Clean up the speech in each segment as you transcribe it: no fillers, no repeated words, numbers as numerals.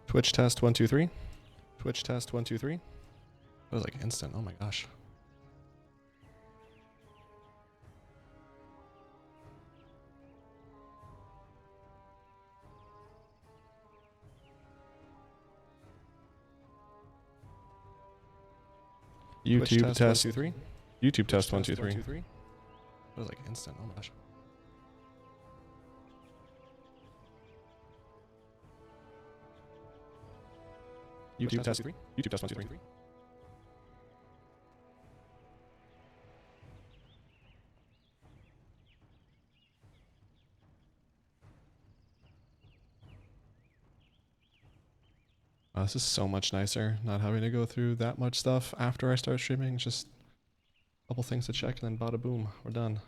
Twitch test 1 2 3. Twitch test 1 2 3. That was like instant. Oh my gosh. YouTube test 1 2 3. YouTube test 1 2 3. That was like instant. Oh my gosh. YouTube test 3. YouTube test 1 2 3. This is so much nicer, not having to go through that much stuff after I start streaming. Just a couple things to check and then bada boom, we're done.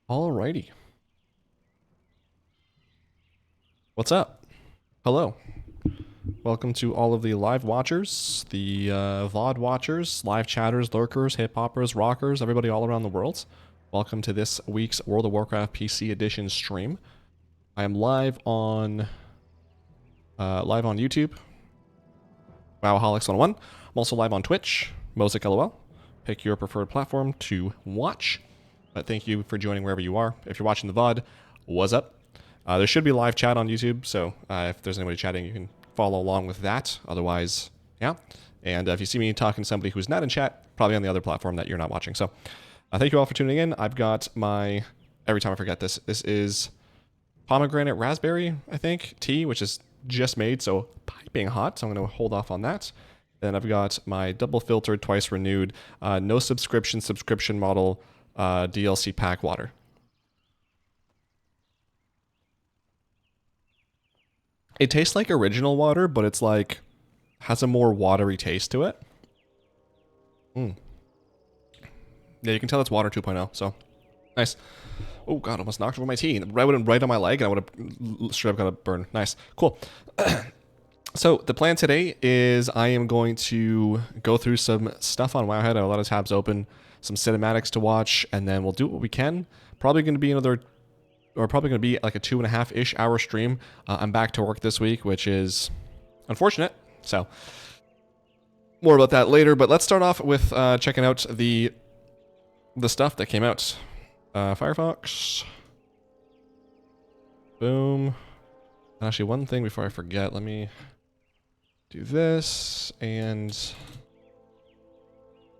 Alrighty. What's up? Hello. Welcome to all of the live watchers, the VOD watchers, live chatters, lurkers, hip-hoppers, rockers, everybody all around the world. Welcome to this week's World of Warcraft PC Edition stream. I am live on YouTube, WoWholics101. I'm also live on Twitch, Mosic LOL. Pick your preferred platform to watch. But thank you for joining wherever you are. If you're watching the VOD, what's up? There should be live chat on YouTube, so if there's anybody chatting, you can follow along with that. Otherwise, yeah. And if you see me talking to somebody who's not in chat, probably on the other platform that you're not watching. So thank you all for tuning in. I've got my, every time I forget this, this is pomegranate raspberry, I think, tea, which is just made, so piping hot. So I'm going to hold off on that. Then I've got my double filtered, twice renewed, no subscription model DLC pack water. It tastes like original water, but it's like has a more watery taste to it. Yeah, you can tell it's water 2.0, so nice. Oh god, almost knocked over my tea. Right on my leg, and I would have straight up got a burn. Nice, cool. So the plan today is I am going to go through some stuff on Wowhead. I have a lot of tabs open, some cinematics to watch, and then we'll do what we can. Probably going to be like a 2.5-ish hour stream. I'm back to work this week, which is unfortunate. So more about that later. But let's start off with checking out the stuff that came out. Firefox. Boom. And actually, one thing before I forget, let me do this and.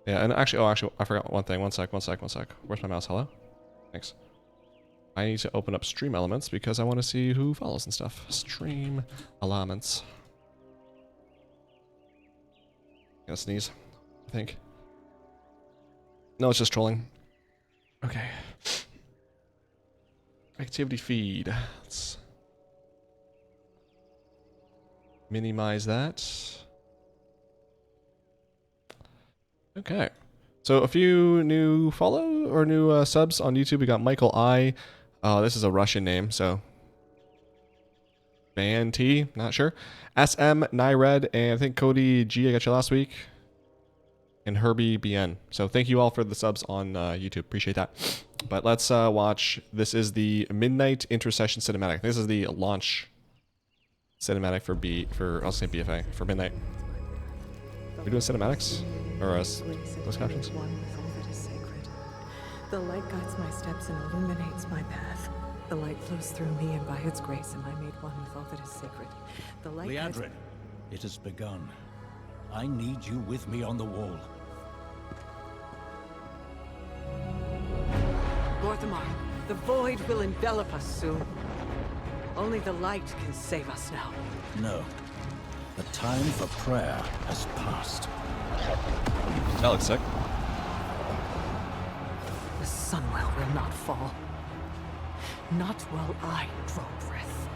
Yeah, and actually, I forgot one thing. One sec. Where's my mouse? Hello? Thanks. I need to open up stream elements because I want to see who follows and stuff. Stream elements. I'm gonna sneeze, I think. No, it's just trolling. Okay. Activity feed. Let's minimize that. Okay. So a few new follow or new subs on YouTube. We got Michael I. This is a Russian name, so Van T, not sure. SM, Nyred, and I think Cody G, I got you last week. And Herbie BN. So thank you all for the subs on YouTube. Appreciate that. But let's watch. This is the Midnight Intercession Cinematic. This is the launch cinematic for I'll say BFA, for Midnight. Are we doing cinematics? Or those captions? The light guides my steps and illuminates my path. The light flows through me, and by its grace am I made one with all that is sacred. The light Liadrin, it has begun. I need you with me on the wall. Lorthamar, the void will envelop us soon. Only the light can save us now. No. The time for prayer has passed. That looks sick. The Sunwell will not fall. Not while I draw breath.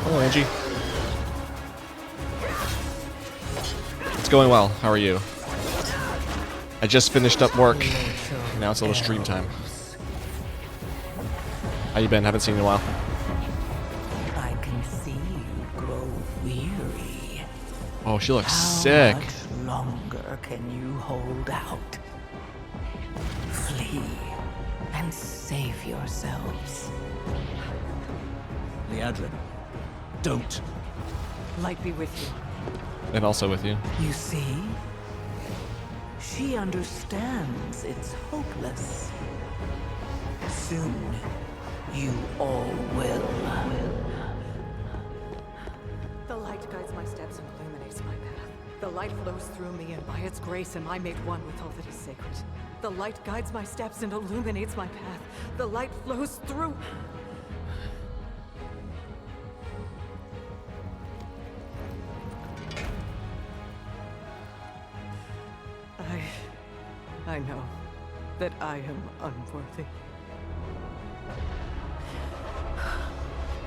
Hello, Angie. It's going well. How are you? I just finished up work. Now it's a little stream time. How you been? Haven't seen you in a while. I can see you grow weary. Oh, she looks sick. How much longer can you hold out? Flee and save yourselves. Liadrin, don't. Light be with you. And also with you. You see? She understands it's hopeless. Soon, you all will. The light guides my steps and illuminates my path. The light flows through me, and by its grace am I made one with all that is sacred. The light guides my steps and illuminates my path. The light flows through... I know that I am unworthy.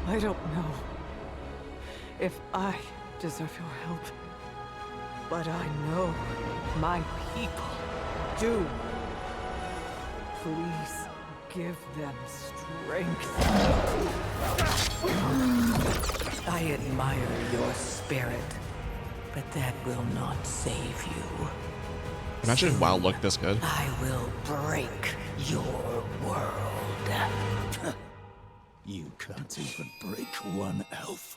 I don't know if I deserve your help, but I know my people do. Please give them strength. I admire your spirit, but that will not save you. Imagine if WoW looked this good. I will break your world. You can't even break one elf.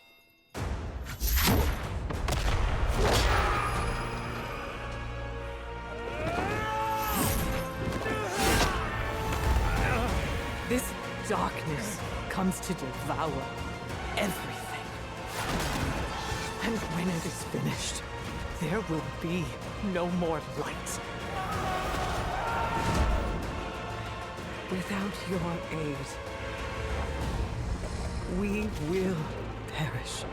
This darkness comes to devour everything. And when it is finished, there will be no more light. Without your aid, we will perish.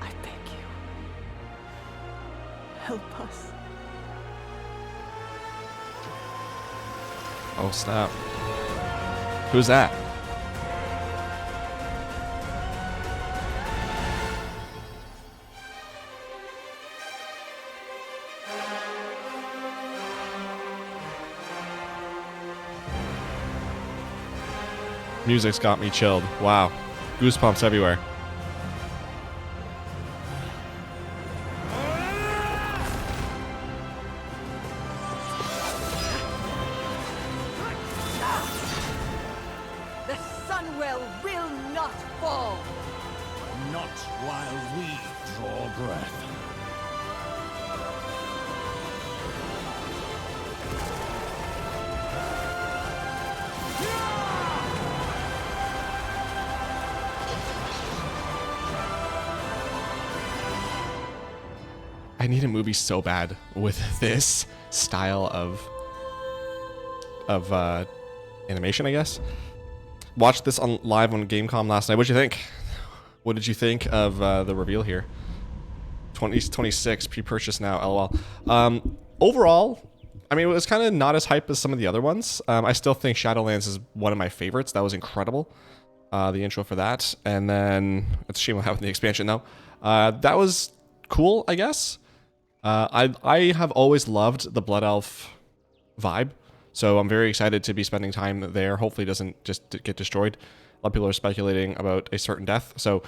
I beg you, help us. Oh, snap. Who's that? Music's got me chilled. Wow. Goosebumps everywhere. The Sunwell will not fall. Not while we draw breath. I need a movie so bad with this style of animation, I guess. Watched this on live on Gamecom last night. What'd you think? What did you think of the reveal here? 2026 pre-purchase now. LOL. Overall, I mean, it was kind of not as hype as some of the other ones. I still think Shadowlands is one of my favorites. That was incredible. The intro for that, and then it's a shame what happened in the expansion though. That was cool, I guess. I have always loved the Blood Elf vibe, so I'm very excited to be spending time there. Hopefully it doesn't just get destroyed. A lot of people are speculating about a certain death, so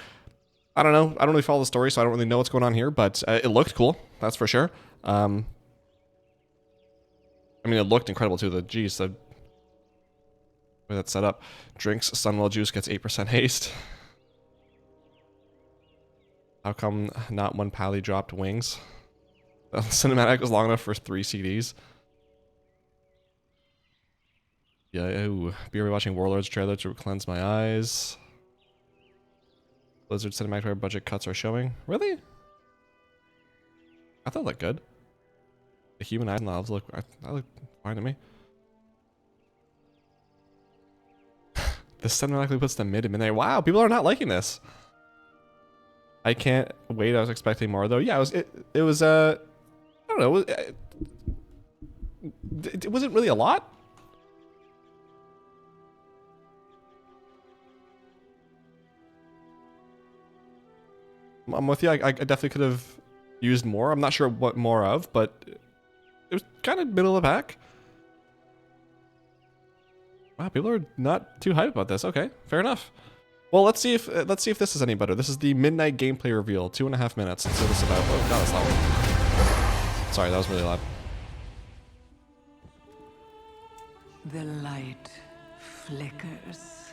I don't know. I don't really follow the story, so I don't really know what's going on here, but it looked cool, that's for sure. I mean, it looked incredible too. Geez, the way that's set up. Drinks Sunwell juice, gets 8% haste. How come not one pally dropped wings? The cinematic was long enough for 3 CDs. Yeah, ooh. Be rewatching Warlords trailer to cleanse my eyes. Blizzard cinematic budget cuts are showing. Really? I thought it looked good. The human eyes and the elves look, that look fine to me. This cinematically puts the mid and midnight. Wow, people are not liking this. I can't wait. I was expecting more though. Yeah, it was I don't know. It wasn't really a lot. I'm with you. I definitely could have used more. I'm not sure what more of, but it was kind of middle of the pack. Wow, people are not too hyped about this. Okay, fair enough. Well, let's see if this is any better. This is the midnight gameplay reveal, 2.5 minutes. Let's see what this is about. Oh god, that's loud. Sorry, that was really loud. The light flickers,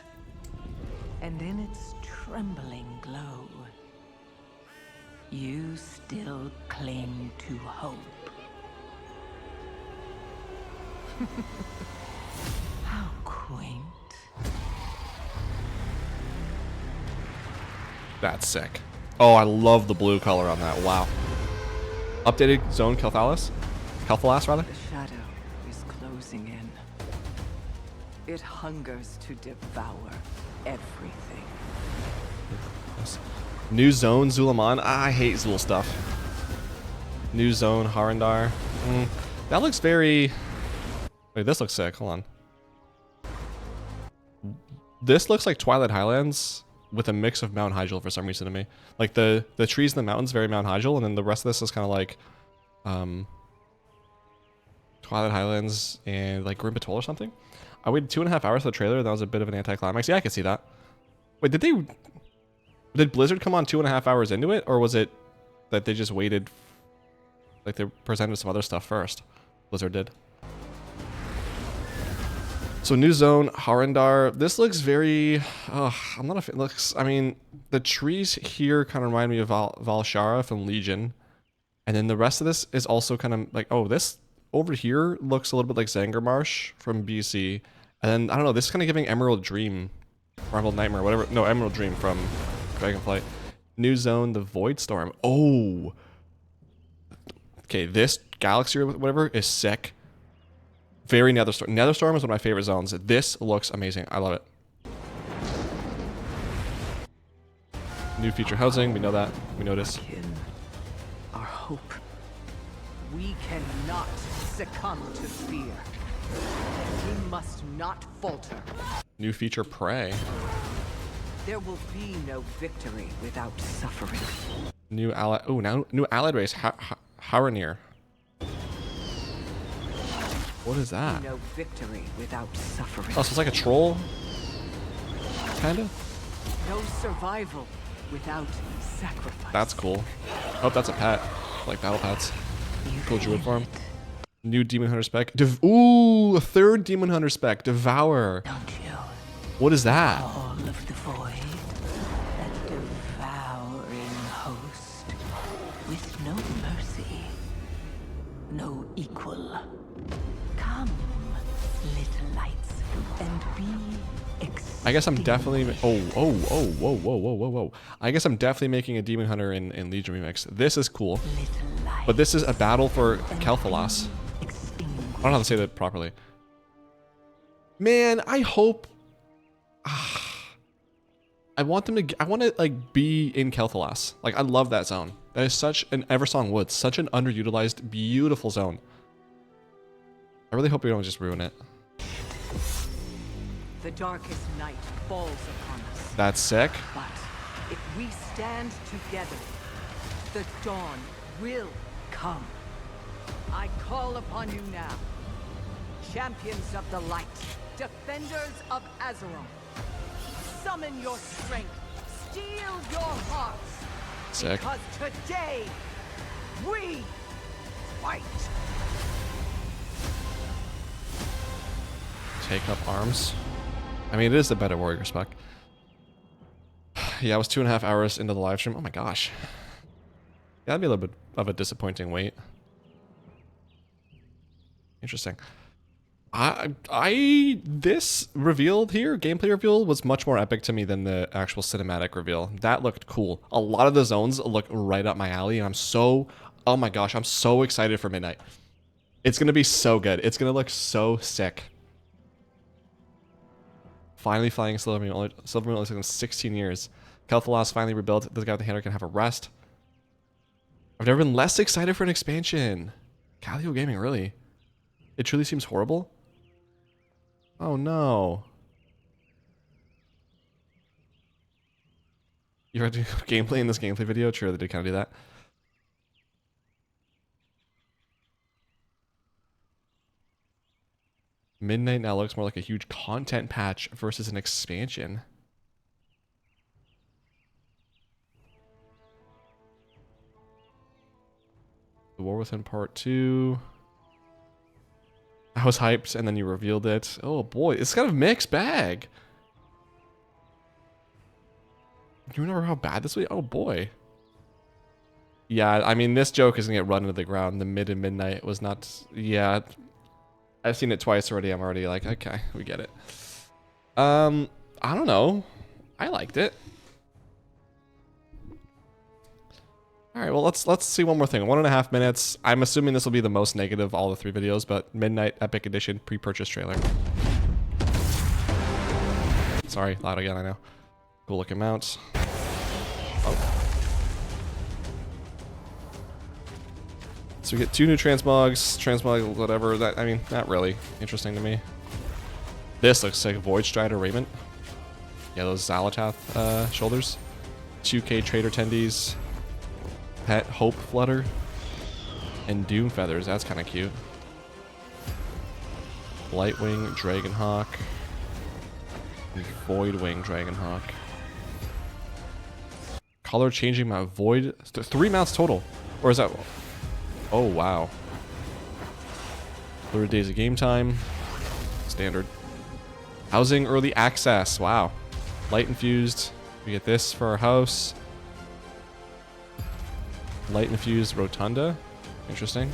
and in its trembling glow, you still cling to hope. How quaint. That's sick. Oh, I love the blue color on that. Wow. Updated zone Kelthalas? Kelthalas, rather? The shadow is closing in. It hungers to devour everything. Yes. New zone Zulaman. Ah, I hate Zul stuff. New zone Harandar. That looks very... Wait, this looks sick. Hold on. This looks like Twilight Highlands with a mix of Mount Hyjal for some reason to me. Like the trees in the mountains, very Mount Hyjal, and then the rest of this is kind of like Twilight Highlands and like Grim Patrol or something. I waited 2.5 hours for the trailer. That was a bit of an anticlimax. Yeah, I can see that. Wait, did Blizzard come on 2.5 hours into it, or was it that they just waited? Like they presented some other stuff first. Blizzard did. So new zone, Harandar. This looks very... I'm not a fan. Looks, I mean, the trees here kind of remind me of Valshara from Legion. And then the rest of this is also kind of like... Oh, this over here looks a little bit like Zangarmarsh from BC. And then, I don't know, this is kind of giving Emerald Dream. Or Emerald Nightmare, whatever. No, Emerald Dream from Dragonflight. New zone, the Void Storm. Oh! Okay, this Galaxy or whatever is sick. Very Netherstorm. Netherstorm is one of my favorite zones. This looks amazing. I love it. New feature housing. We know that. We notice. Our hope. We cannot succumb to fear. We must not falter. New feature Prey. There will be no victory without suffering. New ally. Oh, now new allied race. Haranir. What is that? No victory without suffering. Oh, so it's like a troll? Kinda? No survival without sacrifice. That's cool. Oh, that's a pet. Like battle pets. Cool druid form. New Demon Hunter spec. Ooh, a third Demon Hunter spec. Devour. Don't you? What is that? All of the void, that devouring host, with no mercy, no equal. Come, little lights, and be extinct. I guess I'm definitely... Whoa. I guess I'm definitely making a Demon Hunter in Legion Remix. This is cool. But this is a battle for Kelthalas. I don't know how to say that properly. Man, I hope... I want them to... I want to, like, be in Kelthalas. Like, I love that zone. That is such an Eversong Woods. Such an underutilized, beautiful zone. I really hope we don't just ruin it. The darkest night falls upon us. That's sick. But if we stand together, the dawn will come. I call upon you now, champions of the light, defenders of Azeroth. Summon your strength, steel your hearts. Sick. Because today, we fight. Take up arms. I mean, it is the better warrior spec. Yeah, I was 2.5 hours into the live stream. Oh my gosh. Yeah, that'd be a little bit of a disappointing wait. Interesting. This reveal here, gameplay reveal, was much more epic to me than the actual cinematic reveal. That looked cool. A lot of the zones look right up my alley, and I'm so, oh my gosh, I'm so excited for Midnight. It's gonna be so good. It's gonna look so sick. Finally flying Silvermoon. Silvermoon looks like in 16 years. Kel'Thuz's finally rebuilt. This guy with the hammer can have a rest. I've never been less excited for an expansion. Calio Gaming, really? It truly seems horrible. Oh no. You have to do gameplay in this gameplay video? True, they did kind of do that. Midnight now looks more like a huge content patch versus an expansion. The War Within Part 2. I was hyped, and then you revealed it. Oh boy, it's kind of a mixed bag. Do you remember how bad this was? Oh boy. Yeah, I mean, this joke is gonna get run into the ground. The mid and midnight was not. Yeah, I've seen it twice already. I'm already like, okay, we get it. I don't know. I liked it. All right, well, let's see one more thing. 1.5 minutes. I'm assuming this will be the most negative of all the 3 videos, but Midnight Epic Edition pre-purchase trailer. Sorry, loud again, I know. Cool looking mounts. Oh. So we get 2 new transmog, whatever. That, I mean, not really interesting to me. This looks like Void Strider Raiment. Yeah, those Zalatath shoulders. 2K Trader Tendies. Pet Hope Flutter. And Doom Feathers. That's kind of cute. Lightwing Dragonhawk. And Voidwing Dragonhawk. Color changing mount. Void. 3 mounts total. Or is that... Oh, wow. 30 days of game time. Standard. Housing early access. Wow. Light infused. We get this for our house. Light infused rotunda. Interesting.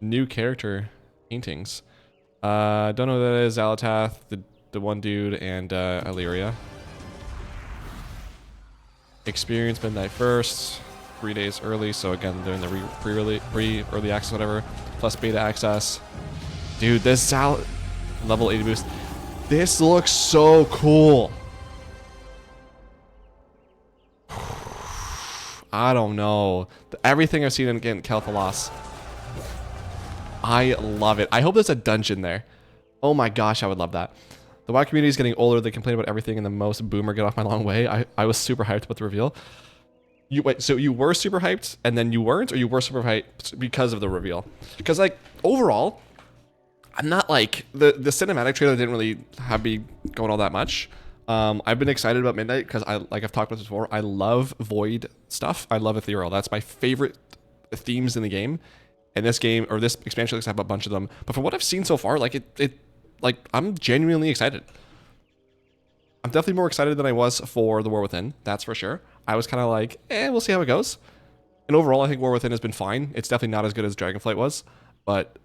New character paintings. Don't know who that is. Zalatath, the one dude, and Illyria. Experience Midnight first. 3 days early, so again, they're in the pre-early access, whatever. Plus beta access. Dude, this level 80 boost. This looks so cool. I don't know. Everything I've seen in Kel'Thuz. I love it. I hope there's a dungeon there. Oh my gosh, I would love that. The WoW community is getting older. They complain about everything and the most boomer get off my long way. I was super hyped about the reveal. Wait, so you were super hyped and then you weren't, or you were super hyped because of the reveal? Because like overall, I'm not like the cinematic trailer didn't really have me going all that much. I've been excited about Midnight because I've talked about this before. I love Void stuff. I love Ethereal. That's my favorite themes in the game. And this game or this expansion looks to have a bunch of them. But from what I've seen so far, like I'm genuinely excited. I'm definitely more excited than I was for The War Within. That's for sure. I was kind of like, we'll see how it goes. And overall, I think War Within has been fine. It's definitely not as good as Dragonflight was, but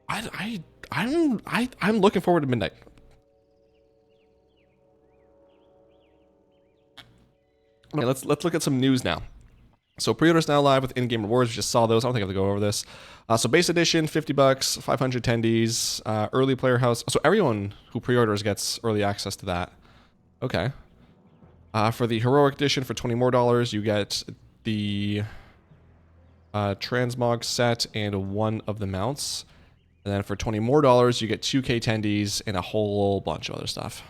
I'm looking forward to Midnight. Okay, let's look at some news now. So pre-orders now live with in-game rewards. We just saw those. I don't think I have to go over this. So base edition, $50, 500 attendees, early player house. So everyone who pre-orders gets early access to that. Okay. For the heroic edition, for $20 more, you get the transmog set and one of the mounts. And then for $20 more, you get 2K attendees and a whole bunch of other stuff.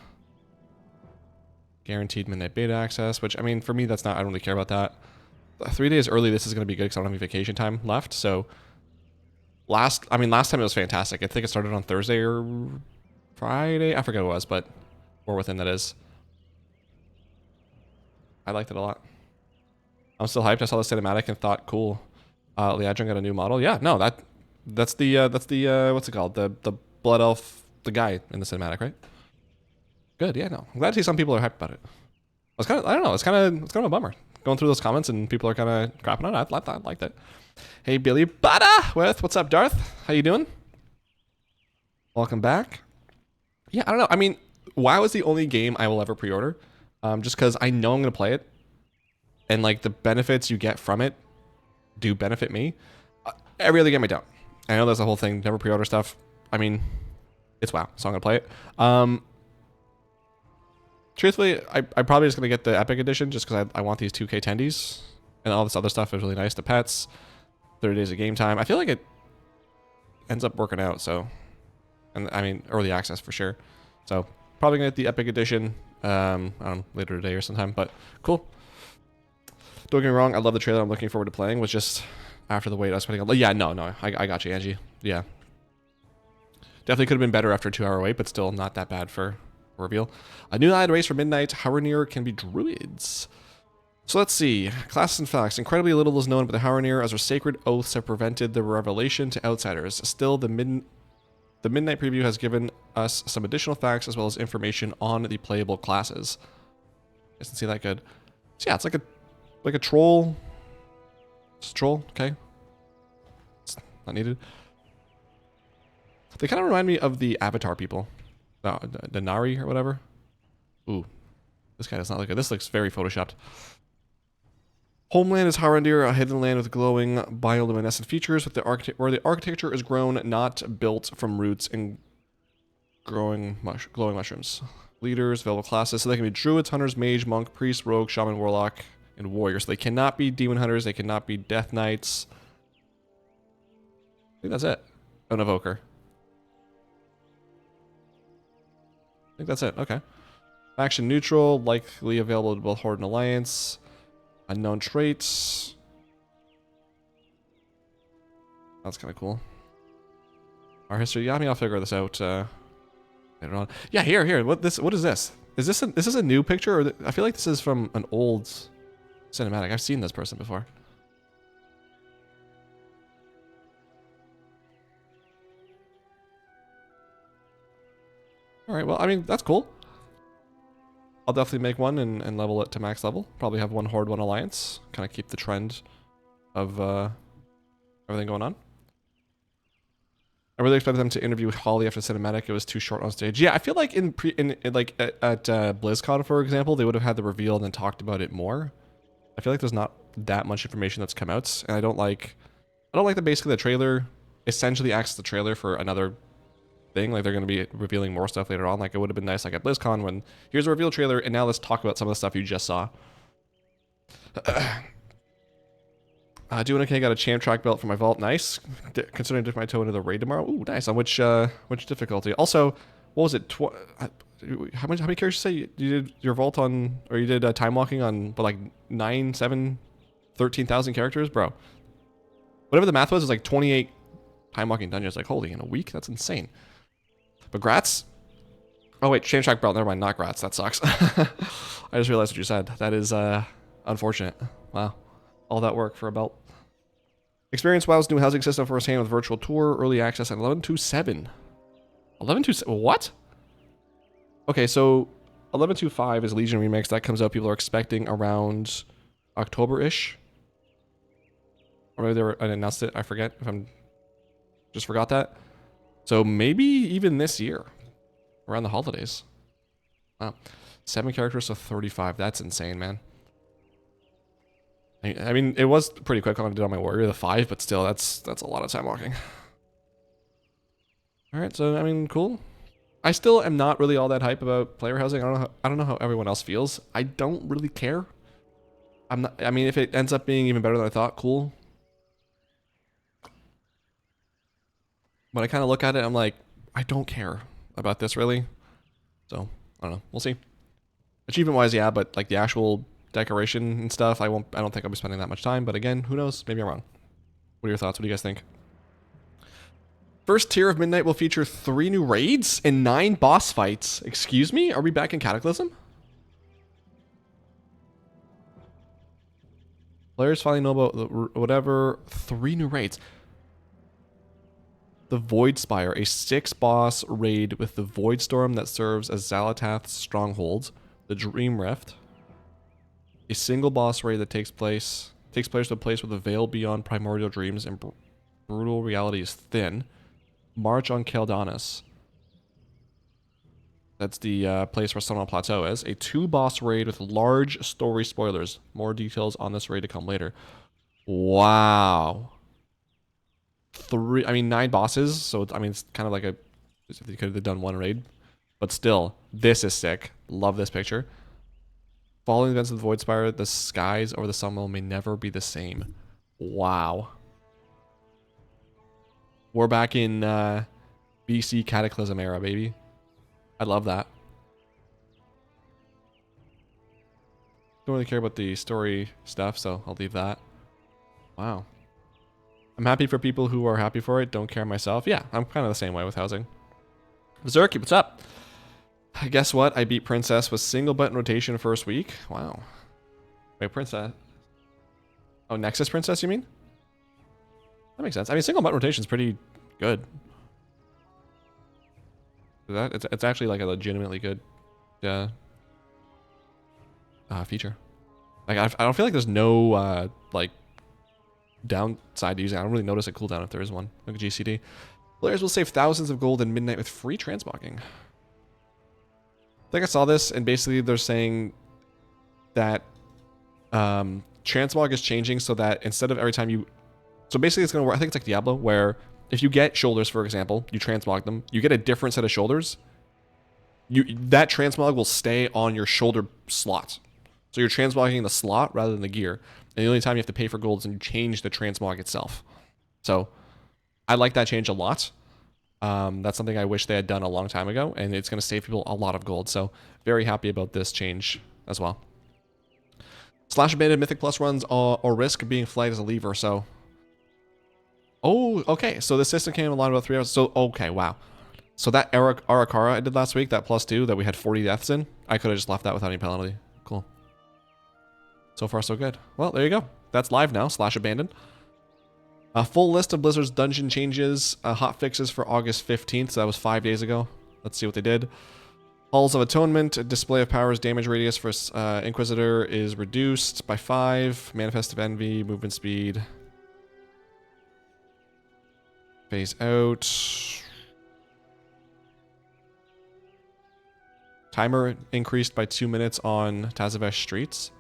Guaranteed midnight beta access, which I mean, for me, that's not. I don't really care about that. 3 days early, this is going to be good because I don't have any vacation time left. So last time it was fantastic. I think it started on Thursday or Friday. I forget what it was, but War Within that is. I liked it a lot. I'm still hyped. I saw the cinematic and thought, cool. Liadrin got a new model. Yeah, no, that's the what's it called? The blood elf, the guy in the cinematic, right? Good. Yeah, no. I'm glad to see some people are hyped about it. I don't know. It's kind of a bummer going through those comments and people are kind of crapping on it. I liked it. Hey, Billy Bada with what's up, Darth? How you doing? Welcome back. Yeah, I don't know. I mean, WoW is the only game I will ever pre-order, just because I know I'm gonna play it, and like the benefits you get from it do benefit me. Every other game I don't. I know that's the whole thing. Never pre-order stuff. I mean, it's WoW, so I'm gonna play it. Truthfully, I'm probably just gonna get the Epic Edition just because I want these 2K tendies, and all this other stuff is really nice. The pets, 30 days of game time. I feel like it ends up working out. So, and I mean, early access for sure. So probably gonna get the Epic Edition. I don't know, later today or sometime. But cool. Don't get me wrong. I love the trailer. I'm looking forward to playing. Was just after the wait. I was putting. Yeah, no. I got you, Angie. Yeah. Definitely could have been better after a 2-hour wait, but still not that bad for reveal. A new allied race for Midnight. Haranir can be druids. So let's see. Classes and facts. Incredibly little is known about the Haranir, as their sacred oaths have prevented the revelation to outsiders. Still, the Midnight preview has given us some additional facts as well as information on the playable classes. Doesn't seem that good. So yeah, it's like a troll. It's a troll, okay. It's not needed. They kind of remind me of the Avatar people. The Nari or whatever. Ooh. This guy does not look good. This looks very photoshopped. Homeland is Harandir, a hidden land with glowing bioluminescent features where the architecture is grown, not built from roots and glowing mushrooms. Leaders, available classes. So they can be druids, hunters, mage, monk, priest, rogue, shaman, warlock, and warrior. So they cannot be demon hunters. They cannot be death knights. I think that's it. An evoker. I think that's it. Okay. Faction neutral, likely available to both Horde and Alliance. Unknown traits. That's kind of cool. Our history. Yeah, I mean, I'll figure this out later on. Yeah, here. What is this? Is this a new picture? Or I feel like this is from an old cinematic. I've seen this person before. All right. Well, I mean, that's cool. I'll definitely make one and level it to max level. Probably have one Horde, one Alliance. Kind of keep the trend of everything going on. I really expected them to interview Holly after cinematic. It was too short on stage. Yeah, I feel like at BlizzCon, for example, they would have had the reveal and then talked about it more. I feel like there's not that much information that's come out, and I don't like that basically the trailer essentially acts as the trailer for another thing. Like they're going to be revealing more stuff later on. Like it would have been nice, like at BlizzCon, when here's a reveal trailer, and now let's talk about some of the stuff you just saw. Doing okay. Got a champ track belt for my vault. Nice. Considering dipping my toe into the raid tomorrow. Ooh, nice. On which difficulty? Also, what was it? How many characters you say you did your vault on, or you did time walking on? But like 9, 7, 13,000 characters, bro. Whatever the math was, it was like 28 time walking dungeons. Like holy, in a week? That's insane. But grats. Oh wait, champ track belt. Never mind, not grats. That sucks. I just realized what you said. That is unfortunate. Wow, all that work for a belt. Experience WoW's new housing system firsthand with virtual tour, early access at 11.27. 11.27, what? Okay, so 11.25 is Legion Remix. That comes out, people are expecting around October-ish. Or maybe they announced it, I forget. Just forgot that. So maybe even this year, around the holidays. Wow, 7 characters, so 35. That's insane, man. I mean, it was pretty quick when I did on my warrior, the 5, but still, that's a lot of time walking. All right, so I mean, cool. I still am not really all that hype about player housing. I don't know how everyone else feels. I don't really care. I mean, if it ends up being even better than I thought, cool. But I kind of look at it, I'm like, I don't care about this really. So I don't know. We'll see. Achievement wise, yeah, but like the actual decoration and stuff, I don't think I'll be spending that much time, but again, who knows? Maybe I'm wrong. What are your thoughts? What do you guys think? First tier of Midnight will feature 3 new raids and 9 boss fights. Excuse me? Are we back in Cataclysm? Players finally know about the, whatever. 3 new raids. The Void Spire, a 6-boss raid with the Void Storm that serves as Xalatath's stronghold. The Dream Rift. A single boss raid that takes place Takes players to a place where the veil beyond primordial dreams and brutal reality is thin. March on Keldanis. That's the place where Sunwell Plateau is. A 2-boss raid with large story spoilers. More details on this raid to come later. Wow. 9 bosses. So, I mean, it's kind of like a... They could have done 1 raid. But still, this is sick. Love this picture. Following the events of the Void Spire, the skies over the Sunwell may never be the same. Wow. We're back in BC Cataclysm era, baby. I love that. Don't really care about the story stuff, so I'll leave that. Wow. I'm happy for people who are happy for it. Don't care myself. Yeah, I'm kind of the same way with housing. Zerky, what's up? Guess what? I beat Princess with single button rotation first week. Wow. Wait, Princess? Oh, Nexus Princess, you mean? That makes sense. I mean, single button rotation is pretty good. It's actually like a legitimately good feature. Like I don't feel like there's no like downside to using it. I don't really notice a cooldown if there is one. Look at GCD. Players will save thousands of gold in Midnight with free transmogging. I think I saw this, and basically they're saying that transmog is changing so that instead of every time you... So basically it's going to work, I think it's like Diablo, where if you get shoulders, for example, you transmog them, you get a different set of shoulders, that transmog will stay on your shoulder slot. So you're transmogging the slot rather than the gear. And the only time you have to pay for gold is when you change the transmog itself. So I like that change a lot. That's something I wish they had done a long time ago, and it's going to save people a lot of gold. So very happy about this change as well. Slash abandoned Mythic Plus runs or risk being flagged as a lever, so... Oh, okay. So the system came online about 3 hours. So, okay, wow. So that Arakara I did last week, that +2 that we had 40 deaths in, I could have just left that without any penalty. Cool. So far, so good. Well, there you go. That's live now, slash abandoned. A full list of Blizzard's dungeon changes, hot fixes for August 15th. So that was 5 days ago. Let's see what they did. Halls of Atonement, a display of powers, damage radius for Inquisitor is reduced by 5. Manifest of Envy, movement speed. Phase out. Timer increased by 2 minutes on Tazavesh streets.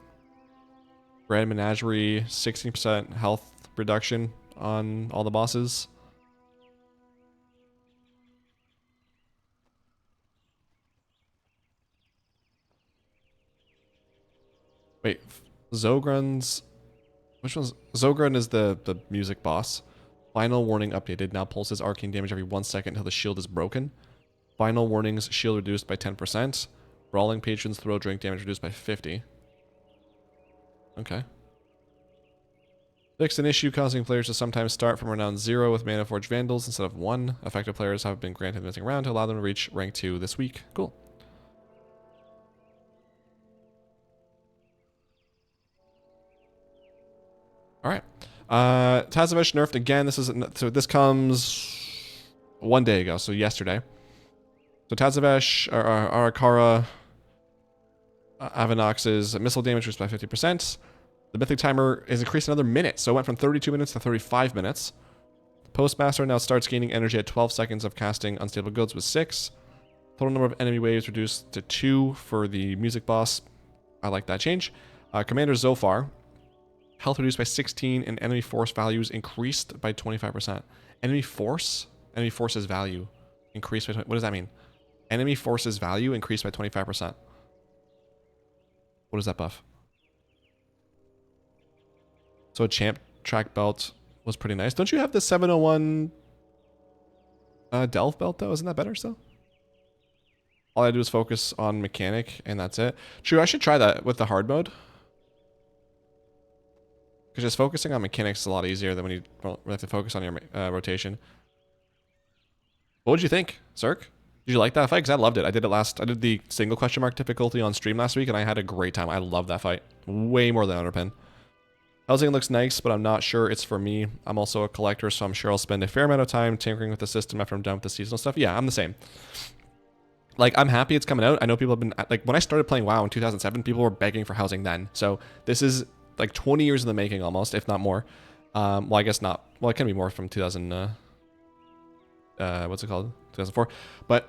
Grand Menagerie, 16% health reduction on all the bosses. Wait, Zogrun's... Which one's... Zogrun is the music boss. Final warning updated. Now pulses arcane damage every 1 second until the shield is broken. Final warnings, shield reduced by 10%. Brawling patrons throw drink damage reduced by 50. Okay. Fixed an issue causing players to sometimes start from renown 0 with Mana Forge Vandals instead of 1. Effective players have been granted the missing round to allow them to reach rank 2 this week. Cool. Alright. Tazavesh nerfed again. This comes 1 day ago, so yesterday. So Tazavesh, Arakara, Avanox's missile damage reduced by 50%. The Mythic timer is increased another minute, so it went from 32 minutes to 35 minutes. Postmaster now starts gaining energy at 12 seconds of casting Unstable Goods with 6. Total number of enemy waves reduced to 2 for the music boss. I like that change. Commander Zophar, health reduced by 16 and enemy force values increased by 25%. Enemy force's value increased by... What does that mean? Enemy force's value increased by 25%. What is that buff? So a champ track belt was pretty nice. Don't you have the 701 delve belt though? Isn't that better still? All I do is focus on mechanic and that's it. True, I should try that with the hard mode. Because just focusing on mechanics is a lot easier than when you have to focus on your rotation. What would you think, Cirque? Did you like that fight? Because I loved it. I did the single question mark difficulty on stream last week and I had a great time. I love that fight. Way more than Underpin. Housing looks nice, but I'm not sure it's for me. I'm also a collector, so I'm sure I'll spend a fair amount of time tinkering with the system after I'm done with the seasonal stuff. Yeah, I'm the same. Like, I'm happy it's coming out. I know people have been... Like, when I started playing WoW in 2007, people were begging for housing then. So, this is like 20 years in the making almost, if not more. Well, I guess not. Well, it can be more from 2000, what's it called? 2004. But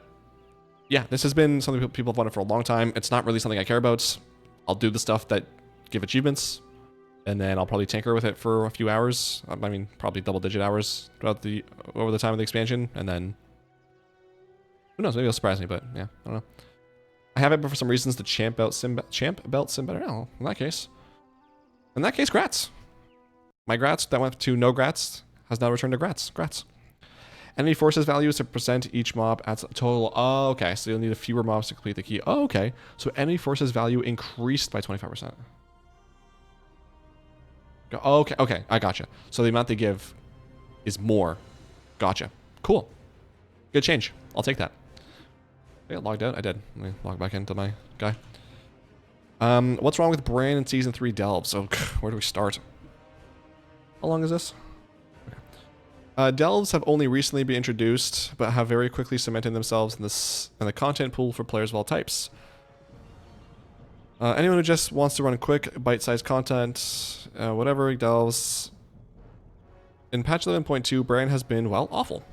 yeah, this has been something people have wanted for a long time. It's not really something I care about. I'll do the stuff that give achievements, and then I'll probably tinker with it for a few hours. I mean, probably double-digit hours throughout over the time of the expansion, and then who knows? Maybe it'll surprise me, but yeah, I don't know. I have it, but for some reasons the champ belt sim better. Oh, in that case, grats. My grats that went to no grats has now returned to grats. Grats. Enemy forces value is to percent each mob adds a total. Oh, okay. So you'll need a fewer mobs to complete the key. Oh, okay. So enemy forces value increased by 25%. Oh, okay. Okay. I gotcha. So the amount they give is more. Gotcha. Cool. Good change. I'll take that. I got logged out. I did. Let me log back into my guy. What's wrong with Bran in Season 3 Delves? So where do we start? How long is this? Delves have only recently been introduced, but have very quickly cemented themselves in the content pool for players of all types. Anyone who just wants to run quick, bite-sized content, whatever, Delves. In patch 11.2, Bran has been, well, awful.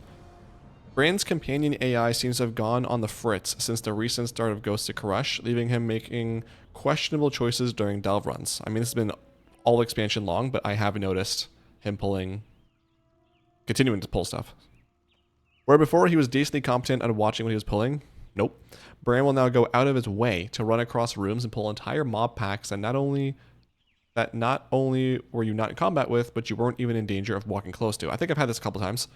Bran's companion AI seems to have gone on the fritz since the recent start of Ghost of Karash, leaving him making questionable choices during delve runs. I mean, this has been all expansion long, but I have noticed him continuing to pull stuff. Where before he was decently competent at watching what he was pulling, nope. Bran will now go out of his way to run across rooms and pull entire mob packs that not only were you not in combat with, but you weren't even in danger of walking close to. I think I've had this a couple times.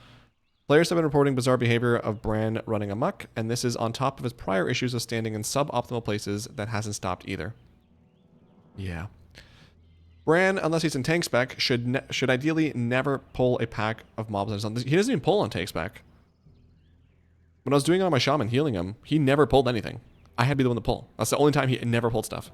Players have been reporting bizarre behavior of Bran running amok, and this is on top of his prior issues of standing in suboptimal places that hasn't stopped either. Yeah. Bran, unless he's in tank spec, should ideally never pull a pack of mobs. He doesn't even pull on tank spec. When I was doing it on my shaman healing him, he never pulled anything. I had to be the one to pull. That's the only time he never pulled stuff.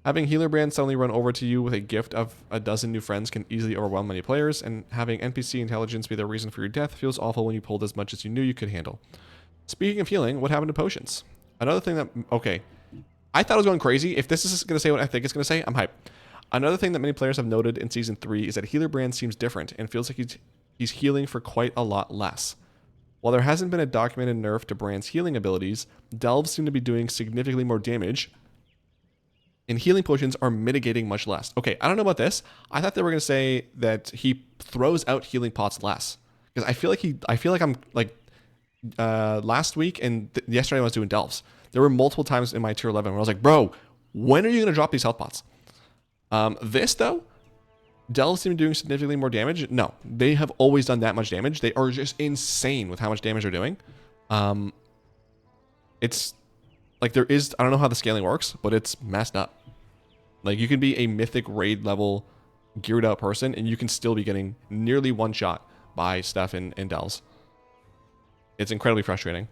Having healer Bran suddenly run over to you with a gift of a dozen new friends can easily overwhelm many players, and having NPC intelligence be the reason for your death feels awful when you pulled as much as you knew you could handle. Speaking of healing, what happened to potions? Another thing that... Okay. I thought I was going crazy. If this is going to say what I think it's going to say, I'm hyped. Another thing that many players have noted in Season 3 is that healer Bran seems different and feels like he's healing for quite a lot less. While there hasn't been a documented nerf to Bran's healing abilities, delves seem to be doing significantly more damage, and healing potions are mitigating much less. Okay, I don't know about this. I thought they were going to say that he throws out healing pots less. Because I feel like I'm like last week and yesterday I was doing delves. There were multiple times in my tier 11 where I was like, bro, when are you going to drop these health pots? This though, delves seem to be doing significantly more damage. No, they have always done that much damage. They are just insane with how much damage they're doing. It's like there is, I don't know how the scaling works, but it's messed up. Like you can be a mythic raid level geared out person and you can still be getting nearly one shot by stuff in delves. It's incredibly frustrating.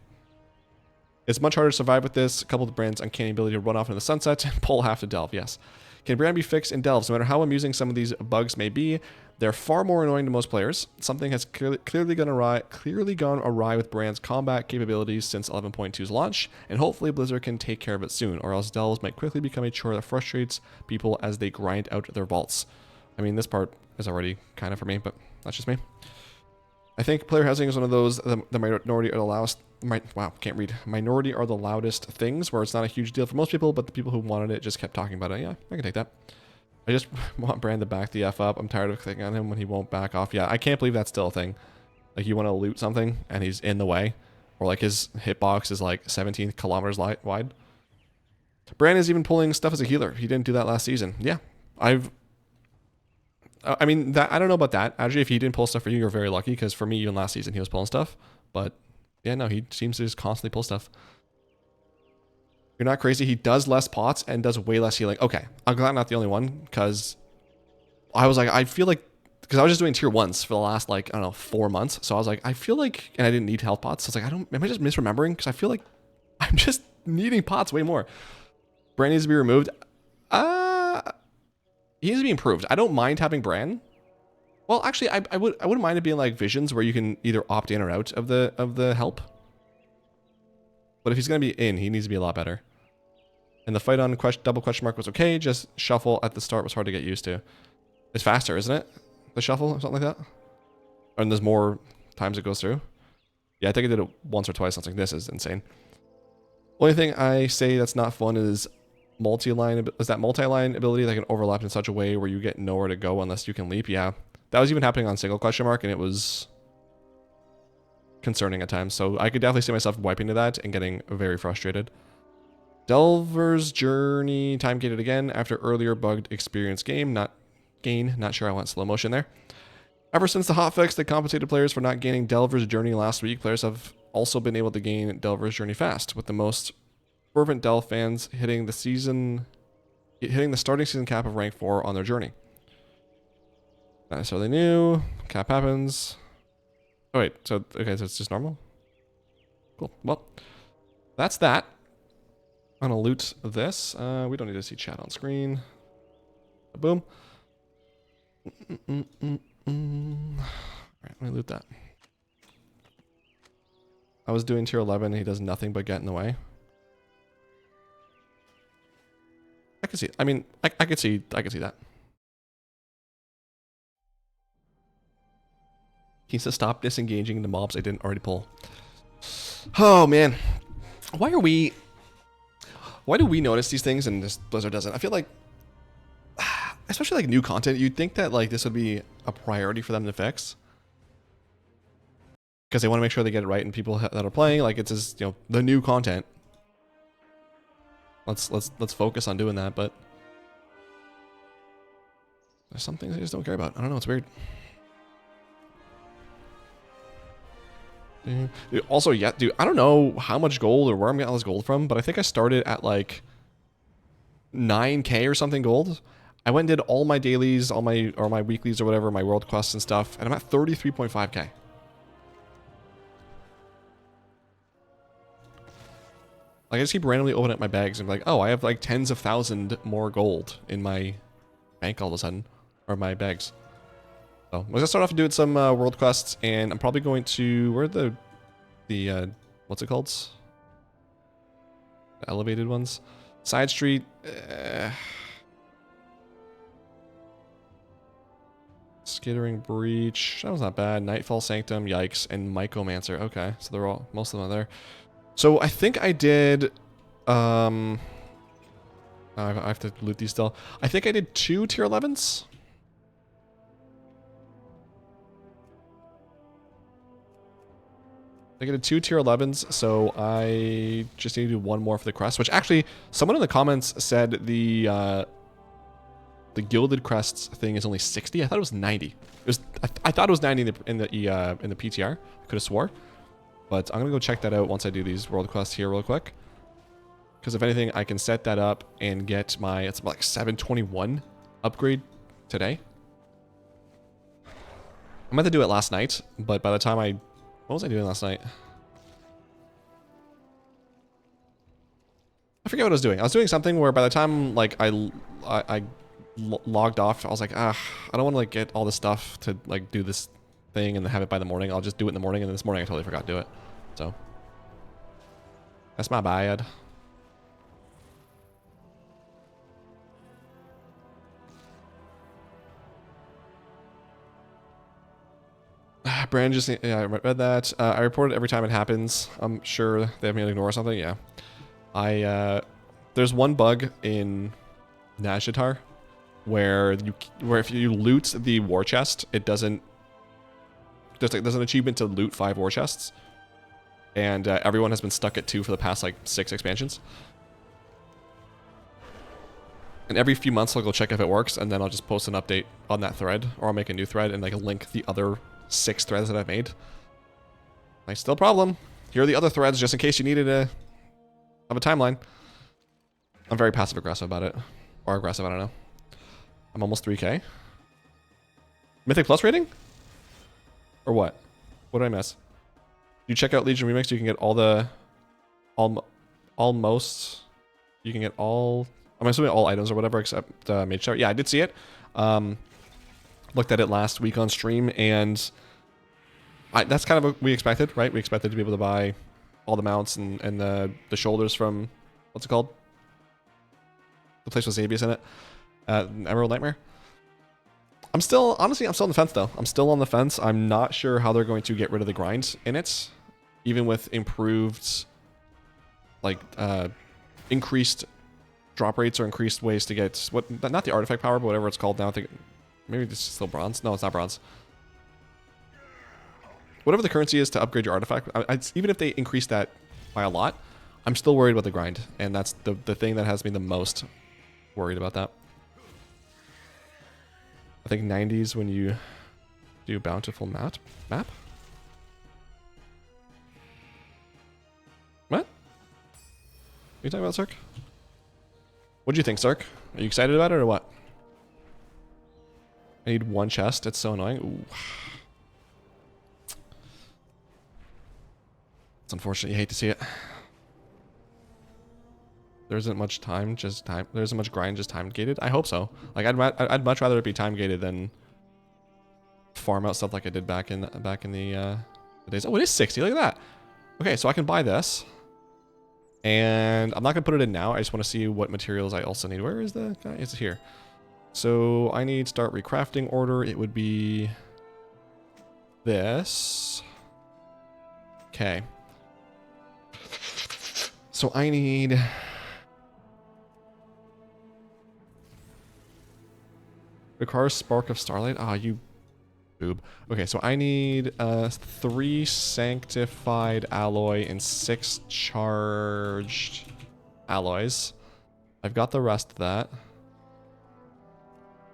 It's much harder to survive with this, coupled with Bran's uncanny ability to run off into the sunset and pull half to delve, yes. Can Bran be fixed in delves? No matter how amusing some of these bugs may be, they're far more annoying to most players. Something has clearly gone awry with Bran's combat capabilities since 11.2's launch, and hopefully Blizzard can take care of it soon, or else delves might quickly become a chore that frustrates people as they grind out their vaults. I mean, this part is already kind of for me, but that's just me. I think player housing is one of those, the minority are the loudest, minority are the loudest things, where it's not a huge deal for most people, but the people who wanted it just kept talking about it. Yeah, I can take that. I just want Bran to back the F up. I'm tired of clicking on him when he won't back off. Yeah, I can't believe that's still a thing. Like, you want to loot something, and he's in the way. Or, like, his hitbox is, like, 17 kilometers wide. Bran is even pulling stuff as a healer. He didn't do that last season. Yeah, I mean, I don't know about that. Actually, if he didn't pull stuff for you, you're very lucky, because for me, even last season, he was pulling stuff. But, yeah, no, he seems to just constantly pull stuff. You're not crazy. He does less pots and does way less healing. Okay, I'm glad I'm not the only one, because I was like, I feel like, because I was just doing tier 1s for the last, like, I don't know, 4 months. So I was like, I feel like, and I didn't need health pots. So I was like, am I just misremembering? Because I feel like I'm just needing pots way more. Bran needs to be removed. He needs to be improved. I don't mind having Bran. Well, actually, I wouldn't mind it being like visions where you can either opt in or out of the help. But if he's gonna be in, he needs to be a lot better. And the fight on double question mark was okay. Just shuffle at the start was hard to get used to. It's faster, isn't it? The shuffle or something like that? And there's more times it goes through. Yeah, I think I did it once or twice. I was like, this is insane. Only thing I say that's not fun is multi-line ability that can overlap in such a way where you get nowhere to go unless you can leap. Yeah, that was even happening on single question mark, and it was concerning at times. So I could definitely see myself wiping to that and getting very frustrated. Delver's Journey time gated again after earlier bugged experience not sure I want slow motion there. Ever since the hotfix that compensated players for not gaining Delver's Journey last week, players have also been able to gain Delver's Journey fast, with the most fervent Delve fans hitting the starting season cap of rank 4 on their journey. Not necessarily new. Cap happens. Oh wait, so okay, so it's just normal? Cool. Well, that's that. I'm gonna loot this. We don't need to see chat on screen. Boom. Alright, let me loot that. I was doing tier 11, he does nothing but get in the way. I can see it. I mean, I could see that. He says stop disengaging the mobs I didn't already pull. Oh man. Why do we notice these things and this Blizzard doesn't? I feel like, especially like new content, you'd think that like this would be a priority for them to fix. Because they want to make sure they get it right, and people that are playing, like, it's just, you know, the new content. Let's focus on doing that, but there's some things I just don't care about. I don't know, it's weird. Also, yeah, dude, I don't know how much gold or where I'm getting all this gold from, but I think I started at like 9k or something gold. I went and did all my dailies, all my weeklies or whatever, my world quests and stuff, and I'm at 33.5k. Like, I just keep randomly opening up my bags and be like, oh, I have like tens of thousands more gold in my bank all of a sudden, or my bags. So I'm gonna start off doing some world quests, and I'm probably going to, where are the what's it called? The elevated ones? Side Street. Skittering Breach. That was not bad. Nightfall Sanctum. Yikes. And Mycomancer. Okay, so they're all, most of them are there. So I think I did, I have to loot these still. I think I did 2 tier 11s. I did 2 tier 11s, so I just need to do 1 more for the crest, which actually, someone in the comments said the Gilded Crests thing is only 60. I thought it was 90. It was, I thought it was 90 in the PTR. I could have swore. But I'm going to go check that out once I do these world quests here real quick. Because if anything, I can set that up and get my, it's like 721 upgrade today. I meant to do it last night, but by the time what was I doing last night? I forget what I was doing. I was doing something where by the time like I logged off, I was like, I don't want to like get all this stuff to like do this thing and have it by the morning. I'll just do it in the morning, and this morning I totally forgot to do it. So that's my bad. Brand just, yeah, I read that. I report it every time it happens. I'm sure they have me ignore something. Yeah. There's one bug in Nazjatar where if you loot the war chest, it doesn't. There's an achievement to loot 5 war chests, and everyone has been stuck at 2 for the past like 6 expansions. And every few months I'll go check if it works, and then I'll just post an update on that thread, or I'll make a new thread and like link the other 6 threads that I've made. Like, still a problem. Here are the other threads just in case you needed to have a timeline. I'm very passive aggressive about it, or aggressive. I don't know. I'm almost 3k. Mythic Plus rating? Or what? What did I miss? You check out Legion Remix, you can get almost, you can get all, I'm assuming all items or whatever except Mage Tower. Yeah, I did see it. Looked at it last week on stream, and that's kind of what we expected, right? We expected to be able to buy all the mounts and the shoulders from, what's it called? the place with Xavius in it. Emerald Nightmare. I'm still, honestly, I'm still on the fence though. I'm still on the fence. I'm not sure how they're going to get rid of the grind in it, even with improved, like, increased drop rates or increased ways to get not the artifact power, but whatever it's called now. I think maybe it's still bronze. No, it's not bronze. Whatever the currency is to upgrade your artifact, even if they increase that by a lot, I'm still worried about the grind, and that's the thing that has me the most worried about that. I think 90s when you do bountiful map. What? Are you talking about, Sark? What do you think, Sark? Are you excited about it or what? I need one chest. It's so annoying. Ooh. It's unfortunate. You hate to see it. There isn't much time, just time. There isn't much grind, just time gated. I hope so. Like I'd much rather it be time gated than farm out stuff like I did back in the days. Oh, it is 60. Look at that. Okay, so I can buy this, and I'm not gonna put it in now. I just want to see what materials I also need. Where is the guy? It's here. So I need start recrafting order. It would be this. Okay. So I need. Requires Spark of Starlight. Ah, you boob. Okay, so I need 3 sanctified alloy and 6 charged alloys. I've got the rest of that.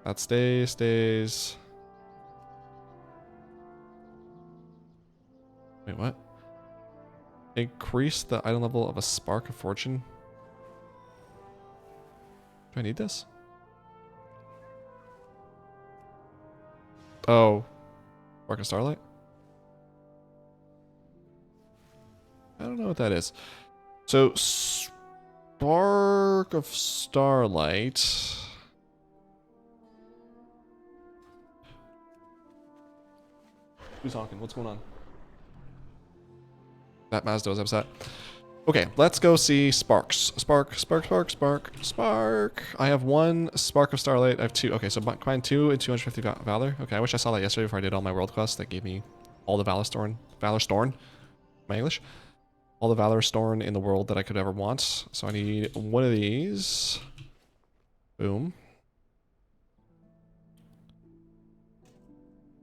That stays. Wait, what? Increase the item level of a Spark of Fortune. Do I need this? Oh. Spark of Starlight? I don't know what that is. So, Spark of Starlight. Who's talking? What's going on? That Mazda's upset. Okay, let's go see Sparks. Spark. I have 1 Spark of Starlight. I have 2. Okay, so combine 2 and 250 Valor. Okay, I wish I saw that yesterday before I did all my world quests. That gave me all the Valor Storn, my English. All the Valor Storn in the world that I could ever want. So I need 1 of these. Boom.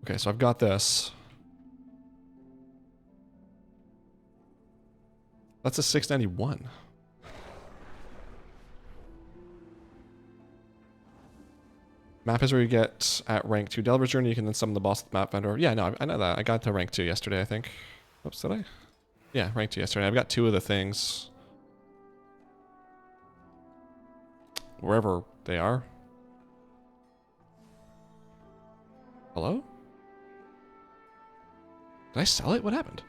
Okay, so I've got this. That's a 691. Map is where you get at rank 2 Delver's Journey. You can then summon the boss with the map vendor. Yeah, no, I know that. I got to rank 2 yesterday, I think. Oops, did I? Yeah, rank 2 yesterday. I've got 2 of the things. Wherever they are. Hello? Did I sell it? What happened?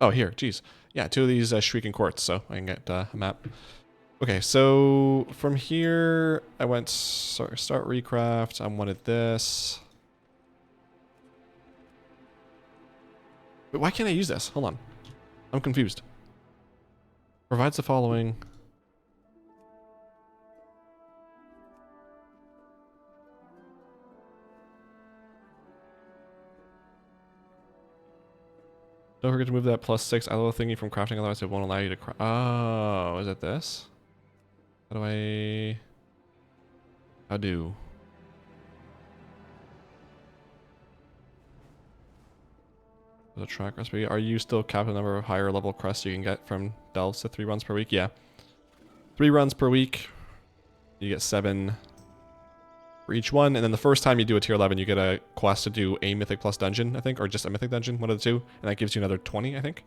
Oh, here, geez. Yeah, 2 of these Shrieking Quartz, so I can get a map. Okay, so from here, I went start recraft. I wanted this. Wait, why can't I use this? Hold on. I'm confused. Provides the following. Don't forget to move that +6 alloy thingy from crafting, otherwise it won't allow you to craft. Oh, is it this? How do I... How do? The track recipe. Are you still capped the number of higher level crests you can get from delves to 3 runs per week? Yeah. 3 runs per week. You get 7 for each one, and then the first time you do a tier 11, you get a quest to do a Mythic plus dungeon, I think, or just a Mythic dungeon, one of the 2, and that gives you another 20, I think.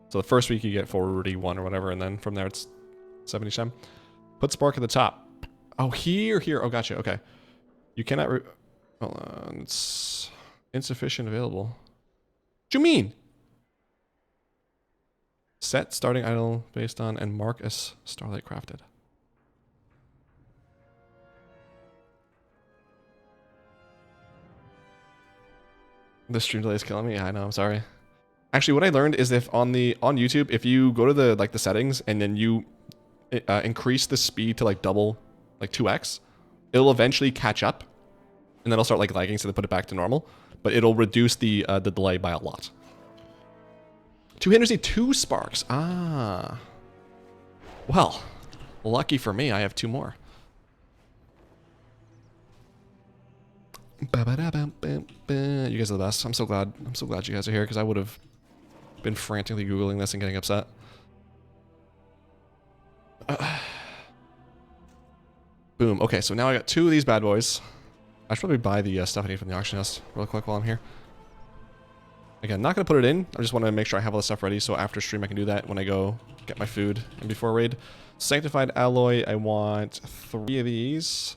So the first week you get 41 or whatever, and then from there it's 70 shem. Put Spark at the top. Oh, here. Oh, gotcha. Okay. You cannot... Hold on. It's insufficient available. What do you mean? Set starting idle based on and mark as Starlight crafted. The stream delay is killing me. Yeah, I know. I'm sorry. Actually, what I learned is if on YouTube, if you go to the settings and then you increase the speed to like double, like 2x, it'll eventually catch up, and then it'll start like lagging, so they put it back to normal. But it'll reduce the delay by a lot. 2 hitters need 2 sparks. Ah. Well, lucky for me, I have 2 more. You guys are the best. I'm so glad you guys are here, because I would have been frantically Googling this and getting upset. Boom. Okay, so now I got 2 of these bad boys. I should probably buy the stuff I need from the auction house real quick while I'm here. Again, not going to put it in. I just want to make sure I have all the stuff ready, so after stream I can do that when I go get my food and before raid. Sanctified alloy, I want 3 of these.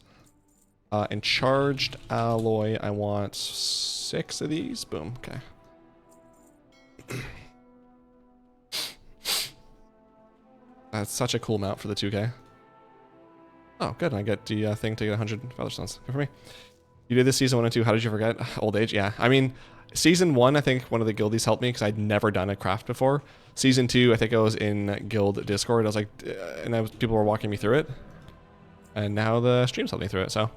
And charged alloy, I want 6 of these. Boom. Okay. That's such a cool amount for the 2K. Oh, good. I get the thing to get 100 feather stones. Good for me. You did this season 1 and 2. How did you forget? Old age? Yeah. I mean, season 1, I think one of the guildies helped me because I'd never done a craft before. Season 2, I think I was in guild Discord. I was like, and people were walking me through it. And now the streams helped me through it, so.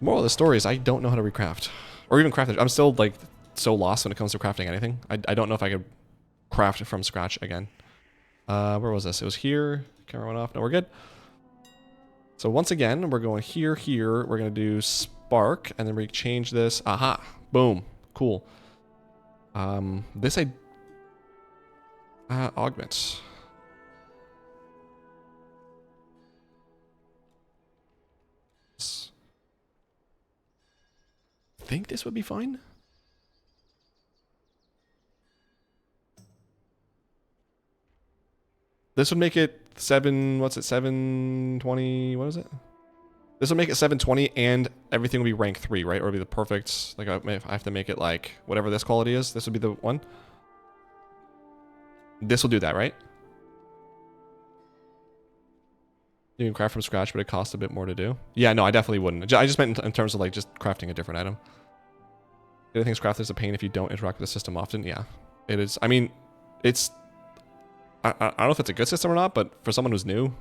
Moral of the story is I don't know how to recraft. Or even craft it. I'm still like so lost when it comes to crafting anything. I don't know if I could craft it from scratch again. Where was this? It was here. Camera went off. No, we're good. So once again, we're going here. We're going to do spark, and then we change this. Aha. Boom. Cool. This augment. I think this would be fine. This would make it 720, what is it? This would make it 720 and everything would be rank 3, right? Or it would be the perfect, like if I have to make it like whatever this quality is, this would be the one. This will do that, right? You can craft from scratch, but it costs a bit more to do. Yeah, no, I definitely wouldn't. I just meant in terms of like just crafting a different item. Getting things crafted is a pain if you don't interact with the system often. Yeah, it is. I mean, it's... I don't know if it's a good system or not, but for someone who's new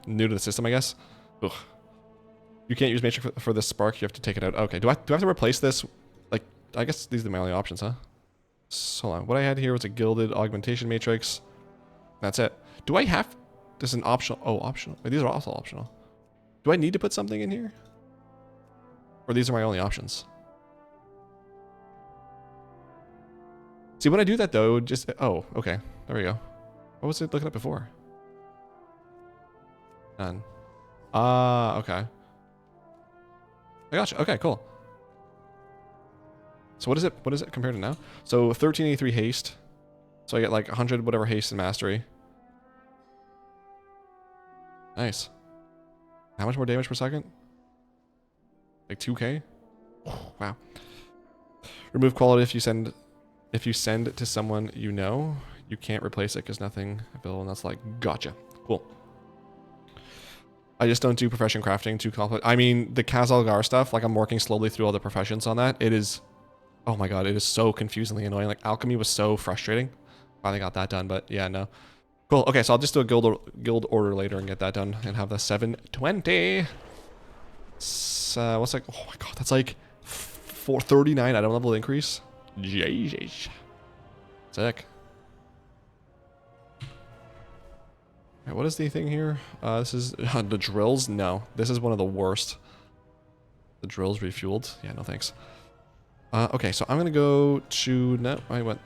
to the system, I guess. Ugh. You can't use matrix for this spark. You have to take it out. Okay, do I have to replace this? Like, I guess these are my only options, huh? So hold on. What I had here was a gilded augmentation matrix. That's it. Do I have... This is an optional... Oh, optional. Wait, these are also optional. Do I need to put something in here? Or these are my only options? See, when I do that, though, just... Oh, okay. There we go. What was it looking at before? None. Okay. I gotcha. Okay, cool. So what is it compared to now? So 1383 haste. So I get like 100 whatever haste and mastery. Nice. How much more damage per second? Like 2k? Wow. Remove quality if you send it to someone you know. You can't replace it because nothing available, and that's like, gotcha. Cool. I just don't do profession crafting too complex. I mean, the Kazalgar stuff, like I'm working slowly through all the professions on that. It is, oh my god, it is so confusingly annoying. Like alchemy was so frustrating. Finally got that done, but yeah, no. Cool, okay, so I'll just do a guild order later and get that done and have the 720. So, what's like, oh my god, that's like 439 item level increase. Jesus. Sick. Right, what is the thing here? This is the drills. No, this is one of the worst. The drills refueled. Yeah, no thanks. Okay, so I'm gonna go to no. I went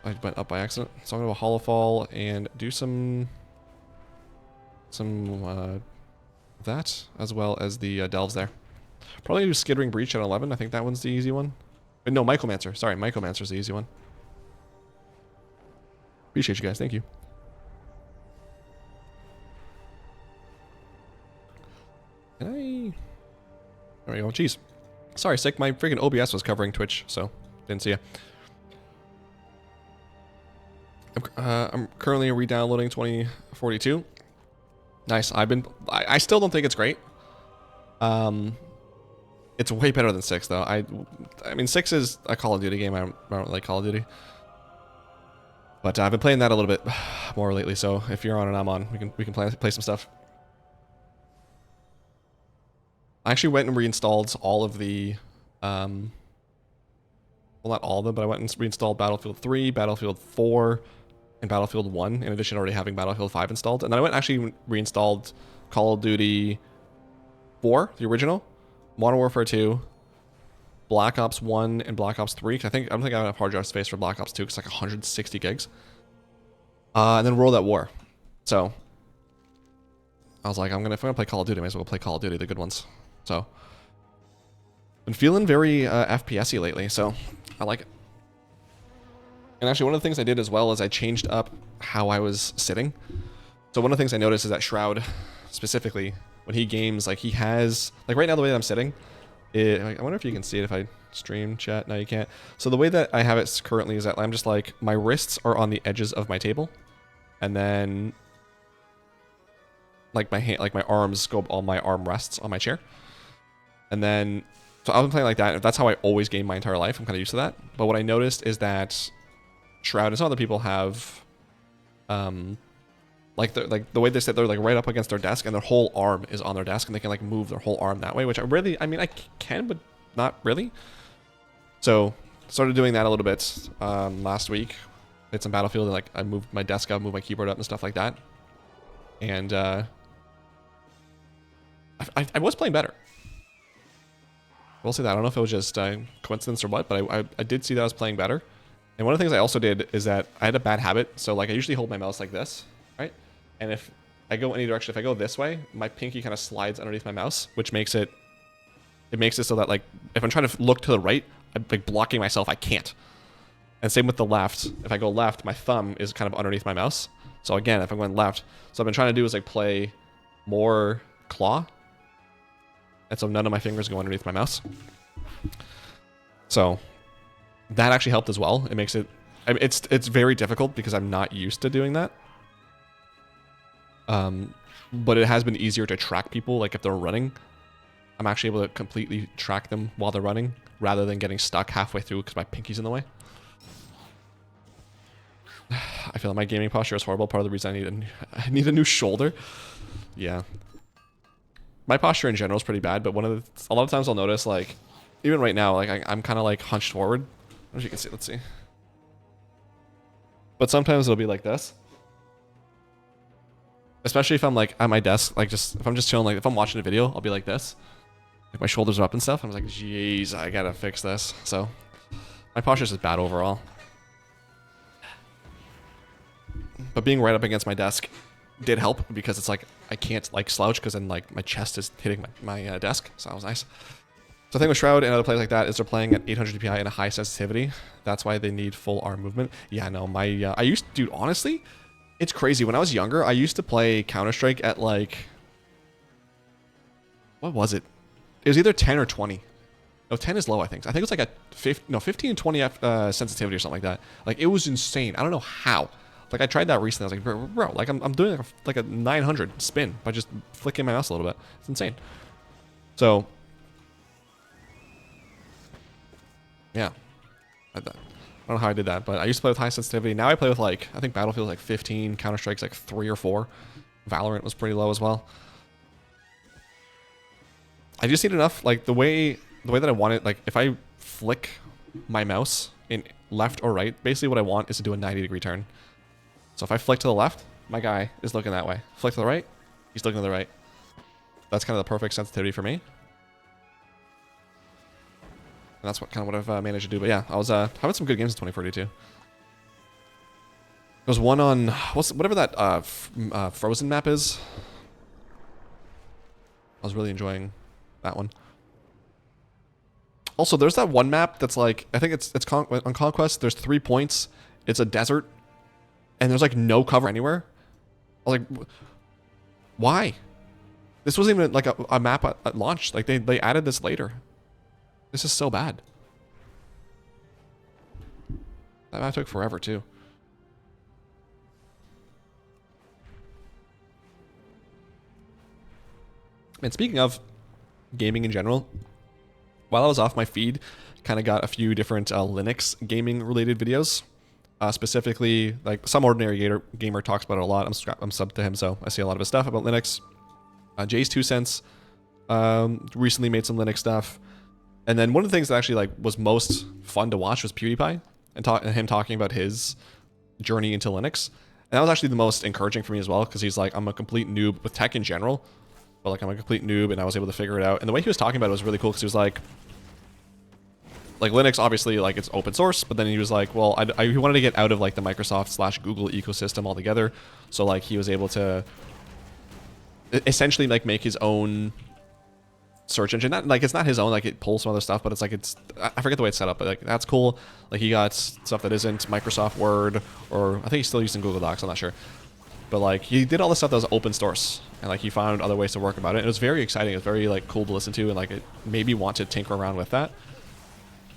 up by accident. So I'm gonna go Hollowfall and do some that as well as the delves there. Probably do Skittering Breach at 11. I think that one's the easy one. No, Mycomancer. Sorry, Mycomancer's the easy one. Appreciate you guys. Thank you. There we go. Jeez. Sorry, Sick. My freaking OBS was covering Twitch, so didn't see ya. I'm currently re-downloading 2042. Nice. I still don't think it's great. It's way better than 6, though. I mean, 6 is a Call of Duty game. I don't like Call of Duty. But I've been playing that a little bit more lately, so if you're on and I'm on, we can play some stuff. I actually went and reinstalled all of the, well, not all of them, but I went and reinstalled Battlefield 3, Battlefield 4, and Battlefield 1, in addition to already having Battlefield 5 installed. And then I went and actually reinstalled Call of Duty 4, the original, Modern Warfare 2, Black Ops 1 and Black Ops 3. Cause I don't think I have enough hard drive space for Black Ops 2 because it's like 160 gigs. And then World at War. So I was like, if I'm gonna play Call of Duty, I might as well play Call of Duty, the good ones. So been feeling very FPS-y lately, so I like it. And actually, one of the things I did as well is I changed up how I was sitting. So one of the things I noticed is that Shroud, specifically, when he games, like he has, like right now the way that I'm sitting, I wonder if you can see it if I stream chat. No, you can't. So the way that I have it currently is that I'm just like, my wrists are on the edges of my table. And then like my arms go on my arm rests on my chair. And then, so I've been playing like that. That's how I always game my entire life. I'm kind of used to that. But what I noticed is that Shroud and some other people have, like the way they sit, they're like right up against their desk, and their whole arm is on their desk, and they can like move their whole arm that way. Which I mean, I can, but not really. So started doing that a little bit last week. Did some Battlefield, and like I moved my desk up, moved my keyboard up, and stuff like that. And I was playing better. We'll see that. I don't know if it was just coincidence or what, but I did see that I was playing better. And one of the things I also did is that I had a bad habit. So like I usually hold my mouse like this, right? And if I go any direction, if I go this way, my pinky kind of slides underneath my mouse, which makes it so that like if I'm trying to look to the right, I'm like blocking myself. I can't. And same with the left. If I go left, my thumb is kind of underneath my mouse. So again, if I'm going left, so I've been trying to do is like play more claw. And so none of my fingers go underneath my mouse. So that actually helped as well. It makes it, I mean, it's very difficult because I'm not used to doing that. But it has been easier to track people. Like if they're running, I'm actually able to completely track them while they're running rather than getting stuck halfway through because my pinky's in the way. I feel like my gaming posture is horrible. Part of the reason I need a new shoulder. Yeah. My posture in general is pretty bad, but a lot of times I'll notice, like, even right now, like I'm kind of like hunched forward. As you can see, let's see. But sometimes it'll be like this. Especially if I'm like at my desk, like if I'm just chilling, like if I'm watching a video, I'll be like this. Like my shoulders are up and stuff. I'm like, jeez, I gotta fix this. So my posture is just bad overall. But being right up against my desk did help because it's like I can't like slouch because then like my chest is hitting my desk. So that was nice. So the thing with Shroud and other players like that is they're playing at 800 DPI and a high sensitivity. That's why they need full arm movement. Yeah, no, I used to, dude, honestly, it's crazy. When I was younger, I used to play Counter-Strike at like, what was it? It was either 10 or 20. No, 10 is low, I think. I think it was like a 15 and 20 sensitivity or something like that. Like it was insane. I don't know how. Like I tried that recently. I was like, bro, like I'm doing like a 900 spin by just flicking my mouse a little bit. It's insane. So yeah, I don't know how I did that, but I used to play with high sensitivity. Now I play with like, I think Battlefield like 15, Counter-Strike's like 3 or 4. Valorant was pretty low as well. I just need enough, like the way that I want it, like if I flick my mouse in left or right, basically what I want is to do a 90-degree turn. So if I flick to the left, my guy is looking that way. Flick to the right, he's looking to the right. That's kind of the perfect sensitivity for me. And that's what I've managed to do. But yeah, I was having some good games in 2042. There's one on whatever that Frozen map is. I was really enjoying that one. Also, there's that one map that's like, I think it's on Conquest. There's 3 points. It's a desert, and there's like no cover anywhere. I was like, why? This wasn't even like a map at launch. Like they added this later. This is so bad. That map took forever too. And speaking of gaming in general, while I was off, my feed kind of got a few different Linux gaming related videos. Specifically, like some ordinary gamer talks about it a lot. I'm sub to him, so I see a lot of his stuff about Linux. Jay's 2 cents recently made some Linux stuff. And then one of the things that actually like was most fun to watch was PewDiePie and him talking about his journey into Linux. And that was actually the most encouraging for me as well, because he's like, I'm a complete noob with tech in general, but like I'm a complete noob, and I was able to figure it out. And the way he was talking about it was really cool, because he was like Linux, obviously, like it's open source, but then he was like, well, he wanted to get out of like the Microsoft / Google ecosystem altogether. So like he was able to essentially like make his own search engine. Not like it's not his own, like it pulls some other stuff, but it's like I forget the way it's set up, but like that's cool. Like he got stuff that isn't Microsoft Word, or I think he's still using Google Docs, I'm not sure. But like he did all the stuff that was open source, and like he found other ways to work about it. And it was very exciting. It was very like cool to listen to, and like it made me want to tinker around with that.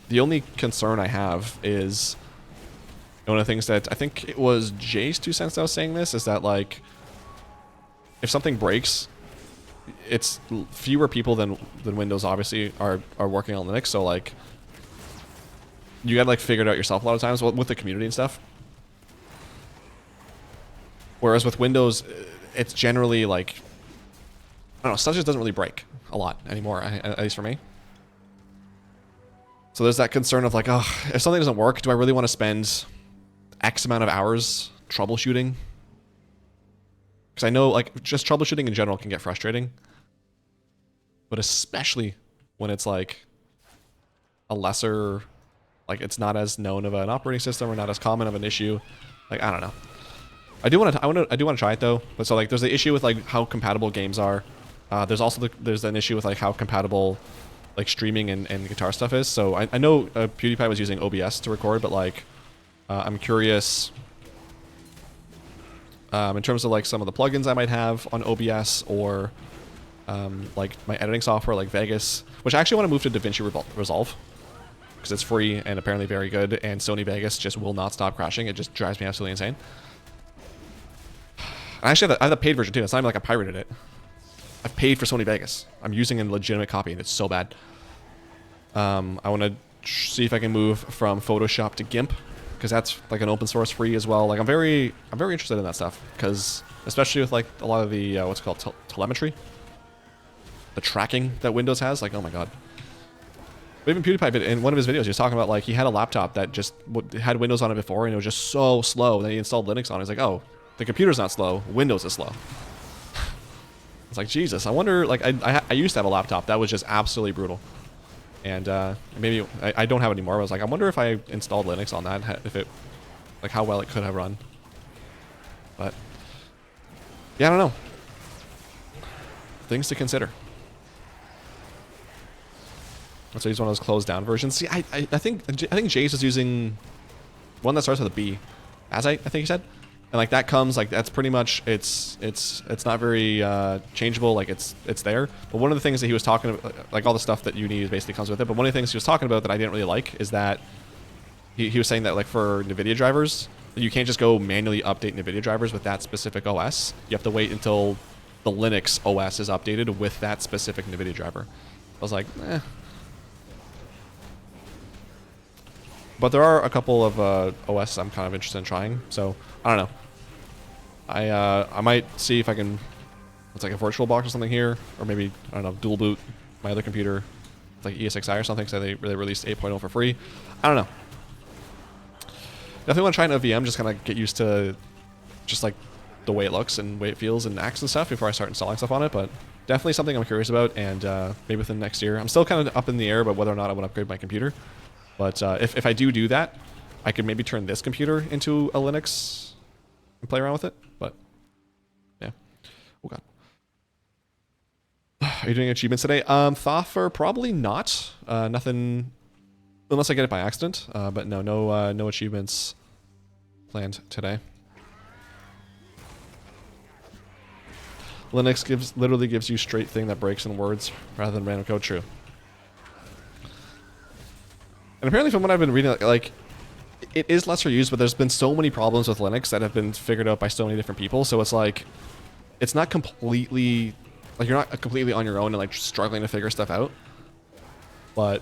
The only concern I have is one of the things that I think it was Jay's 2 cents that was saying this, is that like if something breaks, it's fewer people than Windows obviously are working on Linux, so like you gotta like figure it out yourself a lot of times with the community and stuff. Whereas with Windows, it's generally like, I don't know, stuff just doesn't really break a lot anymore, at least for me. So there's that concern of like, oh, if something doesn't work, do I really want to spend X amount of hours troubleshooting? Because I know like just troubleshooting in general can get frustrating. But especially when it's like a lesser, like it's not as known of an operating system or not as common of an issue. Like, I don't know. I do want to try it though. But so like there's the issue with like how compatible games are. There's also there's an issue with like how compatible like streaming and guitar stuff is. So I know PewDiePie was using OBS to record, but like I'm curious in terms of like some of the plugins I might have on OBS, or like my editing software like Vegas, which I actually want to move to DaVinci Resolve because it's free and apparently very good, and Sony Vegas just will not stop crashing. It just drives me absolutely insane. I actually have the paid version too. It's not even like I pirated it. I've paid for Sony Vegas. I'm using a legitimate copy, and it's so bad. I want to see if I can move from Photoshop to GIMP, because that's like an open source free as well. Like I'm very interested in that stuff, because especially with like a lot of the what's it called, telemetry, the tracking that Windows has. Like, oh my god. But even PewDiePie, in one of his videos, he was talking about like he had a laptop that just had Windows on it before, and it was just so slow. Then he installed Linux on it. He's like, oh, the computer's not slow, Windows is slow. It's like, Jesus, I wonder, like, I used to have a laptop that was just absolutely brutal. And maybe, I don't have it anymore, but I was like, I wonder if I installed Linux on that, if it, like, how well it could have run. But, yeah, I don't know. Things to consider. So he's one of those closed down versions. See, I think Jace is using one that starts with a B, as I think he said. And like that comes, like that's pretty much, it's not very changeable, like it's there. But one of the things that he was talking about, like all the stuff that you need basically comes with it. But one of the things he was talking about that I didn't really like is that he was saying that like for NVIDIA drivers, you can't just go manually update NVIDIA drivers with that specific OS. You have to wait until the Linux OS is updated with that specific NVIDIA driver. I was like, eh. But there are a couple of OS I'm kind of interested in trying, so I don't know. I might see if I can, it's like a virtual box or something here, or maybe, I don't know, dual boot my other computer, it's like ESXi or something, so they released 8.0 for free. I don't know. Definitely want to try an VM, just kind of get used to just like the way it looks and the way it feels and acts and stuff before I start installing stuff on it, but definitely something I'm curious about, and maybe within next year. I'm still kind of up in the air about whether or not I want to upgrade my computer. But if I do that, I could maybe turn this computer into a Linux and play around with it. But yeah. Oh god. Are you doing achievements today? Thoffer, probably not. Nothing, unless I get it by accident. But no achievements planned today. Linux literally gives you straight thing that breaks in words rather than random code. True. And apparently from what I've been reading, like, it is lesser used, but there's been so many problems with Linux that have been figured out by so many different people, so it's like, it's not completely, like, you're not completely on your own and, like, struggling to figure stuff out. But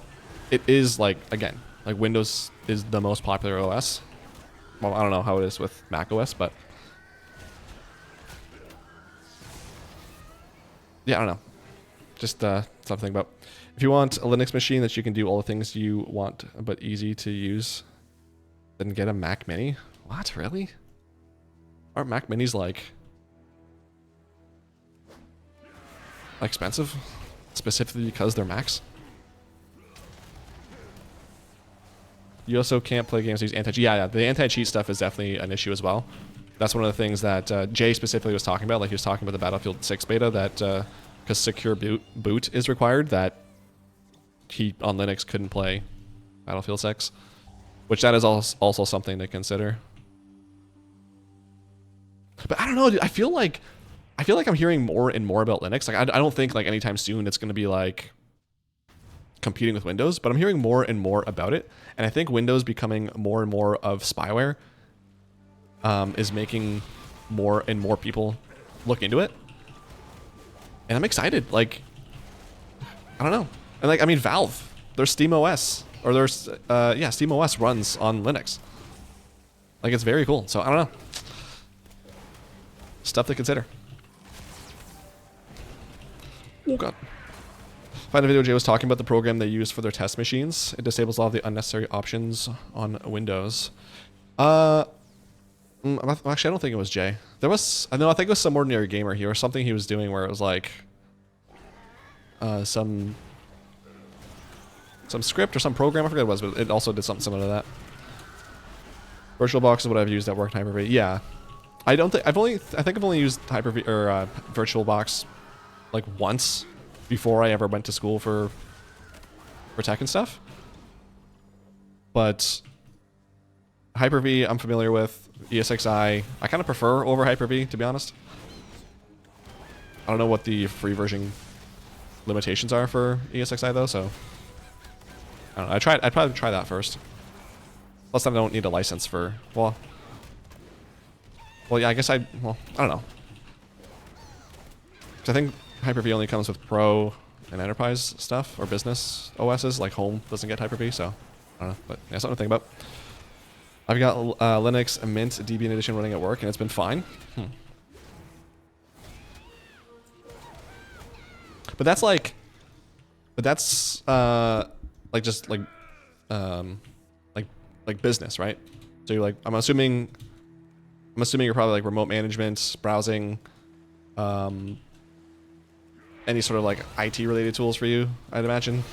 it is, like, again, like, Windows is the most popular OS. Well, I don't know how it is with macOS, but yeah, I don't know. Just something about if you want a Linux machine that you can do all the things you want but easy to use, then get a Mac Mini. What, really? Aren't Mac Minis like expensive specifically because they're Macs? You also can't play games that use anti-cheat. Yeah, the anti-cheat stuff is definitely an issue as well. That's one of the things that Jay specifically was talking about. Like he was talking about the Battlefield 6 beta that because secure boot is required, that he on Linux couldn't play Battlefield 6, which that is also something to consider. But I don't know, dude. I feel like I'm hearing more and more about Linux. Like I don't think like anytime soon it's going to be like competing with Windows, but I'm hearing more and more about it. And I think Windows becoming more and more of spyware is making more and more people look into it. And I'm excited. Like, I don't know. And like, I mean, Valve, their SteamOS, or their, yeah, SteamOS runs on Linux. Like, it's very cool. So I don't know. Stuff to consider. Oh, God. Find a video Jay was talking about the program they use for their test machines. It disables all the unnecessary options on Windows. Actually, I don't think it was Jay. There was, I think it was some ordinary gamer here or something he was doing where it was like some script or some program. I forget what it was, but it also did something similar to that. VirtualBox is what I've used that worked in Hyper-V. Yeah, I think I've only used Hyper-V or VirtualBox like once before I ever went to school for tech and stuff. But Hyper-V I'm familiar with. ESXi I kind of prefer over Hyper-V, to be honest. I don't know what the free version limitations are for ESXi though, so I don't know. I'd probably try that first. Plus I don't need a license for, well yeah, I guess well, I don't know. 'Cause I think Hyper-V only comes with Pro and Enterprise stuff, or business OSs, like Home doesn't get Hyper-V, so I don't know, but yeah, something to think about. I've got Linux Mint Debian Edition running at work, and it's been fine. But that's like, like just like business, right? So you're like, I'm assuming you're probably like remote management, browsing, any sort of like IT related tools for you, I'd imagine.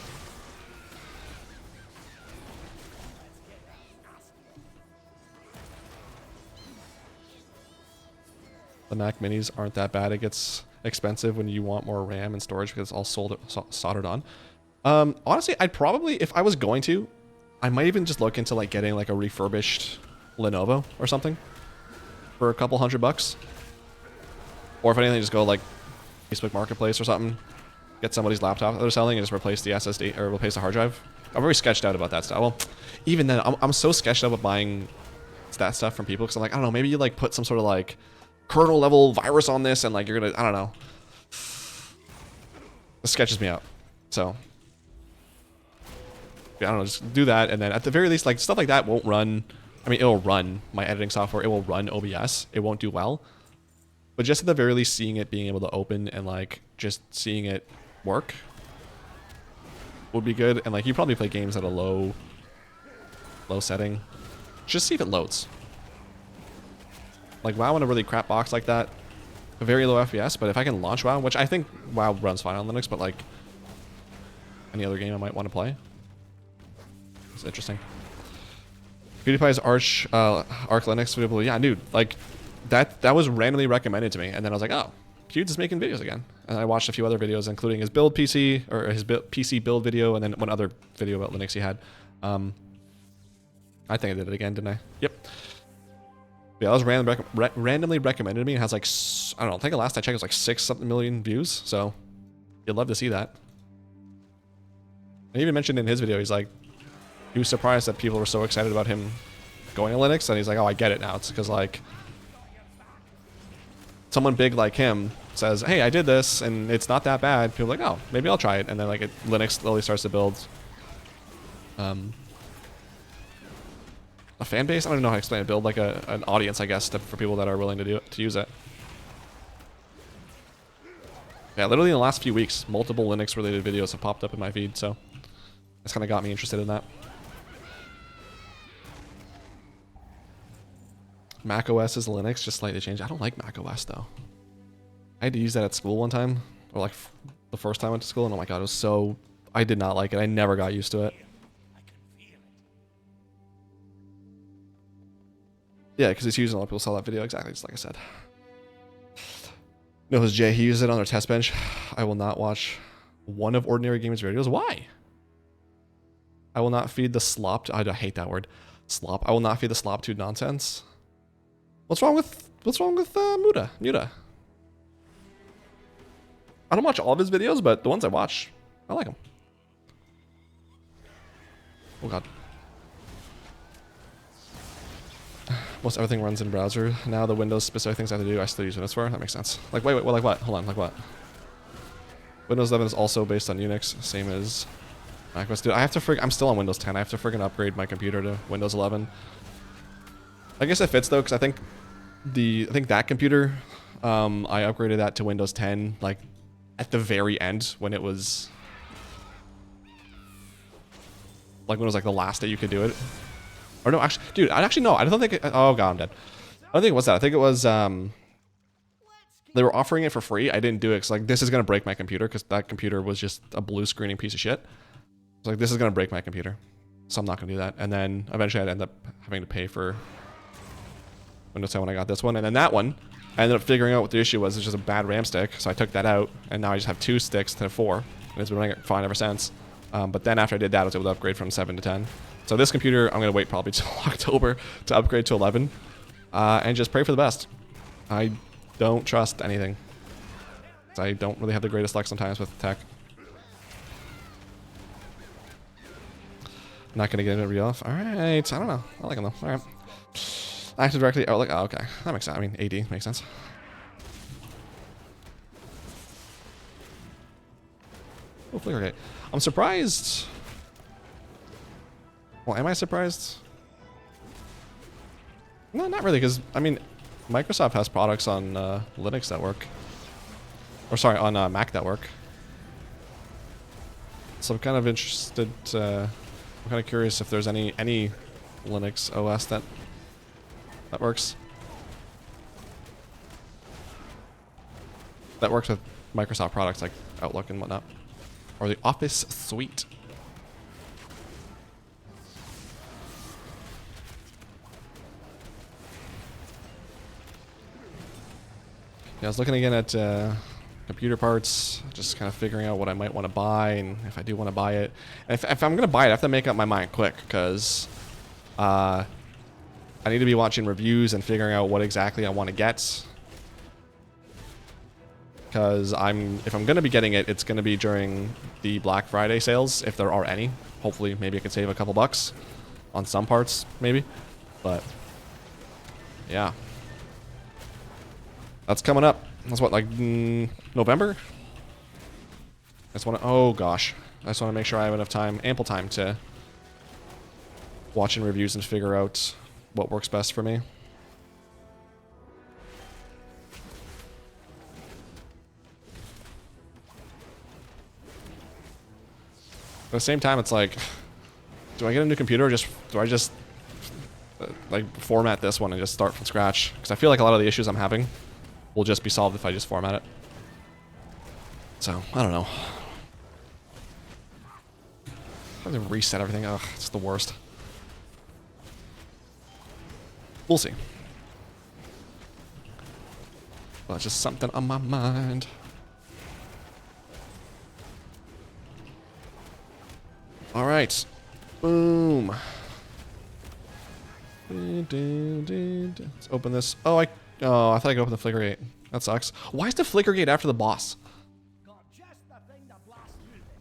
The Mac Minis aren't that bad. It gets expensive when you want more RAM and storage because it's all soldered on. Honestly, I'd probably, if I was going to, I might even just look into like getting like a refurbished Lenovo or something for a couple $100. Or if anything, just go like Facebook Marketplace or something, get somebody's laptop that they're selling and just replace the SSD or replace the hard drive. I'm very sketched out about that stuff. Well, even then, I'm so sketched out about buying that stuff from people because I'm like, I don't know, maybe you like put some sort of like kernel level virus on this and like you're gonna, I don't know. It sketches me out. So yeah, I don't know, just do that, and then at the very least, like stuff like that won't run. I mean, it'll run my editing software, it will run OBS, it won't do well. But just at the very least, seeing it being able to open and like just seeing it work would be good. And like you probably play games at a low setting. Just see if it loads. Like WoW in a really crap box like that, a very low FPS, but if I can launch WoW, which I think WoW runs fine on Linux, but like any other game I might want to play. It's interesting. PewDiePie's Arc Linux video, yeah, dude, like that was randomly recommended to me, and then I was like, oh, Pewds is making videos again. And I watched a few other videos, including his build PC, or his PC build video, and then one other video about Linux he had. I think I did it again, didn't I? Yep. Yeah, that was randomly recommended to me. It has like, I don't know, I think the last I checked it was like 6 something million views, so you'd love to see that. And he even mentioned in his video, he's like, he was surprised that people were so excited about him going to Linux, and he's like, oh, I get it now. It's because like someone big like him says, hey, I did this and it's not that bad. People are like, oh, maybe I'll try it. And then like Linux slowly starts to build a fan base. I don't know how to explain it. Build like an audience, I guess, for people that are willing to do it, to use it. Yeah, literally in the last few weeks, multiple Linux related videos have popped up in my feed, so that's kind of got me interested in that. Mac OS is Linux, just slightly changed. I don't like Mac OS though. I had to use that at school one time, or like the first time I went to school, and oh my god, it was so... I did not like it. I never got used to it. Yeah, because it's used and a lot of people saw that video, exactly, just like I said. No, it was Jay. He used it on their test bench. I will not watch one of Ordinary Gamers' videos. Why? I will not feed the slop... I hate that word. Slop. I will not feed the slop tube nonsense. What's wrong with Muda? I don't watch all of his videos, but the ones I watch, I like them. Oh god. Most everything runs in browser. Now the Windows specific things I have to do, I still use Windows for. That makes sense. Like, wait, like what? Hold on, like what? Windows 11 is also based on Unix, same as macOS. Dude, I have to I'm still on Windows 10. I have to friggin' upgrade my computer to Windows 11. I guess it fits though, because I think that computer, I upgraded that to Windows 10, like, at the very end, when it was... Like, when it was, like, the last day you could do it. Or no, actually... Dude, I don't think oh, god, I'm dead. I don't think it was that. I think it was, they were offering it for free. I didn't do it, because, like, this is going to break my computer, because that computer was just a blue screening piece of shit. So, like, this is going to break my computer. So I'm not going to do that. And then, eventually, I'd end up having to pay for Windows 10 when I got this one. And then that one, I ended up figuring out what the issue was. It's just a bad RAM stick. So I took that out, and now I just have 2 sticks instead of 4. And it's been running fine ever since. But then after I did that, I was able to upgrade from 7 to 10. So this computer, I'm going to wait probably till October to upgrade to 11. And just pray for the best. I don't trust anything. I don't really have the greatest luck sometimes with tech. Not going to get into real off. Alright, I don't know. I like him though. Alright. Active directly. Oh, like, oh, okay. That makes sense. I mean, AD makes sense. Hopefully, okay. I'm surprised. Well, am I surprised? No, not really, because, I mean, Microsoft has products on Linux that work. Or, sorry, on Mac that work. So I'm kind of interested, I'm kind of curious if there's any Linux OS that works. That works with Microsoft products like Outlook and whatnot. Or the Office Suite. Yeah, I was looking again at computer parts, just kind of figuring out what I might want to buy, and if I do want to buy it. And if I'm going to buy it, I have to make up my mind quick, because I need to be watching reviews and figuring out what exactly I want to get. Because if I'm going to be getting it, it's going to be during the Black Friday sales, if there are any. Hopefully, maybe I could save a couple bucks on some parts, maybe. But, yeah. That's coming up. That's what, like, November? I just want to, oh gosh. I just want to make sure I have enough time, ample time to watching reviews and figure out what works best for me. At the same time, it's like, do I get a new computer, or do I just like format this one and just start from scratch? Because I feel like a lot of the issues I'm having will just be solved if I just format it. So, I don't know. I have to reset everything. Ugh, it's the worst. We'll see. Well, it's just something on my mind. All right. Boom. Let's open this. Oh, I thought I could open the flicker gate. That sucks. Why is the flicker gate after the boss?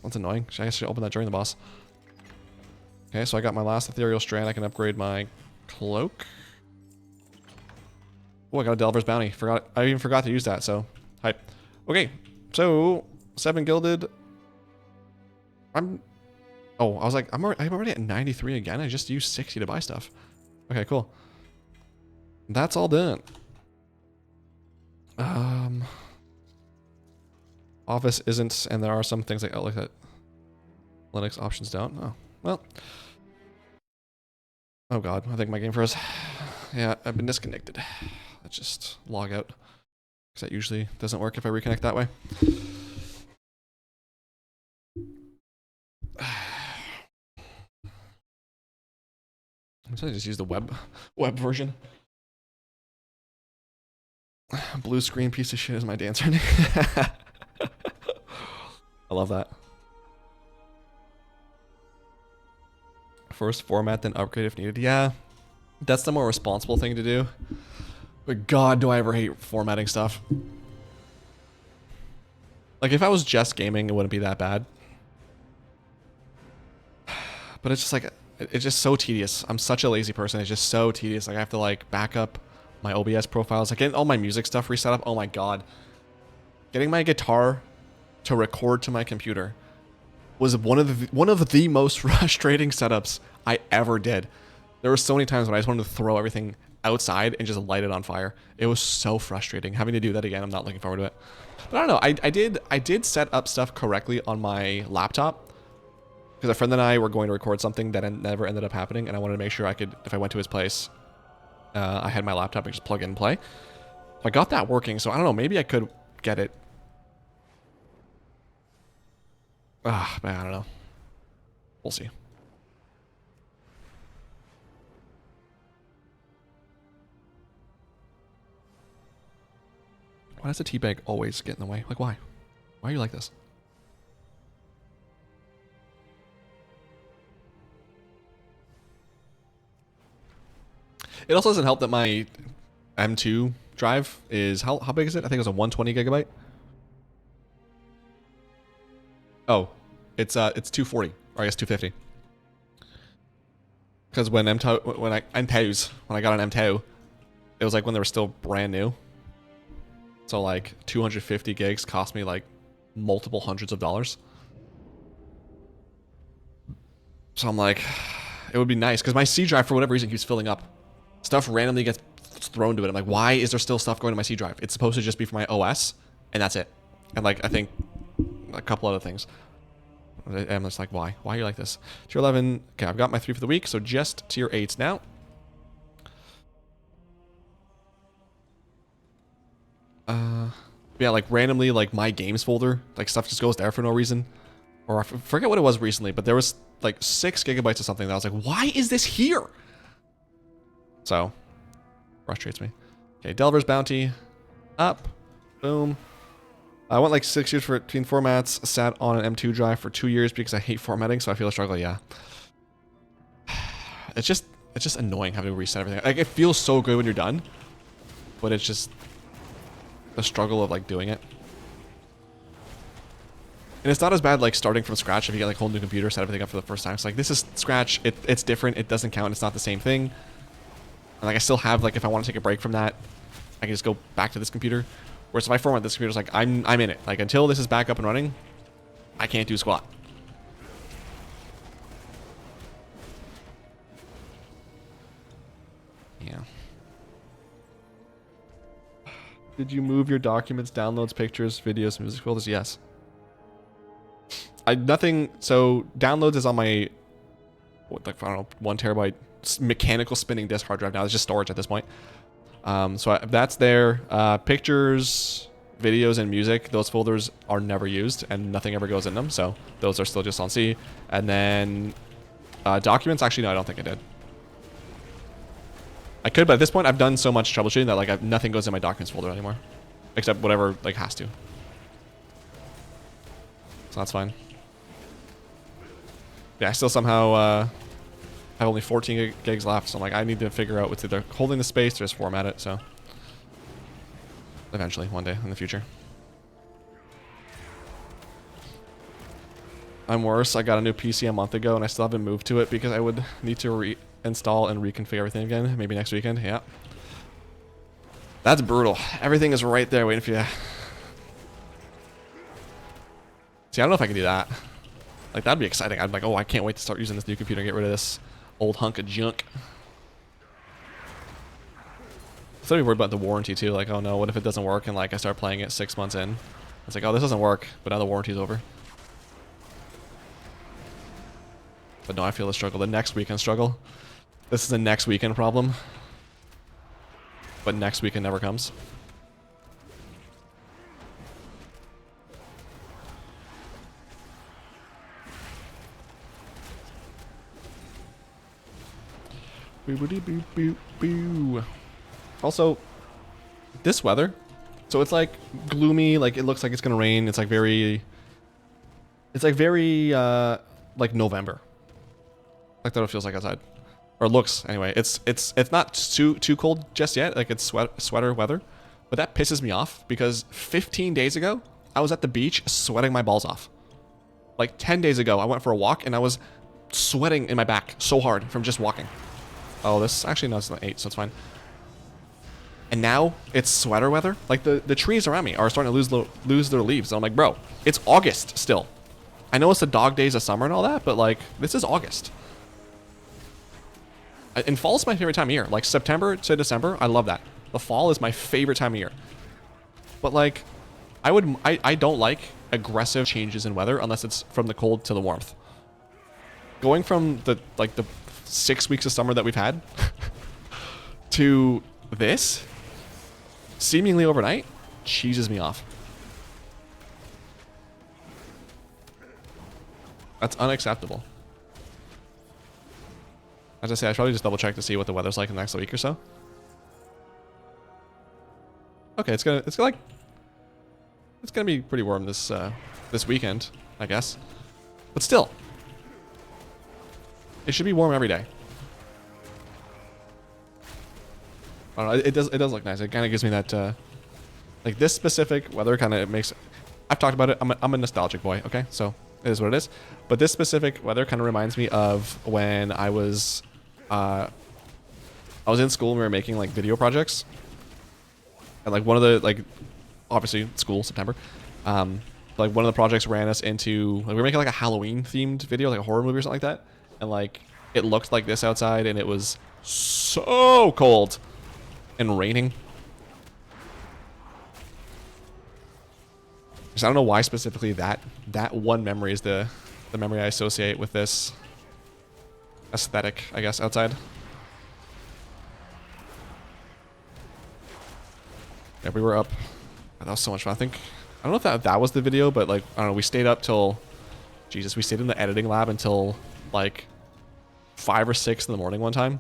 That's annoying. I guess I should open that during the boss. Okay, so I got my last ethereal strand. I can upgrade my cloak. Oh, I got a Delver's Bounty. I even forgot to use that, so hype. Okay, so 7 gilded. Oh, I was like, I'm already at 93 again. I just used 60 to buy stuff. Okay, cool. That's all done. Office isn't, and there are some things like Outlook that Linux options don't. Oh, well. Oh god, I think my game froze. Yeah, I've been disconnected. Let's just log out. Because that usually doesn't work if I reconnect that way. I'm trying to just use the web version. Blue screen piece of shit is my dancer name. I love that. First format, then upgrade if needed. Yeah, that's the more responsible thing to do. But god, do I ever hate formatting stuff. Like, if I was just gaming, it wouldn't be that bad. But it's just like, it's just so tedious. I'm such a lazy person. It's just so tedious. Like, I have to like back up my OBS profiles. Like, getting all my music stuff reset up. Oh my god. Getting my guitar to record to my computer was one of the most frustrating setups I ever did. There were so many times when I just wanted to throw everything outside and just light it on fire. It was so frustrating. Having to do that again, I'm not looking forward to it. But I don't know. I did set up stuff correctly on my laptop because a friend and I were going to record something that never ended up happening, and I wanted to make sure I could, if I went to his place, I had my laptop and just plug in and play. So I got that working. So I don't know. Maybe I could get it. Ah, man, I don't know. We'll see. Why does the teabag always get in the way? Like, why? Why are you like this? It also doesn't help that my M2 drive is, how big is it? I think it was a 120 gigabyte. Oh, it's 240, or I guess 250. Because when I got an M2, it was like when they were still brand new. So like 250 gigs cost me like multiple hundreds of dollars. So I'm like, it would be nice because my C drive for whatever reason keeps filling up. Stuff randomly gets thrown to it. I'm like, why is there still stuff going to my C drive? It's supposed to just be for my OS, and that's it. And like, I think a couple other things. I'm just like, why? Why are you like this? Tier 11. Okay, I've got my 3 for the week, so just tier 8s now. Yeah, like randomly, like my games folder, like stuff just goes there for no reason. Or I forget what it was recently, but there was like 6 gigabytes of something that I was like, why is this here? So, frustrates me. Okay, Delver's Bounty, up, boom. I went like 6 years between formats, sat on an M2 drive for 2 years because I hate formatting, so I feel a struggle, yeah. It's just annoying having to reset everything. Like, it feels so good when you're done, but it's just the struggle of like doing it. And it's not as bad like starting from scratch if you get like a whole new computer, set everything up for the first time. It's like, this is scratch, it's different, it doesn't count, it's not the same thing. And like I still have, like, if I want to take a break from that, I can just go back to this computer. Whereas if I format this computer, it's like I'm in it. Like, until this is back up and running, I can't do squat. Yeah. Did you move your documents, downloads, pictures, videos, music folders? Yes. So downloads is on my, what, like, I don't know, 1 terabyte mechanical spinning disk hard drive now. It's just storage at this point. So that's there. Pictures, videos, and music, those folders are never used and nothing ever goes in them. So those are still just on C. And then documents, actually, no, I don't think I did. I could, but at this point, I've done so much troubleshooting that like nothing goes in my documents folder anymore, except whatever like has to. So that's fine. Yeah, I still somehow have only 14 gigs left, so I'm like, I need to figure out what's either holding the space or just format it. So eventually, one day in the future. I'm worse. I got a new PC a month ago, and I still haven't moved to it because I would need to reinstall and reconfigure everything again. Maybe next weekend. Yeah. That's brutal. Everything is right there waiting for you. See, I don't know if I can do that. Like, that'd be exciting. I'd be like, oh, I can't wait to start using this new computer and get rid of this old hunk of junk. started worried about the warranty too. Like, oh no, what if it doesn't work? And like I start playing it 6 months in. It's like, oh, this doesn't work, but now the warranty's over. But no, I feel the struggle. The next weekend struggle. This is a next weekend problem. But next weekend never comes. Also, this weather, so it's like gloomy, like it looks like it's gonna rain. It's like very like November. Like that it feels like outside, or looks anyway. It's not too cold just yet. Like it's sweater weather, but that pisses me off because 15 days ago I was at the beach sweating my balls off. Like 10 days ago I went for a walk and I was sweating in my back so hard from just walking. Oh, this actually no, it's not 8, so it's fine. And now it's sweater weather. Like the trees around me are starting to lose their leaves. And I'm like, bro, it's August still. I know it's the dog days of summer and all that, but like this is August. And fall is my favorite time of year. Like September to December, I love that. The fall is my favorite time of year. But like, I don't like aggressive changes in weather unless it's from the cold to the warmth. Going from the 6 weeks of summer that we've had to this, seemingly overnight, cheeses me off. That's unacceptable. As I say, I should probably just double check to see what the weather's like in the next week or so. Okay, it's gonna be pretty warm this weekend, I guess. But still, it should be warm every day. I don't know. It does look nice. It kind of gives me that like this specific weather kind of makes. I've talked about it. I'm a nostalgic boy. Okay, so it is what it is. But this specific weather kind of reminds me of when I was in school and we were making like video projects. And like one of the like, obviously school September, like one of the projects ran us into like we were making like a Halloween themed video, like a horror movie or something like that. And like it looked like this outside, and it was so cold and raining. Just, I don't know why specifically that one memory is the memory I associate with this aesthetic, I guess, outside. Yeah, we were up. That was so much fun. I don't know if that was the video, but like, I don't know, we stayed up till, Jesus, we stayed in the editing lab until like 5 or 6 in the morning one time.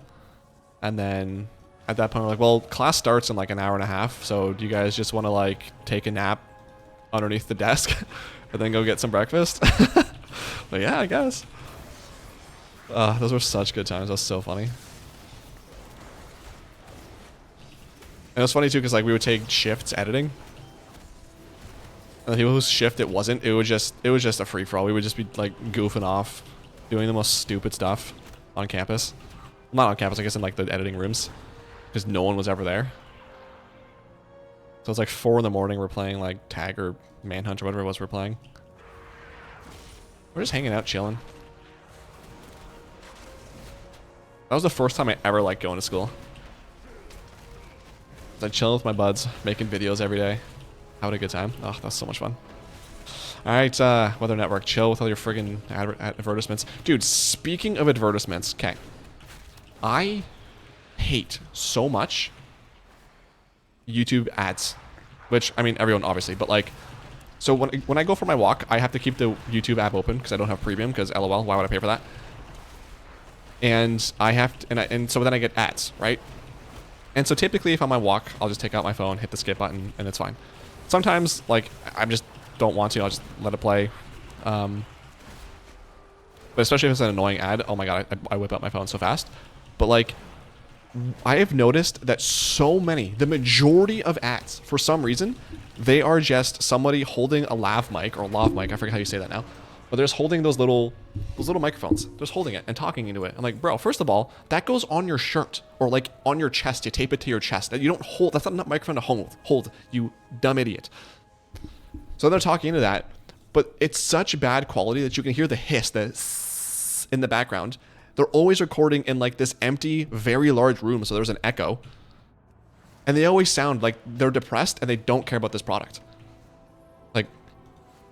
And then at that point we're like, well, class starts in like an hour and a half, so do you guys just want to like take a nap underneath the desk and then go get some breakfast? But yeah, I guess. Those were such good times. That was so funny. And it was funny too, because like we would take shifts editing, and the people whose shift it wasn't, it was just a free for all. We would just be like goofing off, doing the most stupid stuff on campus. Not on campus, I guess in like the editing rooms, because no one was ever there. So it's like 4 in the morning. We're playing like tag or manhunt or whatever it was we're playing. We're just hanging out, chilling. That was the first time I ever liked going to school. I chilling with my buds, making videos every day, having a good time. Oh, that's so much fun. All right, Weather Network, chill with all your friggin' advertisements. Dude, speaking of advertisements, okay. I hate so much YouTube ads, which, I mean, everyone obviously, but like, so when I go for my walk, I have to keep the YouTube app open because I don't have premium, because LOL, why would I pay for that? And I have to, and so then I get ads, right? And so typically if I'm on my walk, I'll just take out my phone, hit the skip button, and it's fine. Sometimes, like, I just don't want to, I'll just let it play. But especially if it's an annoying ad, oh my god, I whip out my phone so fast. But like, I have noticed that the majority of ads, for some reason, they are just somebody holding a lav mic, or lav mic, I forget how you say that now. But they're just holding those little microphones. They're just holding it and talking into it. I'm like, bro, first of all, that goes on your shirt or like on your chest. You tape it to your chest. You don't hold. That's not a microphone to hold. You dumb idiot. So they're talking into that, but it's such bad quality that you can hear the hiss, the sss in the background. They're always recording in like this empty, very large room, so there's an echo. And they always sound like they're depressed and they don't care about this product. Like,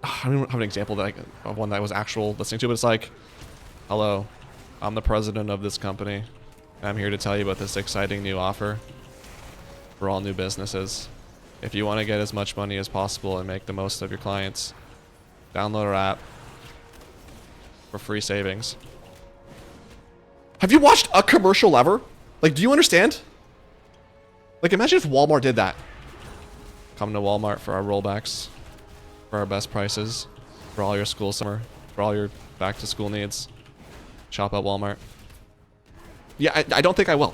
I don't even have an example that of one that I was actual listening to, but it's like, hello, I'm the president of this company. I'm here to tell you about this exciting new offer for all new businesses. If you want to get as much money as possible and make the most of your clients, download our app for free savings. Have you watched a commercial ever? Like, do you understand? Like, imagine if Walmart did that. Come to Walmart for our rollbacks, for our best prices, for all your school summer, for all your back to school needs. Shop at Walmart. Yeah, I don't think I will.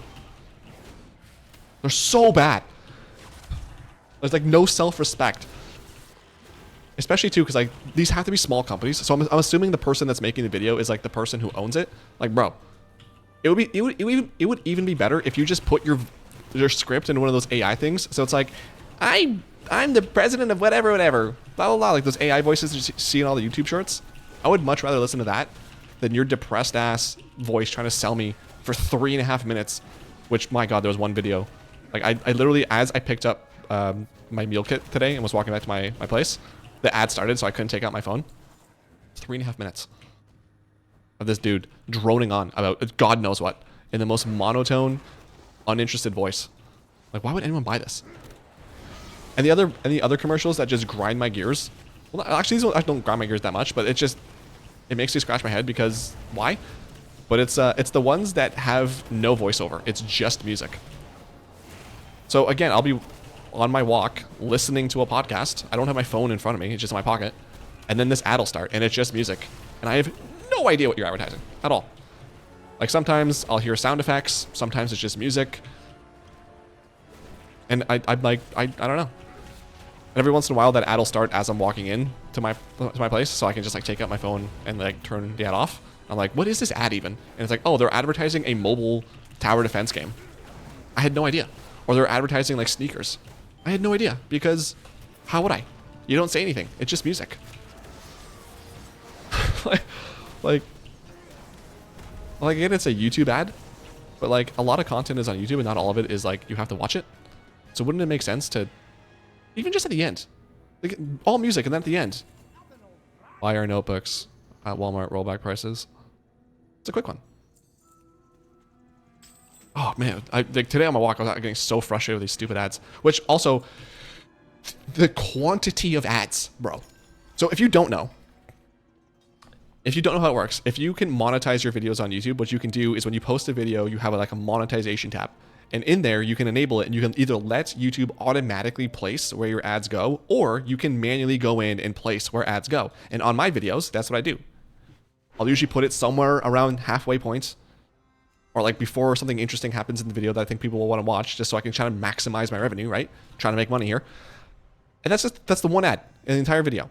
They're so bad. There's like no self-respect. Especially too, because like these have to be small companies. So I'm assuming the person that's making the video is like the person who owns it. Like, bro, it would even be better if you just put your script in one of those AI things. So it's like, I'm the president of whatever, blah blah blah. Like those AI voices you see in all the YouTube shorts. I would much rather listen to that than your depressed ass voice trying to sell me for 3.5 minutes. Which, my God, there was one video. Like I literally, as I picked up my meal kit today and was walking back to my place, the ad started, so I couldn't take out my phone. 3.5 minutes of this dude droning on about God knows what in the most monotone, uninterested voice. Like, why would anyone buy this? And the other commercials that just grind my gears. Well, actually, these ones don't grind my gears that much, but it makes me scratch my head because why? But it's the ones that have no voiceover. It's just music. So again, I'll be on my walk listening to a podcast. I don't have my phone in front of me. It's just in my pocket. And then this ad will start and it's just music. And I have no idea what you're advertising at all. Like sometimes I'll hear sound effects. Sometimes it's just music. And I'm like, I don't know. And every once in a while that ad will start as I'm walking in to my place. So I can just like take out my phone and like turn the ad off. I'm like, what is this ad even? And it's like, oh, they're advertising a mobile tower defense game. I had no idea. Or they're advertising like sneakers. I had no idea because how would I? You don't say anything. It's just music. like again, it's a YouTube ad, but like a lot of content is on YouTube and not all of it is like you have to watch it. So wouldn't it make sense to even just at the end, like all music and then at the end, buy our notebooks at Walmart rollback prices. It's a quick one. Oh man, like today on my walk, I was getting so frustrated with these stupid ads. Which also, the quantity of ads, bro. So if you don't know how it works, if you can monetize your videos on YouTube, what you can do is when you post a video, you have like a monetization tab. And in there, you can enable it and you can either let YouTube automatically place where your ads go, or you can manually go in and place where ads go. And on my videos, that's what I do. I'll usually put it somewhere around halfway points, or like before something interesting happens in the video that I think people will want to watch, just so I can try to maximize my revenue, right? Trying to make money here. And that's the one ad in the entire video.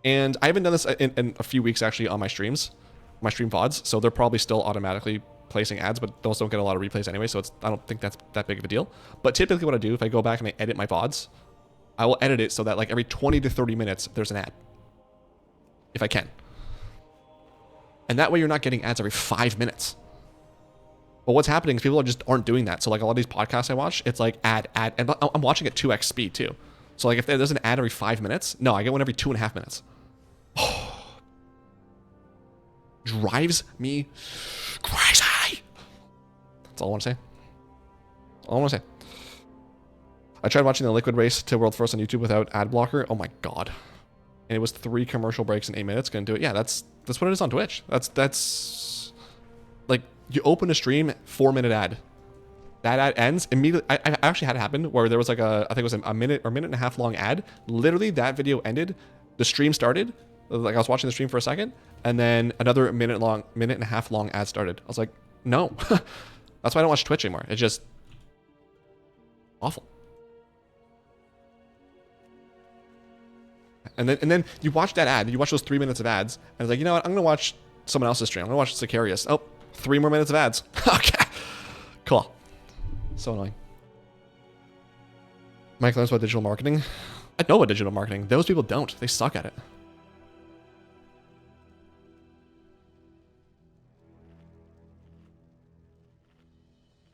And I haven't done this in a few weeks actually on my streams, my stream VODs. So they're probably still automatically placing ads, but those don't get a lot of replays anyway. So I don't think that's that big of a deal. But typically what I do, if I go back and I edit my VODs, I will edit it so that like every 20 to 30 minutes, there's an ad. If I can. And that way you're not getting ads every 5 minutes. But what's happening is people aren't doing that. So like a lot of these podcasts I watch, it's like ad, and I'm watching at 2x speed too. So like if there's an ad every 5 minutes, no, I get one every 2.5 minutes. Drives me crazy. That's all I want to say. All I want to say. I tried watching the Liquid Race to World First on YouTube without ad blocker. Oh my God. And it was 3 commercial breaks in 8 minutes. Gonna do it. Yeah, that's what it is on Twitch. That's like you open a stream, 4-minute ad. That ad ends immediately. I actually had it happen where there was like I think it was a minute or minute and a half long ad. Literally that video ended. The stream started. Like I was watching the stream for a second, and then another minute and a half long ad started. I was like, no. That's why I don't watch Twitch anymore. It's just awful. And then you watch that ad, you watch those 3 minutes of ads, and it's like, you know what? I'm gonna watch someone else's stream. I'm gonna watch Sicarius. Oh, 3 more minutes of ads. Okay, cool. So annoying. Mike learns about digital marketing. I know about digital marketing. Those people don't. They suck at it.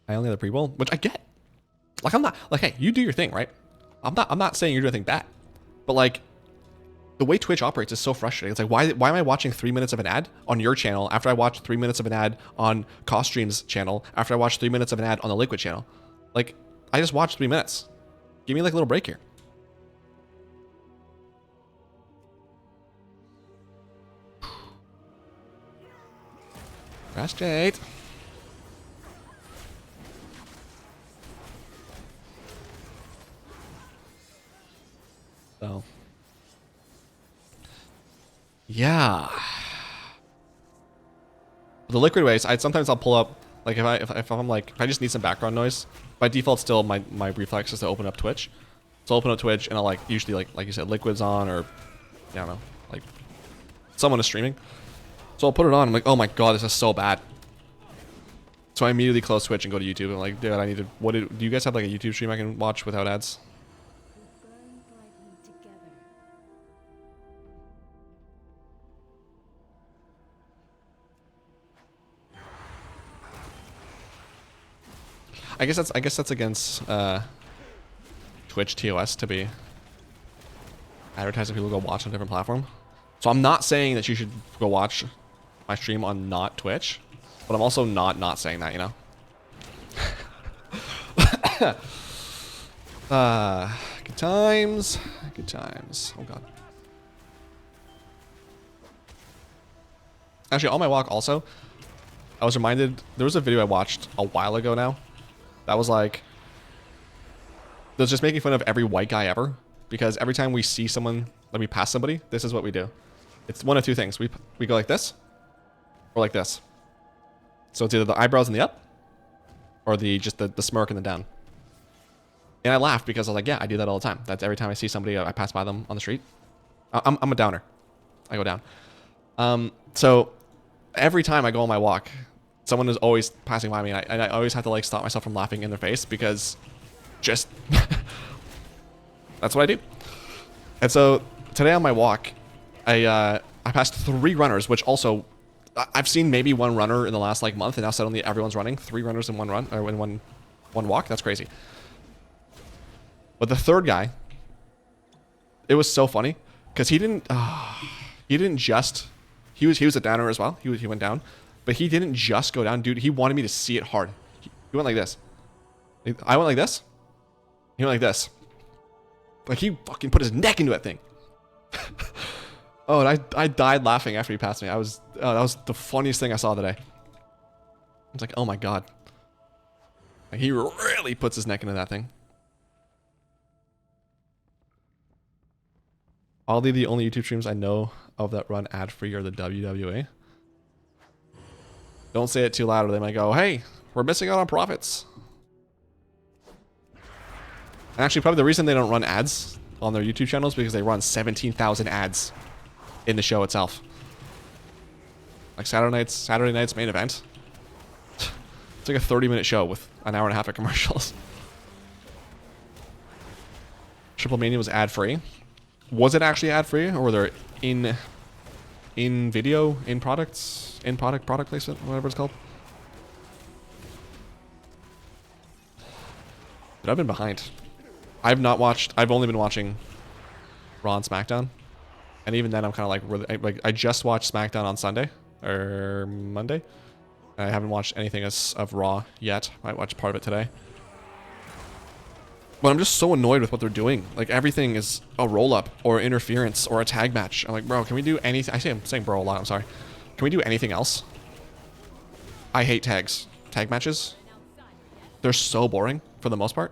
I only had the pre-roll, which I get. Like, I'm not, like, hey, you do your thing, right? I'm not saying you're doing anything bad. But, like, the way Twitch operates is so frustrating. It's like, why am I watching 3 minutes of an ad on your channel after I watch 3 minutes of an ad on Costume's channel after I watch 3 minutes of an ad on the Liquid channel? Like, I just watched 3 minutes. Give me, like, a little break here. Crash Jade. So, yeah. The Liquid ways, sometimes I'll pull up, like, if I'm like, if I just need some background noise, by default still my reflex is to open up Twitch. So I'll open up Twitch and I'll, like, usually, like you said, Liquid's on, or I don't know, like someone is streaming. So I'll put it on. I'm like, oh my god, this is so bad. So I immediately close Twitch and go to YouTube. I'm like, dude, I need to. Do you guys have like a YouTube stream I can watch without ads? I guess that's against Twitch TOS to be advertising people to go watch on a different platform. So I'm not saying that you should go watch my stream on not Twitch, but I'm also not saying that, you know. Good times, good times. Oh god. Actually, on my walk also, I was reminded, there was a video I watched a while ago now that was like, that was just making fun of every white guy ever, because every time we see someone, let me pass somebody, this is what we do. It's one of two things. We go like this, or like this. So it's either the eyebrows in the up, or just the smirk in the down. And I laughed because I was like, yeah, I do that all the time. That's every time I see somebody, I pass by them on the street. I'm a downer. I go down. So every time I go on my walk, someone is always passing by me, and I always have to like stop myself from laughing in their face, because just that's what I do. And so today on my walk, I passed 3 runners, which also I've seen maybe 1 runner in the last like month, and now suddenly everyone's running 3 runners in one run, or in one walk. That's crazy. But the third guy, it was so funny because he didn't just, he was a downer as well. He went down, but he didn't just go down, dude. He wanted me to see it hard. He went like this. I went like this. He went like this. Like, he fucking put his neck into that thing. Oh, and I died laughing after he passed me. That was the funniest thing I saw today. I was like, oh my god. Like, he really puts his neck into that thing. Oddly, the only YouTube streams I know of that run ad-free are the WWE. Don't say it too loud or they might go, hey, we're missing out on profits. And actually, probably the reason they don't run ads on their YouTube channels is because they run 17,000 ads in the show itself. Like Saturday night's main event. It's like a 30-minute show with an hour and a half of commercials. Triple Mania was ad-free. Was it actually ad-free, or were there in video, in product placement, whatever it's called? But I've been behind. I've only been watching Raw and SmackDown, and even then I'm kind of like, really, I just watched SmackDown on Sunday or Monday. I haven't watched anything of Raw yet. I watched part of it today. But I'm just so annoyed with what they're doing. Like, everything is a roll-up or interference or a tag match. I'm like, bro, can we do anything? I'm saying bro a lot, I'm sorry. Can we do anything else? I hate tags. Tag matches. They're so boring for the most part.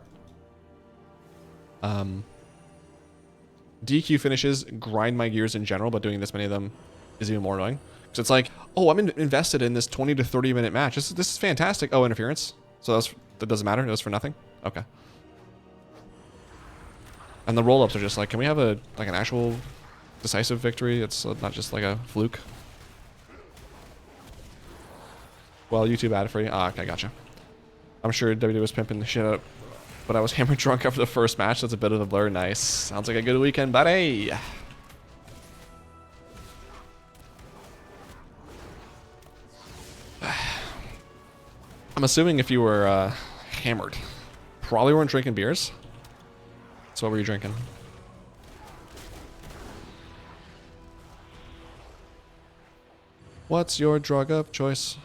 DQ finishes grind my gears in general, but doing this many of them is even more annoying. So it's like, oh, I'm invested in this 20 to 30 minute match. This is fantastic. Oh, interference. So that doesn't matter. It was for nothing. Okay. And the roll-ups are just like, can we have an actual decisive victory? It's not just like a fluke. Well, YouTube ad-free. Ah, okay, gotcha. I'm sure WWE was pimping the shit out, but I was hammered drunk after the first match. That's a bit of a blur. Nice. Sounds like a good weekend, buddy. I'm assuming if you were hammered probably weren't drinking beers. So what were you drinking? What's your drug of choice?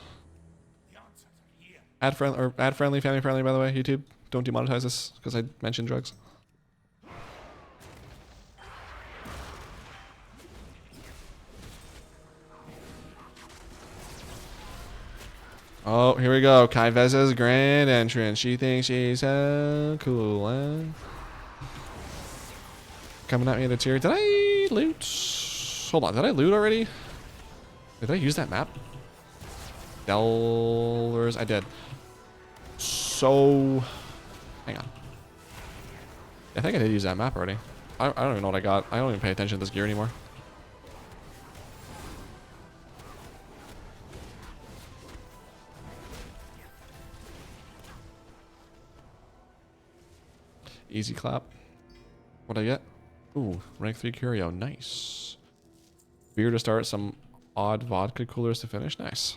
Ad friendly, family friendly, by the way, YouTube. Don't demonetize this because I mentioned drugs. Oh, here we go. Kai Vez's grand entrance. She thinks she's so cool, huh? Coming at me in a tier. Did I loot? Hold on, did I loot already? Did I use that map? Delvers, I did. So, hang on. I think I did use that map already. I don't even know what I got. I don't even pay attention to this gear anymore. Easy clap. What'd I get? Ooh, rank 3 curio. Nice. Beer to start, some odd vodka coolers to finish. Nice.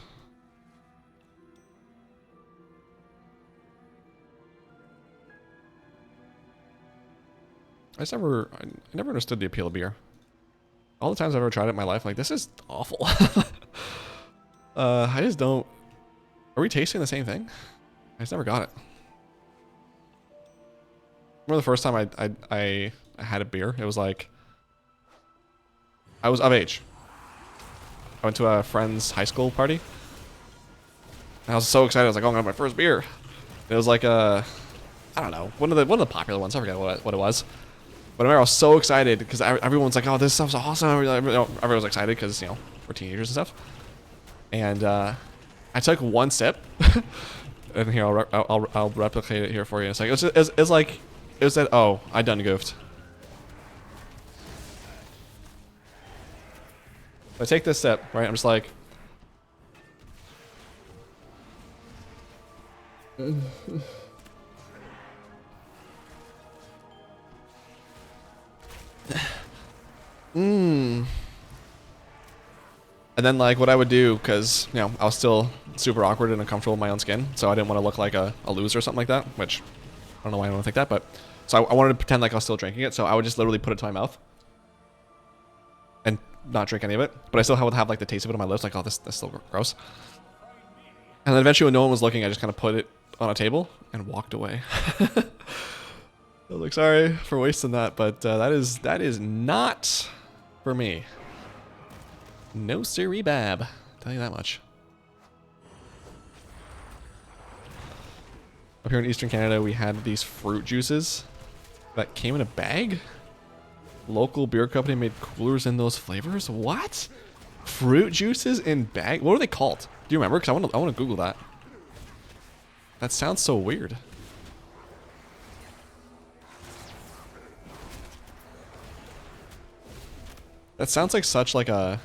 I never understood the appeal of beer. All the times I've ever tried it in my life, I'm like, this is awful. I just don't... Are we tasting the same thing? I just never got it. I remember the first time I had a beer, it was like... I was of age. I went to a friend's high school party. And I was so excited, I was like, oh, I'm gonna have my first beer. It was like a... I don't know, one of the popular ones, I forget what it was. But I remember I was so excited because everyone's like, oh, this stuff's awesome. Everyone was excited because, you know, we're teenagers and stuff. And I took one sip. And here, I'll replicate it here for you in a second. It's like, it was that, oh, I done goofed. I take this sip, right? I'm just like... And then, like, what I would do, because, you know, I was still super awkward and uncomfortable in my own skin, so I didn't want to look like a loser or something like that, which, I don't know why I don't think that, but... So I wanted to pretend like I was still drinking it, so I would just literally put it to my mouth. And not drink any of it, but I still would have, like, the taste of it on my lips, like, oh, this is still gross. And then eventually, when no one was looking, I just kind of put it on a table and walked away. I was like, sorry for wasting that, but that is not for me. No siree bab. Tell you that much. Up here in Eastern Canada, we had these fruit juices that came in a bag. Local beer company made coolers in those flavors. What? Fruit juices in bag? What are they called? Do you remember? Because I want to Google that. That sounds so weird. That sounds like such like a...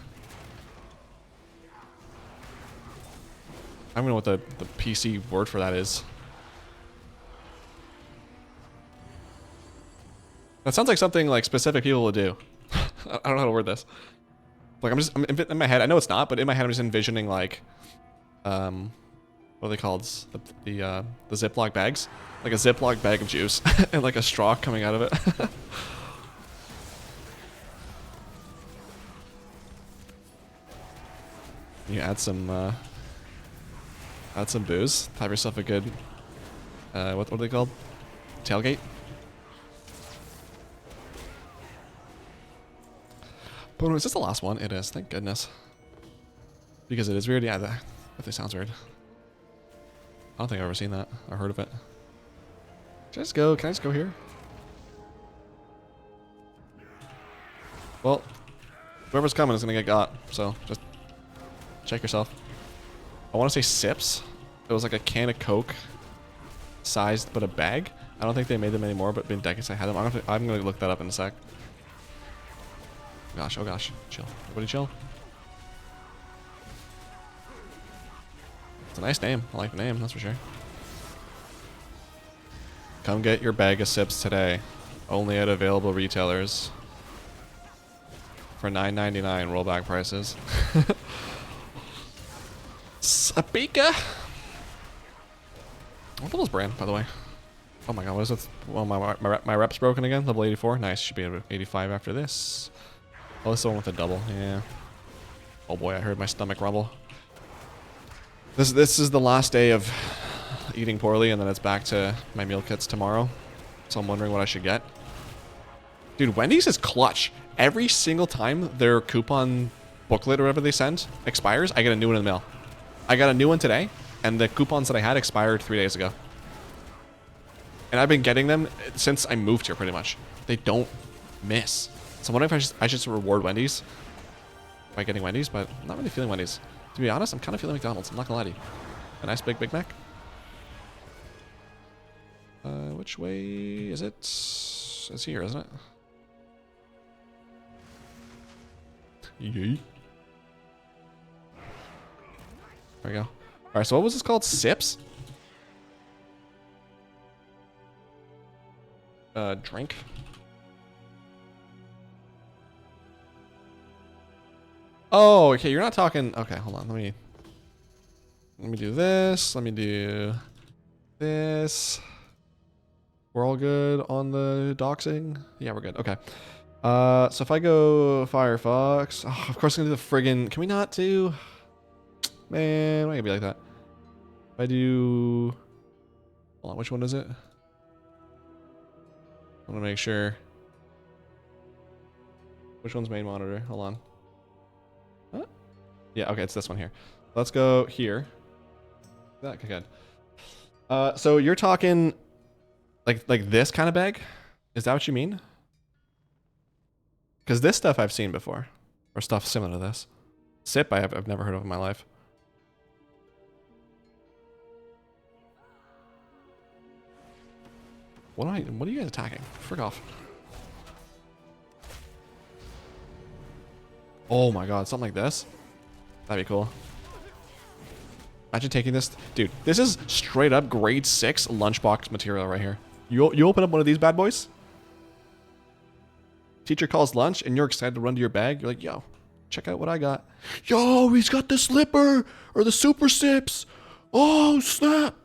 I don't know what the PC word for that is. That sounds like something like specific people would do. I don't know how to word this. Like I'm in my head. I know it's not, but in my head I'm just envisioning like, what are they called? The Ziploc bags, like a Ziploc bag of juice and like a straw coming out of it. You add some booze. Have yourself a good, what are they called? Tailgate. But is this the last one? It is. Thank goodness. Because it is weird. Yeah, that sounds weird. I don't think I've ever seen that or heard of it. Can I just go here? Well, whoever's coming is gonna get got. So just check yourself. I want to say Sips. It was like a can of Coke sized, but a bag. I don't think they made them anymore, but been decades I had them. I'm gonna look that up in a sec. Gosh, oh gosh, chill. Everybody chill. It's a nice name. I like the name, that's for sure. Come get your bag of Sips today. Only at available retailers. For $9.99 rollback prices. Sapika! What was brand, by the way? Oh my god, what is it? Well, my rep's broken again. Level 84. Nice. Should be able to 85 after this. Oh, this is the one with the double. Yeah. Oh boy, I heard my stomach rumble. This is the last day of eating poorly, and then it's back to my meal kits tomorrow. So I'm wondering what I should get. Dude, Wendy's is clutch. Every single time their coupon booklet or whatever they send expires, I get a new one in the mail. I got a new one today, and the coupons that I had expired 3 days ago. And I've been getting them since I moved here, pretty much. They don't miss. So I'm wondering if I should just reward Wendy's by getting Wendy's, but I'm not really feeling Wendy's. To be honest, I'm kind of feeling McDonald's. I'm not gonna lie to you. A nice big Big Mac. Which way is it? It's here, isn't it? Yay. There we go. Alright, so what was this called? Sips? Drink. Oh, okay, you're not talking... Okay, hold on, let me do this. Let me do this. We're all good on the doxing? Yeah, we're good. Okay. So if I go Firefox... Oh, of course I'm gonna do the friggin... Can we not do... Man, why can't it be like that? If I do... Hold on, which one is it? I want to make sure. Which one's main monitor? Hold on. Huh? Yeah, okay, it's this one here. Let's go here. Okay, good. So you're talking like this kind of bag? Is that what you mean? Because this stuff I've seen before, or stuff similar to this. Sip I've never heard of in my life. What are you guys attacking? Frick off. Oh my god, something like this? That'd be cool. Imagine taking this. Dude, this is straight up grade 6 lunchbox material right here. You open up one of these bad boys? Teacher calls lunch and you're excited to run to your bag. You're like, yo, check out what I got. Yo, he's got the slipper or the super sips. Oh, snap.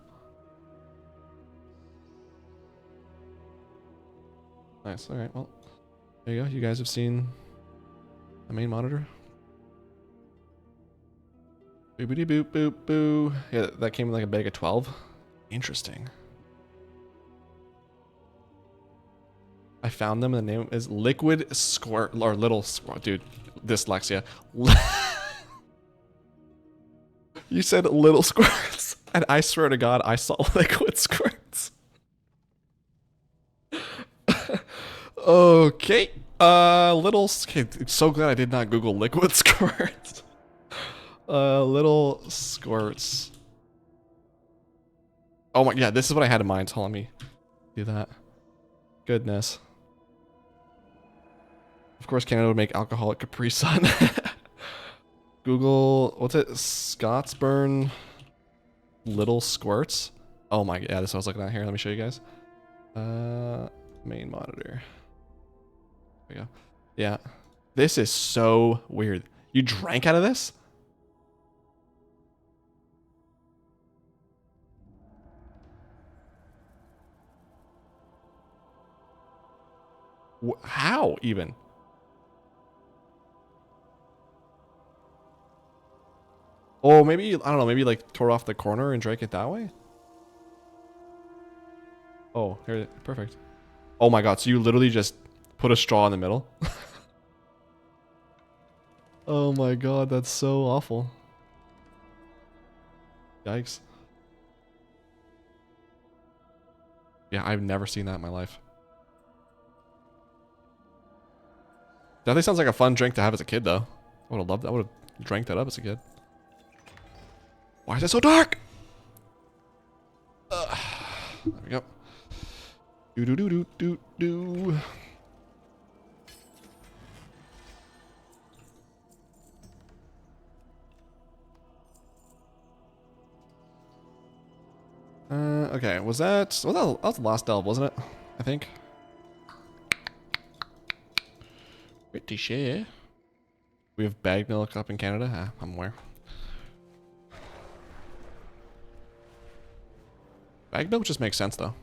Nice. All right. Well, there you go. You guys have seen the main monitor. Boopity boop boop boo. Yeah, that came in like a bag of 12. Interesting. I found them and the name is Liquid Squirt or Little Squirt. Dude, dyslexia. You said little squirts, and I swear to God, I saw liquid squirts. Okay. Okay, so glad I did not Google liquid squirts. Little squirts. Oh my, yeah, this is what I had in mind. So let me do that. Goodness. Of course, Canada would make alcoholic Capri Sun. Google, what's it? Scotsburn little squirts. Oh my, yeah, this is what I was looking at here. Let me show you guys. Main monitor. There we go. Yeah. This is so weird. You drank out of this? How even? Oh, maybe, I don't know, maybe like tore off the corner and drank it that way? Oh, here, perfect. Oh my god, so you literally just put a straw in the middle? Oh my god, that's so awful. Yikes. Yeah, I've never seen that in my life. Definitely sounds like a fun drink to have as a kid, though. I would have loved that. I would have drank that up as a kid. Why is it so dark? There we go. Do do do do do do. Okay, was that was the last delve, wasn't it? I think. Pretty sure. We have bagged milk up in Canada. I'm aware. Bagged milk just makes sense though.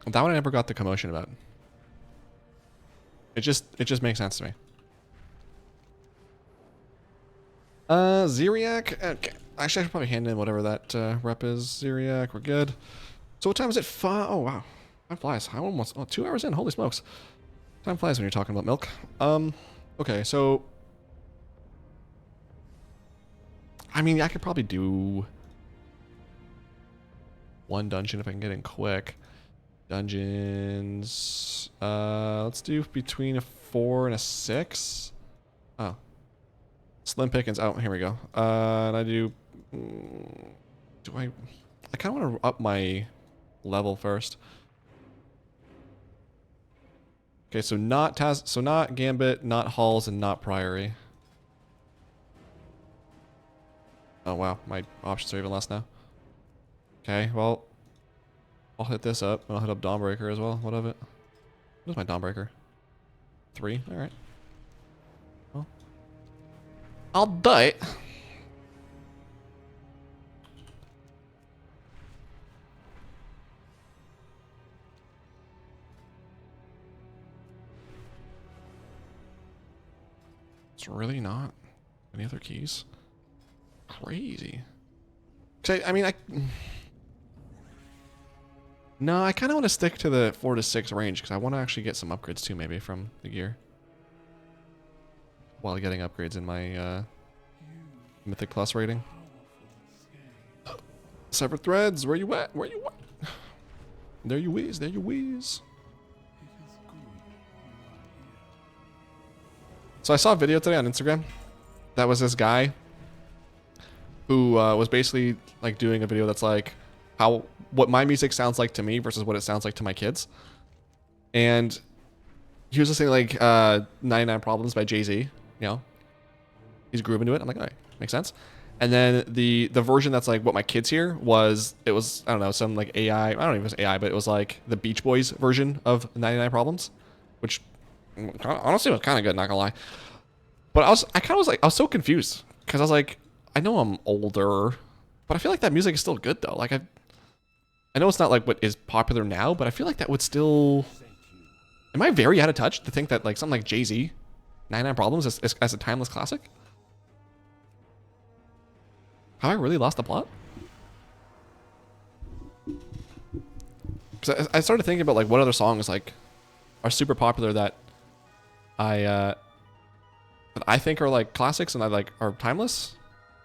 That one I never got the commotion about. It just makes sense to me. Ziriac. Okay. Actually, I should probably hand in whatever that rep is. Ziriac, we're good. So what time is it? Oh wow, time flies. I almost 2 hours in. Holy smokes, time flies when you're talking about milk. Okay, so I mean, I could probably do one dungeon if I can get in quick. Dungeons. Let's do between a 4 and a 6. Oh. Slim pickings. Oh, here we go. And I do... I kind of want to up my level first. Okay, so not Gambit, not Halls, and not Priory. Oh wow, my options are even less now. Okay, well, I'll hit this up, and I'll hit up Dawnbreaker as well. What of it? What is my Dawnbreaker? 3? Alright. Well, I'll do it. It's really not any other keys. Crazy. I mean, no, I kind of want to stick to the 4 to 6 range because I want to actually get some upgrades too, maybe from the gear. While getting upgrades in my Mythic Plus rating. Severed Threads, where you at? Where you at? There you is, there you is. So I saw a video today on Instagram. That was this guy who was basically like doing a video that's like what my music sounds like to me versus what it sounds like to my kids. And he was just saying like 99 Problems by Jay-Z, you know. He's grooving to it. I'm like, all right, makes sense. And then the version that's like what my kids hear was, it was, I don't know, some like AI, I don't know if it was AI, but it was like the Beach Boys version of 99 Problems, which honestly was kind of good, not gonna lie. But I was so confused because I was like, I know I'm older, but I feel like that music is still good though. Like I know it's not like what is popular now, but I feel like that would still. Am I very out of touch to think that like something like Jay-Z, 99 Problems is as a timeless classic? Have I really lost the plot? Because I started thinking about like what other songs like are super popular that I think are like classics and I like are timeless,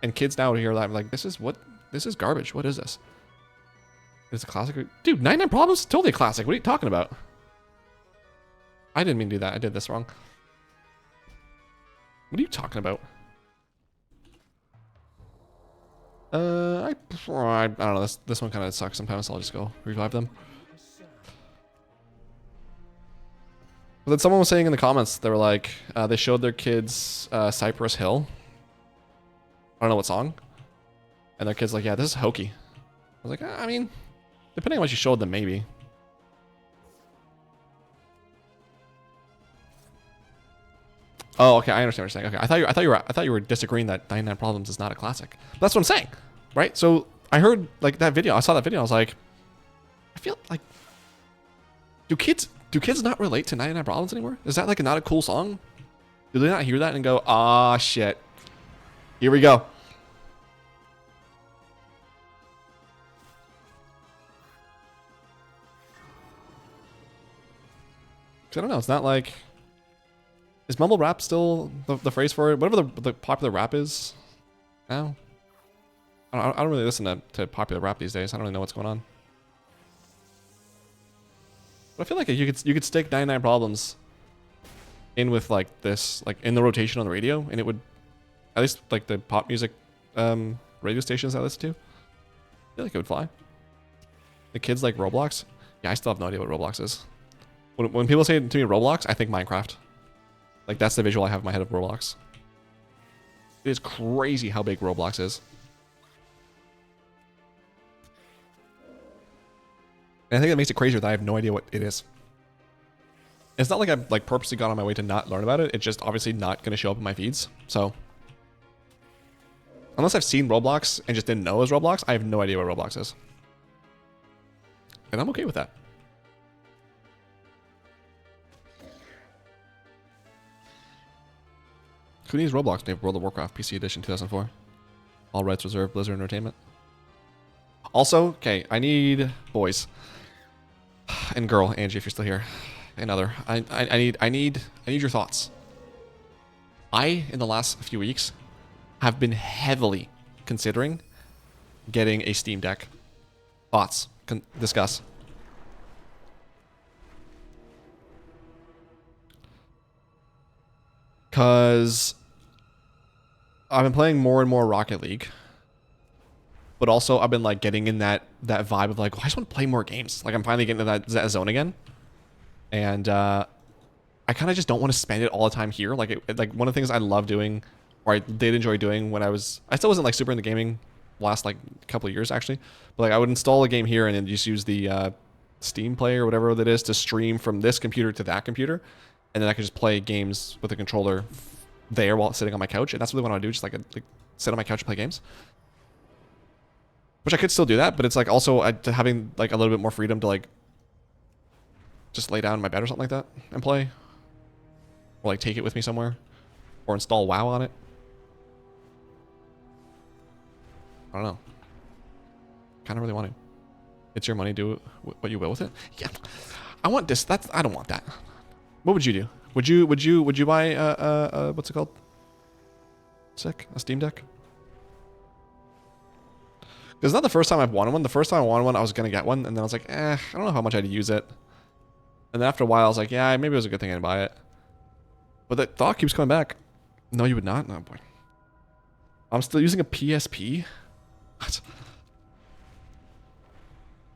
and kids now hear that I'm like, this is garbage. What is this? It's a classic, dude. 99 Problems, totally a classic. What are you talking about? I didn't mean to do that. I did this wrong. What are you talking about? I don't know. This one kind of sucks sometimes. So I'll just go revive them. But then someone was saying in the comments, they were like, they showed their kids Cypress Hill. I don't know what song. And their kid's like, yeah, this is hokey. I was like, I mean, depending on what you showed them, maybe. Oh, okay, I understand what you're saying. Okay, I thought you were disagreeing that 99 Problems is not a classic. But that's what I'm saying, right? So I heard like that video. I saw that video. I was like, I feel like, do kids not relate to 99 Problems anymore? Is that like not a cool song? Do they not hear that and go, ah, shit, here we go? I don't know. It's not like. Is mumble rap still the phrase for it? Whatever the popular rap is now. I don't really listen to popular rap these days. I don't really know what's going on. But I feel like you could stick 99 Problems in with like this, like in the rotation on the radio, and it would, at least like the pop music radio stations I listen to, I feel like it would fly. The kids like Roblox. Yeah, I still have no idea what Roblox is. When people say to me Roblox, I think Minecraft. Like, that's the visual I have in my head of Roblox. It is crazy how big Roblox is. And I think that makes it crazier that I have no idea what it is. It's not like I've like purposely gone on my way to not learn about it. It's just obviously not going to show up in my feeds. So, unless I've seen Roblox and just didn't know it was Roblox, I have no idea what Roblox is. And I'm okay with that. Who needs Roblox? They have World of Warcraft PC Edition 2004. All rights reserved. Blizzard Entertainment. Also, okay, I need boys and girl Angie if you're still here, and other. I need your thoughts. In the last few weeks, have been heavily considering getting a Steam Deck. Thoughts? Discuss. Because I've been playing more and more Rocket League. But also I've been like getting in that vibe of like, oh, I just want to play more games. Like I'm finally getting into that zone again. And I kind of just don't want to spend it all the time here. Like like one of the things I love doing, or I did enjoy doing when I still wasn't like super into gaming last like couple of years actually. But like I would install a game here and then just use the Steam Play or whatever that is to stream from this computer to that computer. And then I could just play games with a controller there while sitting on my couch. And that's really what I want to do. Just like sit on my couch and play games. Which I could still do that, but it's like also having like a little bit more freedom to like just lay down in my bed or something like that and play. Or like take it with me somewhere. Or install WoW on it. I don't know. Kind of really want to. It's your money, do what you will with it. Yeah. I want this. I don't want that. What would you do? Would you buy what's it called? Sick. A Steam Deck? Because it's not the first time I've wanted one. The first time I wanted one, I was going to get one. And then I was like, I don't know how much I'd use it. And then after a while, I was like, yeah, maybe it was a good thing I didn't buy it. But that thought keeps coming back. No, you would not? No, boy. I'm still using a PSP? What?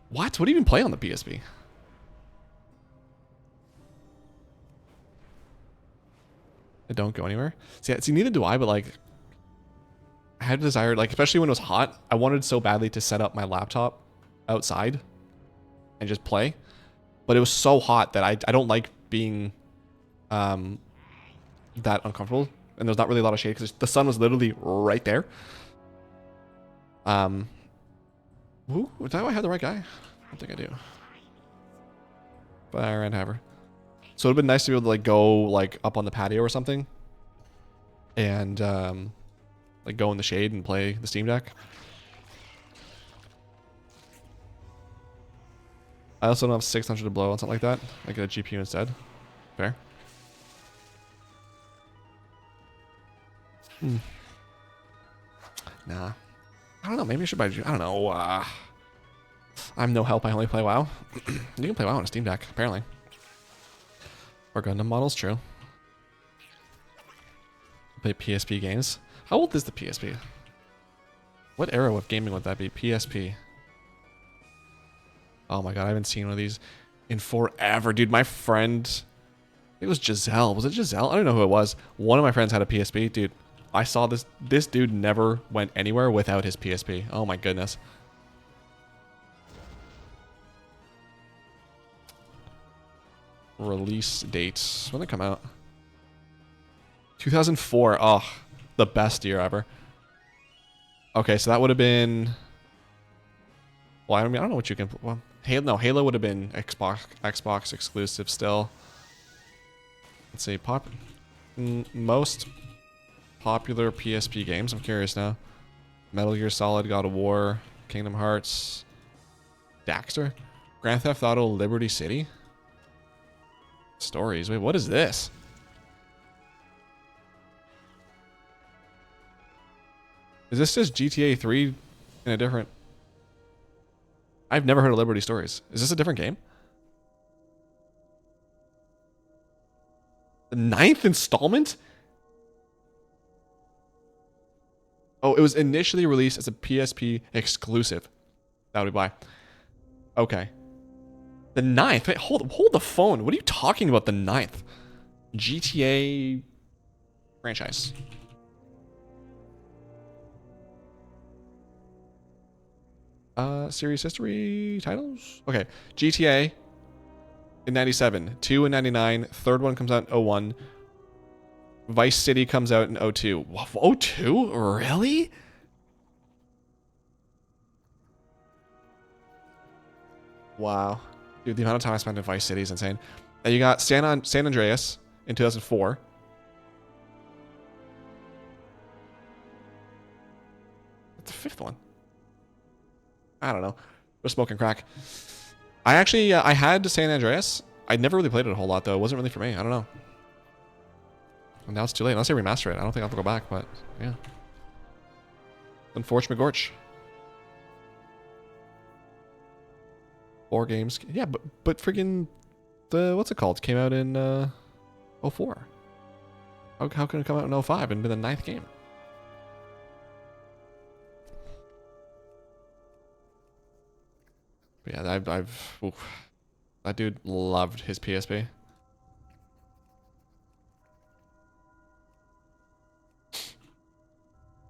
What? What do you even play on the PSP? It don't go anywhere. See, neither do I, but like... I had a desire, like, especially when it was hot, I wanted so badly to set up my laptop outside and just play. But it was so hot that I don't like being that uncomfortable. And there's not really a lot of shade because the sun was literally right there. Ooh, do I have the right guy? I don't think I do. Fire and Haver. So it would have been nice to be able to like go like up on the patio or something. And like go in the shade and play the Steam Deck. I also don't have 600 to blow on something like that. I get a GPU instead. Fair. Nah. I don't know. Maybe I should buy. I don't know. I'm no help. I only play WoW. You can play WoW on a Steam Deck, apparently. Or Gundam models, true. Play PSP games. How old is the PSP? What era of gaming would that be? PSP. Oh my god, I haven't seen one of these in forever. Dude, my friend... I think it was Giselle. Was it Giselle? I don't know who it was. One of my friends had a PSP. Dude, I saw this. This dude never went anywhere without his PSP. Oh my goodness. Release dates. When did it come out? 2004. Oh, the best year ever. Okay, so that would have been... Well, I mean, I don't know what you can... Well, Halo would have been Xbox exclusive still. Let's see, most popular PSP games. I'm curious now. Metal Gear Solid, God of War, Kingdom Hearts, Daxter, Grand Theft Auto, Liberty City. Stories. Wait, what is this? Is this just GTA 3 in a different... I've never heard of Liberty Stories. Is this a different game? The 9th installment? Oh, it was initially released as a PSP exclusive. That would be why. Okay. The 9th? Wait, hold the phone. What are you talking about, the 9th? GTA franchise. Series history titles? Okay. GTA in 97. 2 in 99. Third one comes out in 01. Vice City comes out in 02. 02? Really? Wow. Dude, the amount of time I spent in Vice City is insane. And you got San Andreas in 2004. I don't know. We're smoking crack. I actually, I had San Andreas. I never really played it a whole lot though. It wasn't really for me. I don't know. And now it's too late. Unless they remaster it. I don't think I'll have to go back, but yeah. Unfortunate Gorch. 4 games. Yeah, but freaking the what's it called? Came out in 04. How can it come out in 05 and be the 9th game? But yeah, oof. That dude loved his PSP.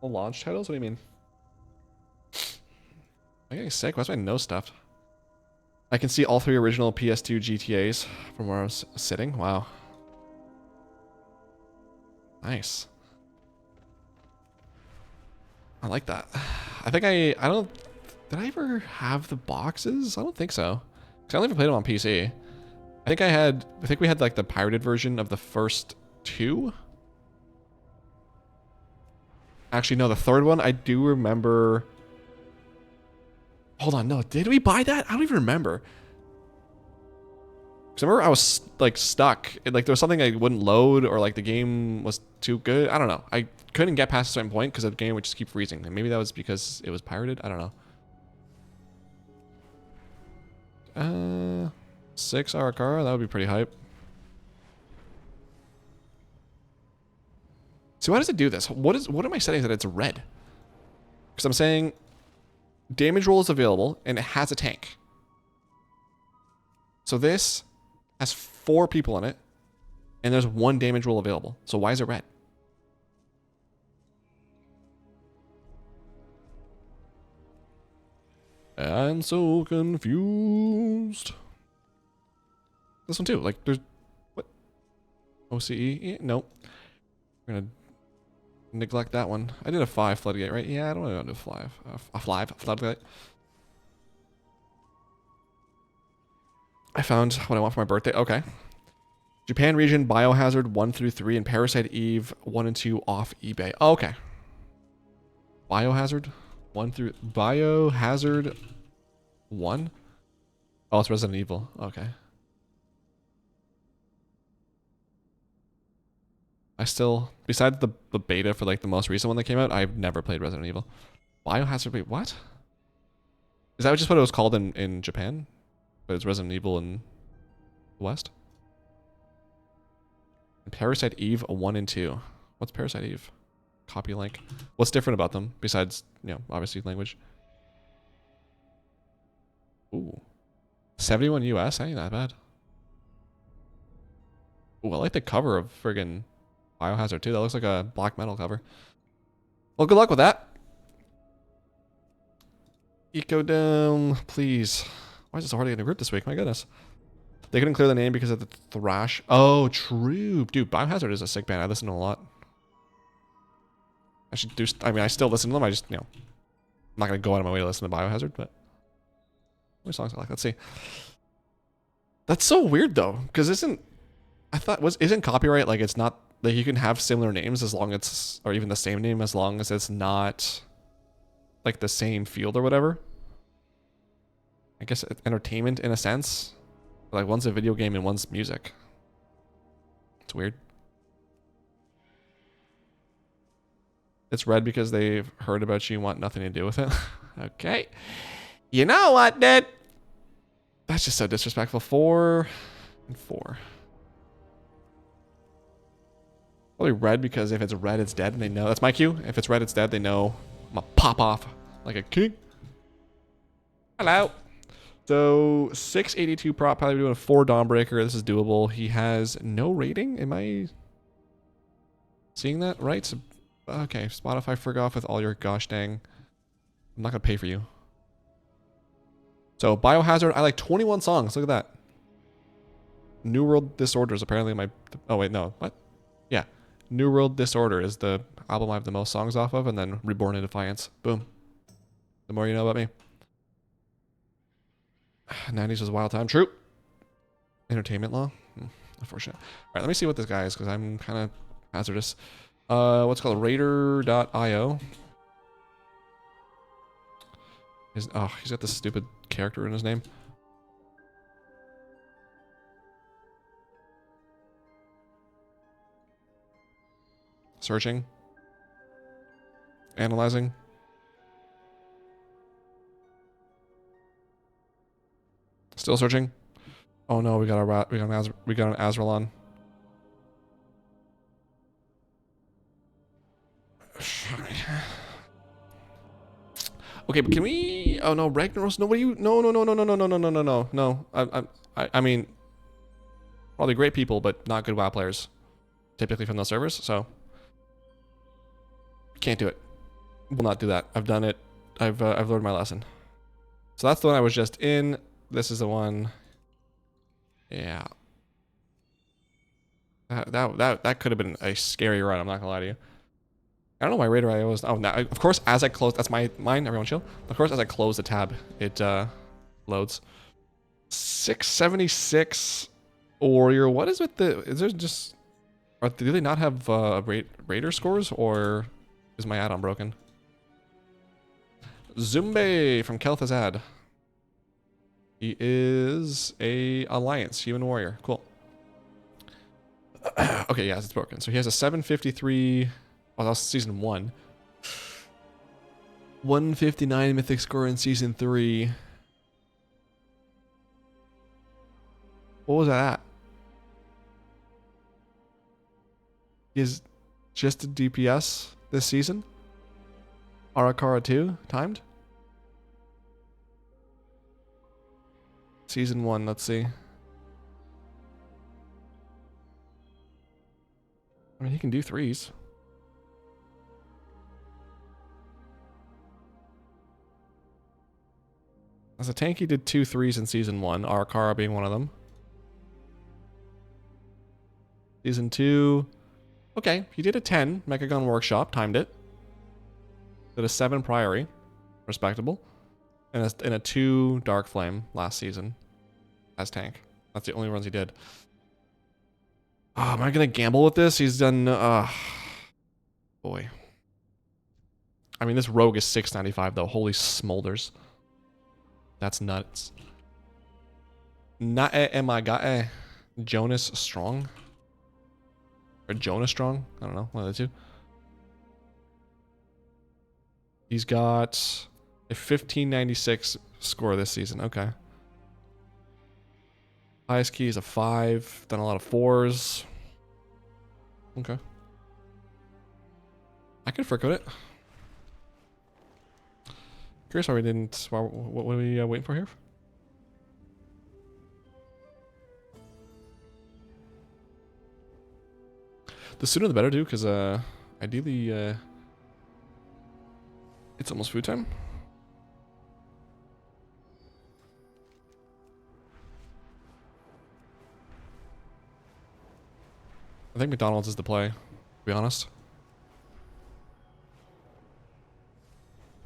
Well, launch titles? What do you mean? I'm getting sick. Why's my nose stuffed? I can see all 3 original PS2 GTAs from where I was sitting. Wow. Nice. I like that. I think I don't... Did I ever have the boxes? I don't think so. Because I only ever played them on PC. I think we had like the pirated version of the first 2. Actually, no, the 3rd one, I do remember... Hold on, no, did we buy that? I don't even remember. Because I remember I was like stuck. Like there was something I wouldn't load or like the game was too good. I don't know. I couldn't get past a certain point because the game would just keep freezing. And maybe that was because it was pirated. I don't know. 6 Arakara, that would be pretty hype. So why does it do this? What are my settings that it's red? Because I'm saying damage roll is available and it has a tank. So this has 4 people in it and there's 1 damage roll available. So why is it red? I'm so confused. This one too. Like there's what? OCE? No. We're gonna neglect that one. I did a 5 floodgate, right? Yeah, I don't want to do a 5. A 5 floodgate. I found what I want for my birthday. Okay. Japan region Biohazard 1 through 3 and Parasite Eve 1 and 2 off eBay. Oh, okay. Biohazard 1 through Biohazard 1. Oh, it's Resident Evil. Okay. I still, besides the beta for like the most recent one that came out, I've never played Resident Evil. Biohazard, wait, what? Is that just what it was called in Japan? But it's Resident Evil in the West? And Parasite Eve 1 and 2. What's Parasite Eve? Copy link. What's different about them besides, you know, obviously language? Ooh. 71 US, ain't that bad. Ooh, I like the cover of friggin' Biohazard 2. That looks like a black metal cover. Well, good luck with that. Ecodome, please. Why is it so hard to get a group this week? My goodness. They couldn't clear the name because of the thrash. Oh, true. Dude, Biohazard is a sick band. I listen to a lot. I should do... I mean, I still listen to them. I just, you know... I'm not going to go out of my way to listen to Biohazard, but... What songs I like? Let's see. That's so weird, though. Because isn't... I thought... Isn't copyright, like, it's not... Like, you can have similar names as long as it's... Or even the same name as long as it's not... Like, the same field or whatever. I guess entertainment in a sense. Like, one's a video game and one's music. It's weird. It's red because they've heard about you and want nothing to do with it. Okay. You know what, dude? That's just so disrespectful. 4 and 4. Probably red because if it's red, it's dead and they know. That's my cue. If it's red, it's dead. They know I'm gonna pop off like a king. Hello. So 682 prop, probably doing a 4 Dawnbreaker. This is doable. He has no rating. Am I seeing that right? So, okay, Spotify frig off with all your gosh dang. I'm not gonna pay for you. So Biohazard, I like 21 songs. Look at that. New World Disorder is apparently my... Oh wait, no. What? Yeah. New World Disorder is the album I have the most songs off of, and then Reborn in Defiance. Boom. The more you know about me. 90s was a wild time. True. Entertainment law. Unfortunate. All right, let me see what this guy is, because I'm kind of hazardous. What's it called? Raider.io. He's got this stupid character in his name. Searching. Analyzing. Still searching. Oh no, we got an Azralon. Okay, but can we? Oh no, Ragnaros. No, what do you? No, no, no, no, no, no, no, no, no, no, no, no. I mean, probably great people, but not good WoW players, typically from those servers. So can't do it. Will not do that. I've done it. I've learned my lesson. So that's the one I was just in. This is the one. Yeah. That could have been a scary run. I'm not gonna lie to you. I don't know why Raider I was. Oh, now of course as I close. That's mine. Everyone chill. Of course, as I close the tab, it loads. 676 Warrior. What is with the? Is there just? Do they not have Raider scores, or is my add-on broken? Zumbe from Kel'Thuzad. He is a Alliance Human Warrior. Cool. Okay, yes, it's broken. So he has a 753. Oh, that was season 1. 159 mythic score in season 3. What was that at? He is just a DPS this season? Arakara 2 timed? Season 1, let's see. I mean, he can do 3s. As a tank, he did 2 3s in season 1, Arakara being one of them. Season 2, okay, he did a 10 Mechagon Workshop, timed it. Did a 7 Priory, respectable. And a 2 Dark Flame last season as tank. That's the only runs he did. Oh, am I gonna gamble with this? He's done, boy. I mean, this rogue is 695 though. Holy smolders. That's nuts. Nae Jonas Strong? Or Jonas Strong? I don't know. One of the two. He's got a 1596 score this season. Okay. Highest key is a 5. Done a lot of 4s. Okay. I could forcode it. Curious why we didn't. What are we waiting for here? The sooner the better, dude, because ideally it's almost food time. I think McDonald's is the play, to be honest.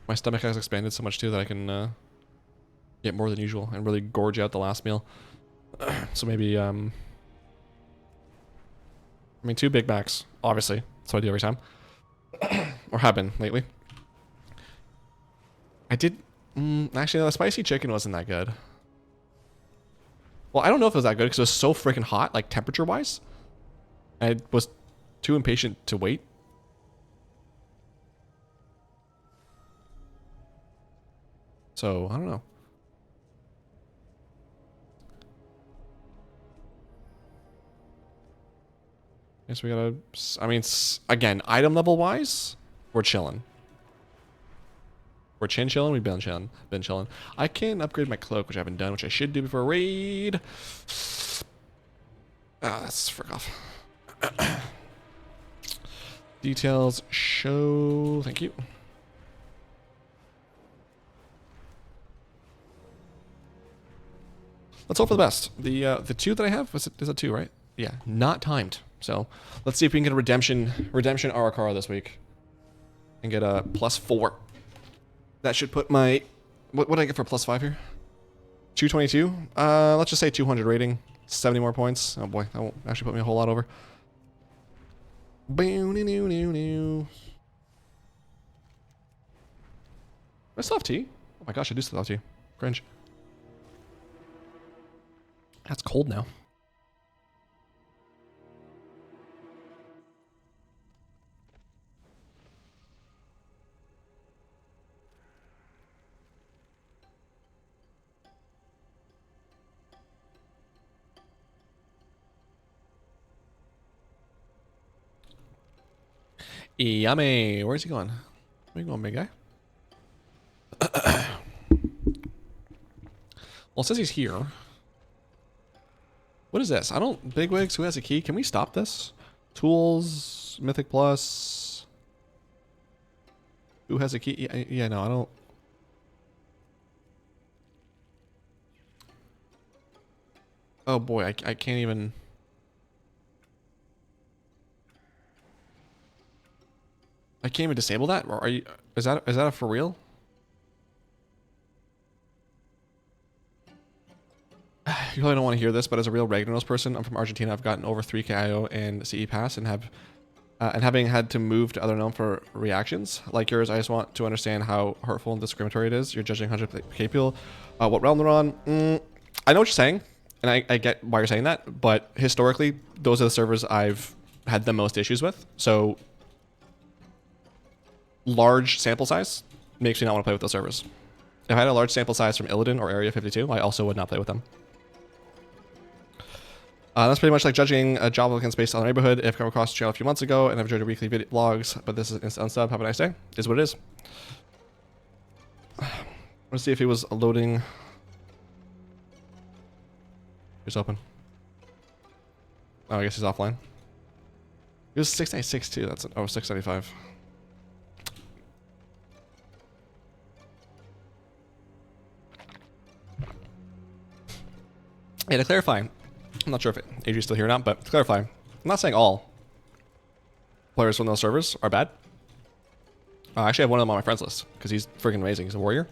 My stomach has expanded so much too that I can get more than usual and really gorge out the last meal. So maybe, I mean, 2 Big Macs, obviously. That's what I do every time. Or have been lately. I did, actually, no, the spicy chicken wasn't that good. Well, I don't know if it was that good because it was so freaking hot, like temperature-wise. I was too impatient to wait. So, I don't know. Guess we gotta... I mean, again, item level wise, we're chilling. We're chilling, we've been chilling. I can upgrade my cloak, which I haven't done, which I should do before raid. Ah, that's frick off. Details show... Thank you. Let's hope for the best. The 2 that I have is a 2, right? Yeah, not timed. So let's see if we can get a redemption Arakara this week and get a +4. That should put my what did I get for +5 here? 222. Let's just say 200 rating, 70 more points. Oh boy, that won't actually put me a whole lot over. I still have tea. my gosh, I do still talk to you. Cringe. That's cold now. Yummy. Where's he going? Where you going, big guy? Well, it says he's here. What is this? I don't... Bigwigs, who has a key? Can we stop this? Tools, Mythic Plus. Who has a key? Yeah, no, I don't... Oh boy, I can't even... I can't even disable that? Or are you... Is that a for real? You probably don't want to hear this, but as a real Ragnaros person, I'm from Argentina. I've gotten over 3 KIO and CE pass and have... and having had to move to other known for reactions like yours, I just want to understand how hurtful and discriminatory it is. You're judging 100k people. What realm they're on. I know what you're saying, and I get why you're saying that, but historically, those are the servers I've had the most issues with. So, large sample size makes me not want to play with those servers. If I had a large sample size from Illidan or Area 52, I also would not play with them. That's pretty much like judging a job applicant's based on the neighborhood. I've come across the channel a few months ago and I've enjoyed your weekly video vlogs, but this is instant unsub. Have a nice day. It is what it is. Let's see if he was loading. He's open. Oh, I guess he's offline. He was 696 too. That's 695. Yeah, to clarify, I'm not sure if Adri's still here or not, but to clarify, I'm not saying all players from those servers are bad. I actually have one of them on my friends list because he's freaking amazing. He's a warrior.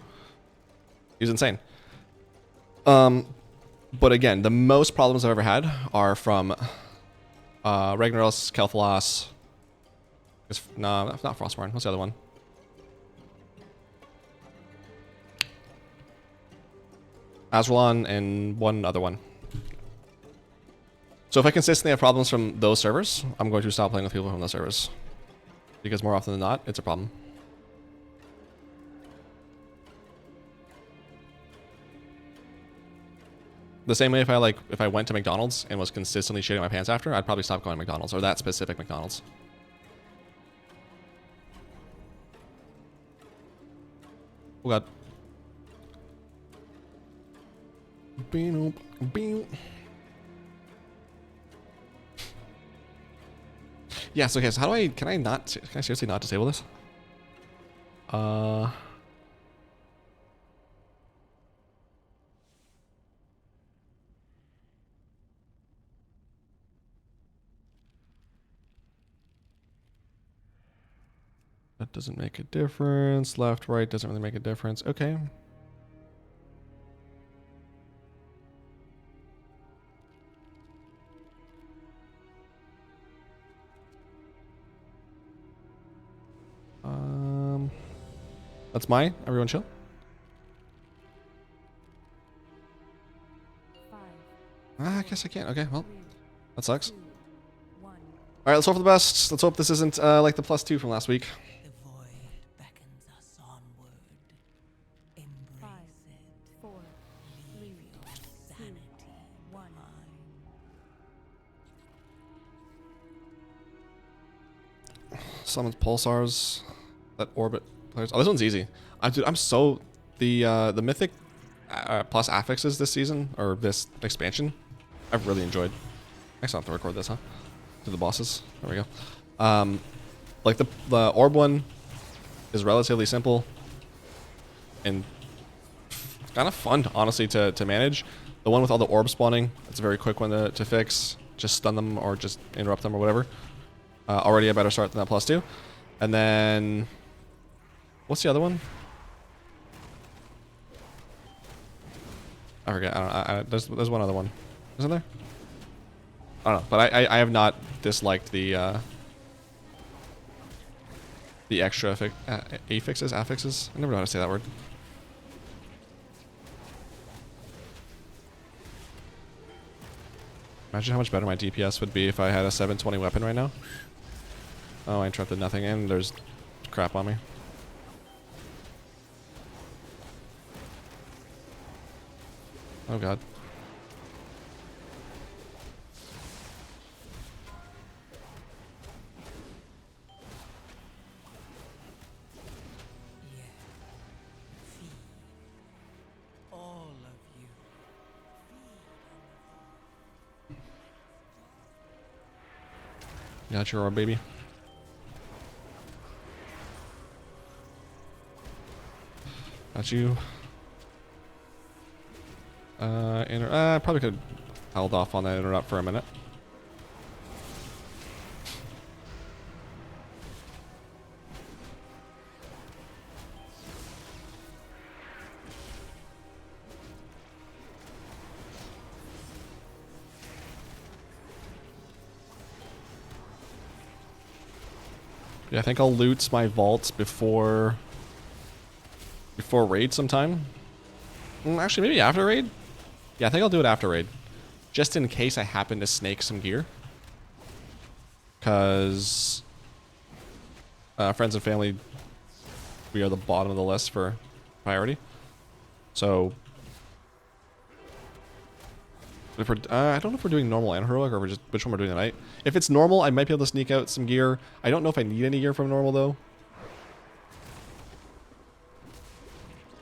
He's insane. But again, the most problems I've ever had are from Ragnaros, Kel'Thuzad. No, not Frostborn. What's the other one? Azralon and one other one. So if I consistently have problems from those servers, I'm going to stop playing with people from those servers. Because more often than not, it's a problem. The same way if I went to McDonald's and was consistently shitting my pants after, I'd probably stop going to McDonald's, or that specific McDonald's. Oh god. Yes, okay, so how do I, can I seriously not disable this? That doesn't make a difference. Left, right doesn't really make a difference. Okay. That's mine. Everyone chill. I guess I can't. Okay, well, that sucks. All right, let's hope for the best. Let's hope this isn't like the +2 from last week. The void beckons us onward. Embrace it. 4, 3, your sanity. 1. Summons pulsars that orbit players. Oh, this one's easy. Dude, I'm so the mythic plus affixes this season or this expansion. I've really enjoyed. I guess I'll have to record this, huh? To the bosses. There we go. Like the orb one is relatively simple and kind of fun, honestly, to manage. The one with all the orbs spawning, it's a very quick one to fix. Just stun them or just interrupt them or whatever. Already a better start than that +2. And then what's the other one? I forget. I don't know. There's one other one. Isn't there? I don't know. But I have not disliked the extra affixes. I never know how to say that word. Imagine how much better my DPS would be if I had a 720 weapon right now. Oh, I interrupted nothing, and there's crap on me. Oh god. All of you. Got your orb, baby. Got you. Probably could have held off on that interrupt for a minute. Yeah, I think I'll loot my vaults before raid sometime. Actually, maybe after raid? Yeah, I think I'll do it after raid. Just in case I happen to snake some gear. Because friends and family, we are the bottom of the list for priority. So, if we're, I don't know if we're doing normal and heroic or we're just which one we're doing tonight. If it's normal, I might be able to sneak out some gear. I don't know if I need any gear from normal though.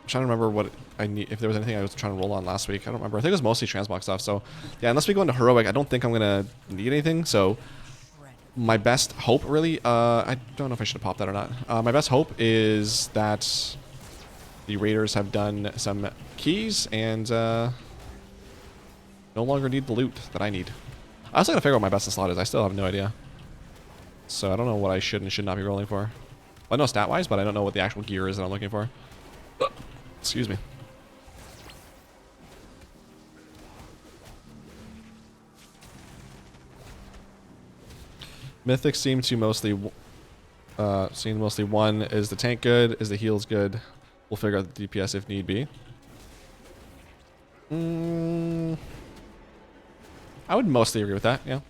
I'm trying to remember what I need, if there was anything I was trying to roll on last week. I don't remember. I think it was mostly transmog stuff. So yeah, unless we go into heroic, I don't think I'm gonna need anything. So my best hope, really, I don't know if I should have popped that or not. My best hope is that the raiders have done some keys and no longer need the loot that I need. I also gotta figure out what my best in slot is. I still have no idea. So I don't know what I should and should not be rolling for. Well, I know stat-wise, but I don't know what the actual gear is that I'm looking for. Excuse me. Mythics seem to mostly one. Is the tank good? Is the heals good? We'll figure out the DPS if need be. I would mostly agree with that, yeah.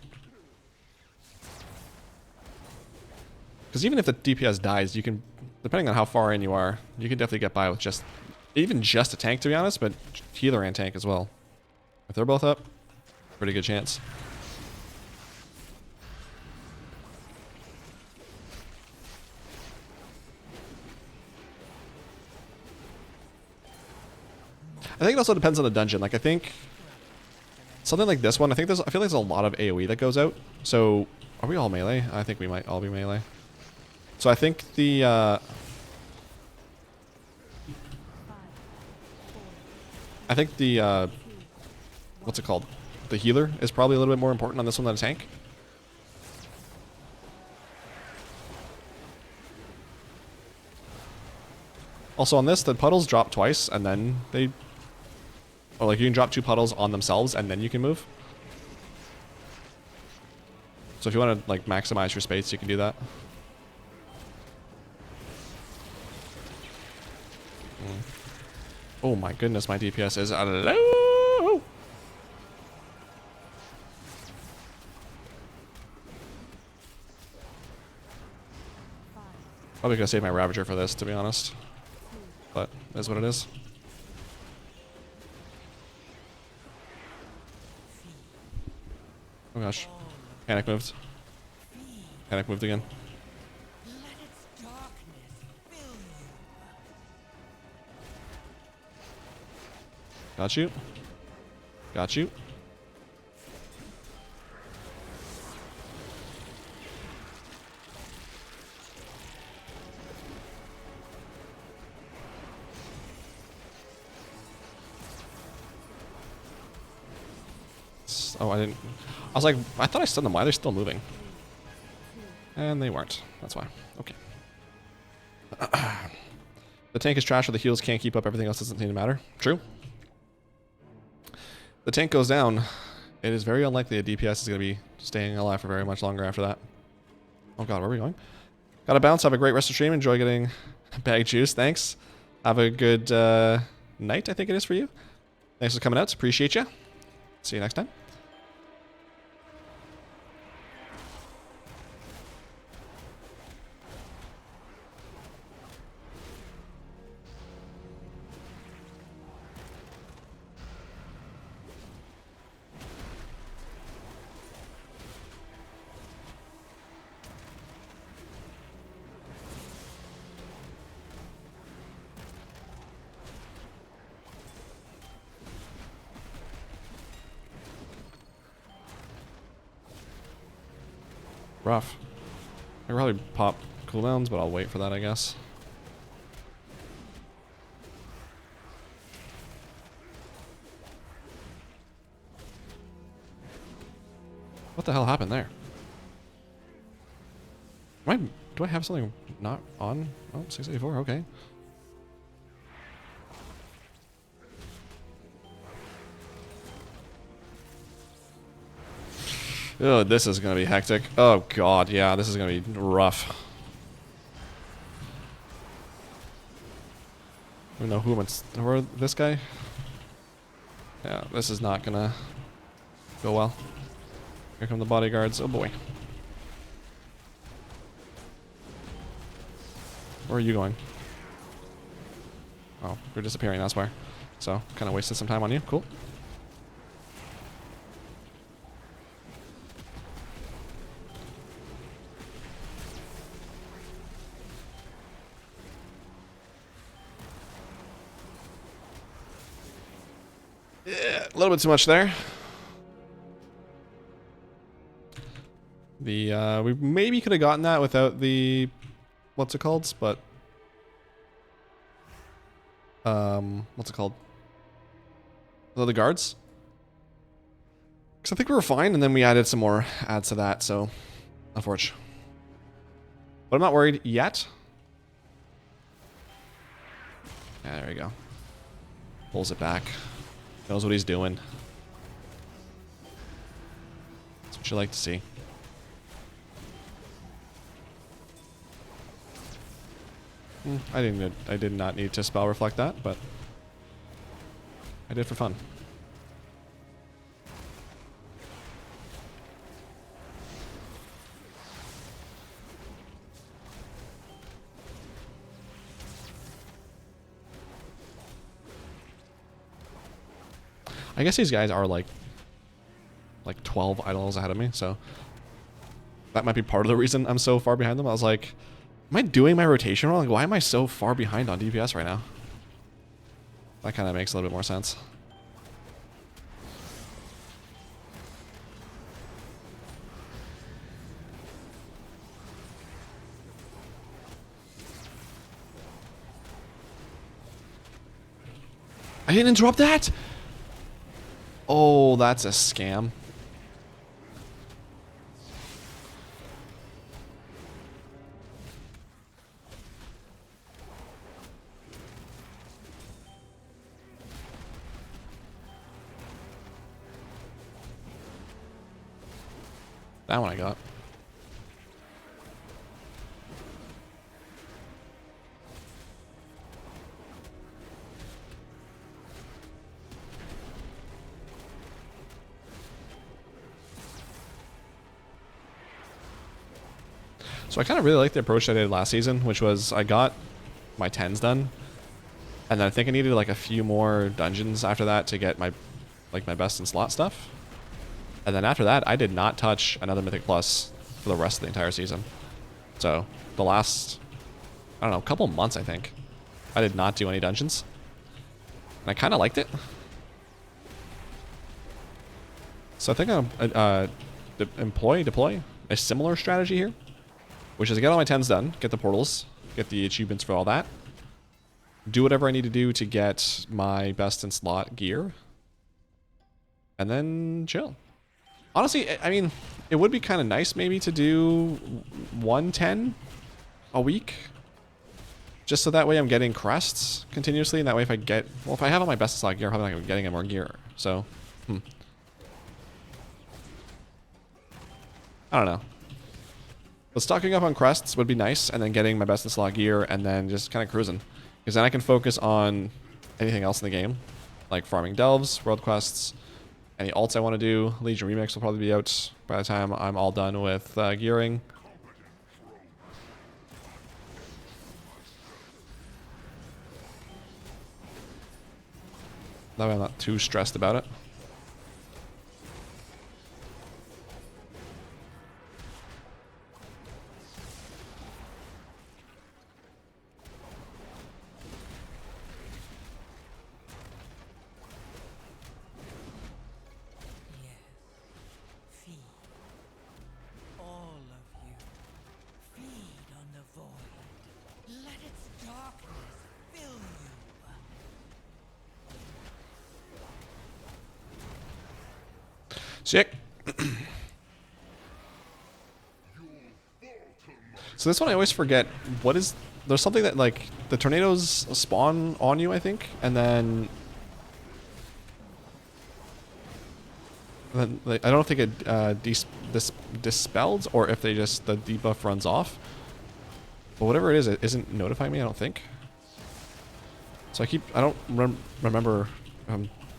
Because even if the DPS dies, you can, depending on how far in you are, you can definitely get by with even just a tank, to be honest, but healer and tank as well. If they're both up, pretty good chance. I think it also depends on the dungeon. Like, I think something like this one, I feel like there's a lot of AoE that goes out. So, are we all melee? I think we might all be melee. So I think the what's it called? The healer is probably a little bit more important on this one than a tank. Also on this, the puddles drop twice and then or like you can drop 2 puddles on themselves and then you can move. So if you want to like maximize your space, you can do that. Oh my goodness, my DPS is low. Probably gonna save my Ravager for this, to be honest. But that's what it is. Oh gosh. Panic moved. Panic moved again. Got you. Got you. Oh, I didn't. I was like, I thought I stunned them. Why are they still moving? And they weren't. That's why. Okay. The tank is trash, or the heals can't keep up. Everything else doesn't seem to matter. True. The tank goes down, it is very unlikely a DPS is going to be staying alive for very much longer after that. Oh god, where are we going? Gotta bounce. Have a great rest of stream. Enjoy getting bag juice. Thanks. Have a good night, I think it is for you. Thanks for coming out. Appreciate you. See you next time. Rough. I could probably pop cooldowns, but I'll wait for that, I guess. What the hell happened there? Do I have something not on? Oh, 684, okay. Oh, this is gonna be hectic. Oh god, yeah, this is gonna be rough. I don't know who this guy? Yeah, this is not gonna go well. Here come the bodyguards. Oh boy. Where are you going? Oh, you're disappearing, that's where. So, kind of wasted some time on you. Cool. Yeah, a little bit too much there. We maybe could have gotten that without the, what's it called? But, what's it called? The guards? Because I think we were fine, and then we added some more adds to that, so, unfortunate. But I'm not worried yet. Yeah, there we go. Pulls it back. Knows what he's doing. That's what you like to see. I did not need to spell reflect that, but I did for fun. I guess these guys are like 12 idols ahead of me, so that might be part of the reason I'm so far behind them. I was like, am I doing my rotation wrong? Like, why am I so far behind on DPS right now? That kind of makes a little bit more sense. I didn't interrupt that! Oh, that's a scam. That one I got. So I kind of really like the approach I did last season, which was I got my 10s done, and then I think I needed like a few more dungeons after that to get my best in slot stuff. And then after that, I did not touch another Mythic Plus for the rest of the entire season. So the last, I don't know, couple months I think, I did not do any dungeons. And I kind of liked it. So I think I'm deploy a similar strategy here, which is to get all my 10s done, get the portals, get the achievements for all that, do whatever I need to do to get my best in slot gear, and then chill. Honestly, I mean, it would be kind of nice maybe to do 110 a week, just so that way I'm getting crests continuously, and that way if I get, well, if I have all my best in slot gear, I'm probably not going to be getting any more gear, so, I don't know. But stocking up on crests would be nice, and then getting my best in slot gear, and then just kind of cruising. Because then I can focus on anything else in the game, like farming delves, world quests, any alts I want to do. Legion Remix will probably be out by the time I'm all done with gearing. That way I'm not too stressed about it. Yes. Feed. All of Sick. So this one I always forget. What is... There's something that, like, the tornadoes spawn on you, I think, and then... Like, I don't think it dispels, or if they just... the debuff runs off. But whatever it is, it isn't notifying me, I don't think. So I don't remember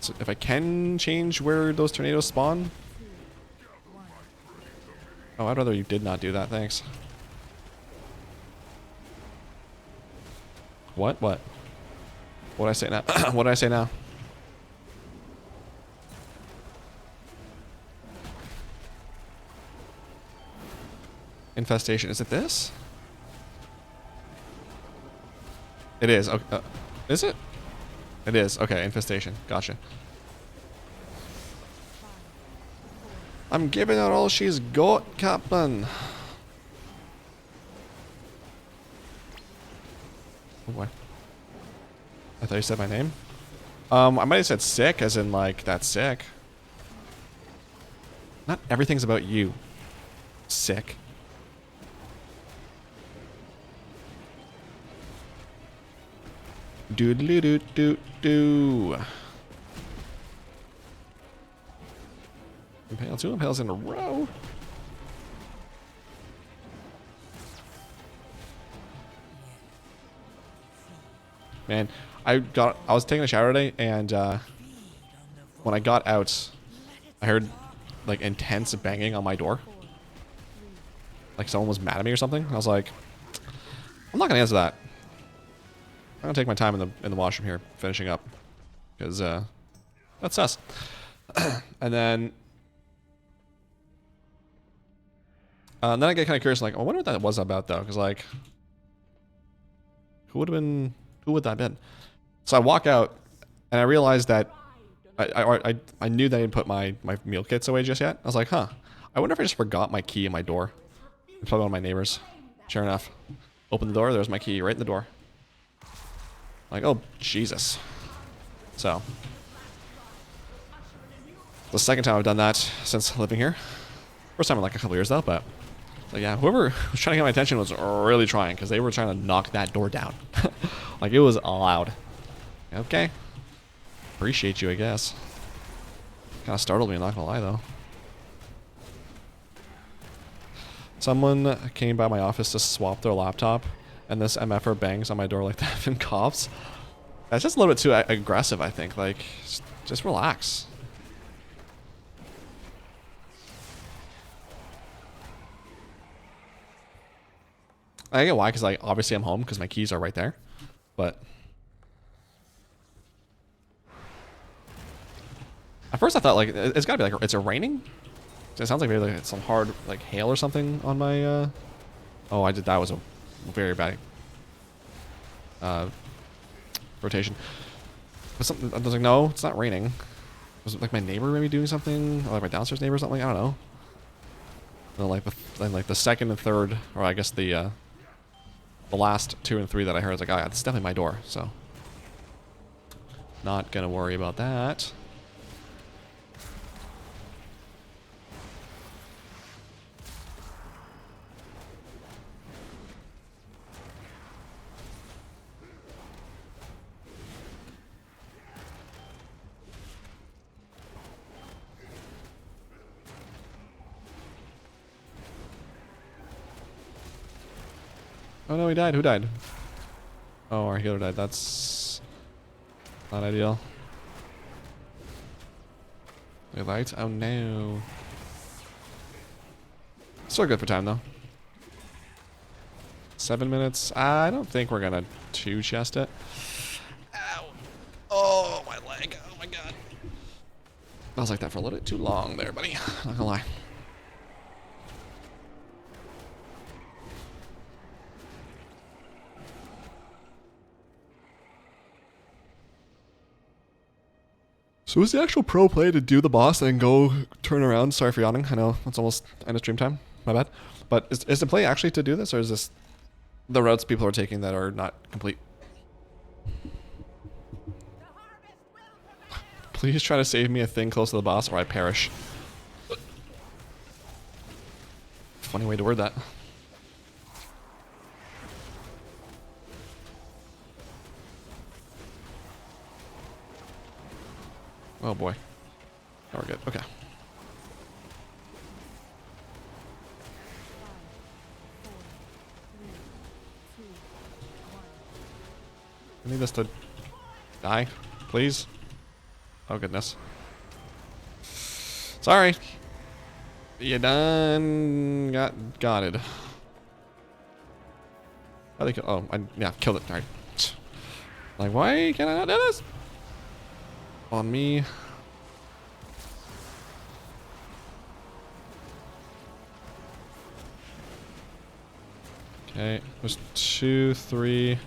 so if I can change where those tornadoes spawn. Oh, I'd rather you did not do that, thanks. What? What? What did I say now? What did I say now? Infestation. Is it this? It is. Okay. Is it? It is. Okay, infestation. Gotcha. I'm giving her all she's got, Captain. Oh boy. I thought you said my name. I might have said sick, as in like, that's sick. Not everything's about you. Sick. Do. Impale, 2 impales in a row. Man, I was taking a shower today, and when I got out, I heard like intense banging on my door. Like someone was mad at me or something. I was like, I'm not gonna answer that. I'm gonna take my time in the washroom here, finishing up, because that's sus. And then I get kind of curious, like, I wonder what that was about though, because like, who would that have been? So I walk out, and I realized that I knew that I didn't put my meal kits away just yet. I was like, huh, I wonder if I just forgot my key in my door. It's probably one of my neighbors. Sure enough, open the door. There's my key right in the door. Like, oh, Jesus. So, the second time I've done that since living here. First time in like a couple years though, but so yeah, whoever was trying to get my attention was really trying, because they were trying to knock that door down. Like, it was loud. Okay. Appreciate you, I guess. Kind of startled me, not gonna lie though. Someone came by my office to swap their laptop, and this MFer bangs on my door like that and coughs. That's just a little bit too aggressive, I think. Like, just relax. I get why, because like obviously I'm home because my keys are right there, but at first I thought like it's gotta be like it's raining. It sounds like maybe like some hard like hail or something on my. Oh, I did. That was a very bad rotation. But something I was like, no, it's not raining. Was it like my neighbor maybe doing something, or like my downstairs neighbor or something? I don't know. And like the second and third, or I guess the last 2 and 3 that I heard, I was like, oh yeah, this is definitely my door. So not gonna worry about that. Oh no, he died. Who died? Oh, our healer died. That's not ideal. The light? Oh no. Still good for time though. 7 minutes. I don't think we're gonna 2-chest it. Ow. Oh, my leg. Oh my god. I was like that for a little bit too long there, buddy. Not gonna lie. So is the actual pro play to do the boss and then go turn around? Sorry for yawning. I know it's almost end of stream time. My bad. But is the play actually to do this, or is this the routes people are taking that are not complete? Please try to save me a thing close to the boss or I perish. Funny way to word that. Oh boy. Oh, we're good. Okay. I need this to die, please. Oh goodness. Sorry. You done got it. I think. Oh, yeah, killed it. All right. Like, why can I not do this? On me. Okay, there's 2, 3.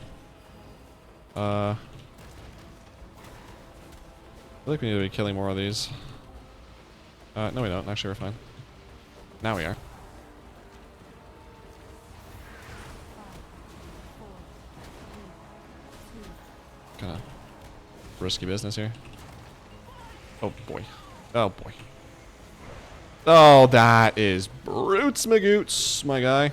I feel like we need to be killing more of these. No we don't. Actually, we're fine. Now we are. Kind of risky business here. Oh boy. Oh boy. Oh, that is brutes magoots, my guy.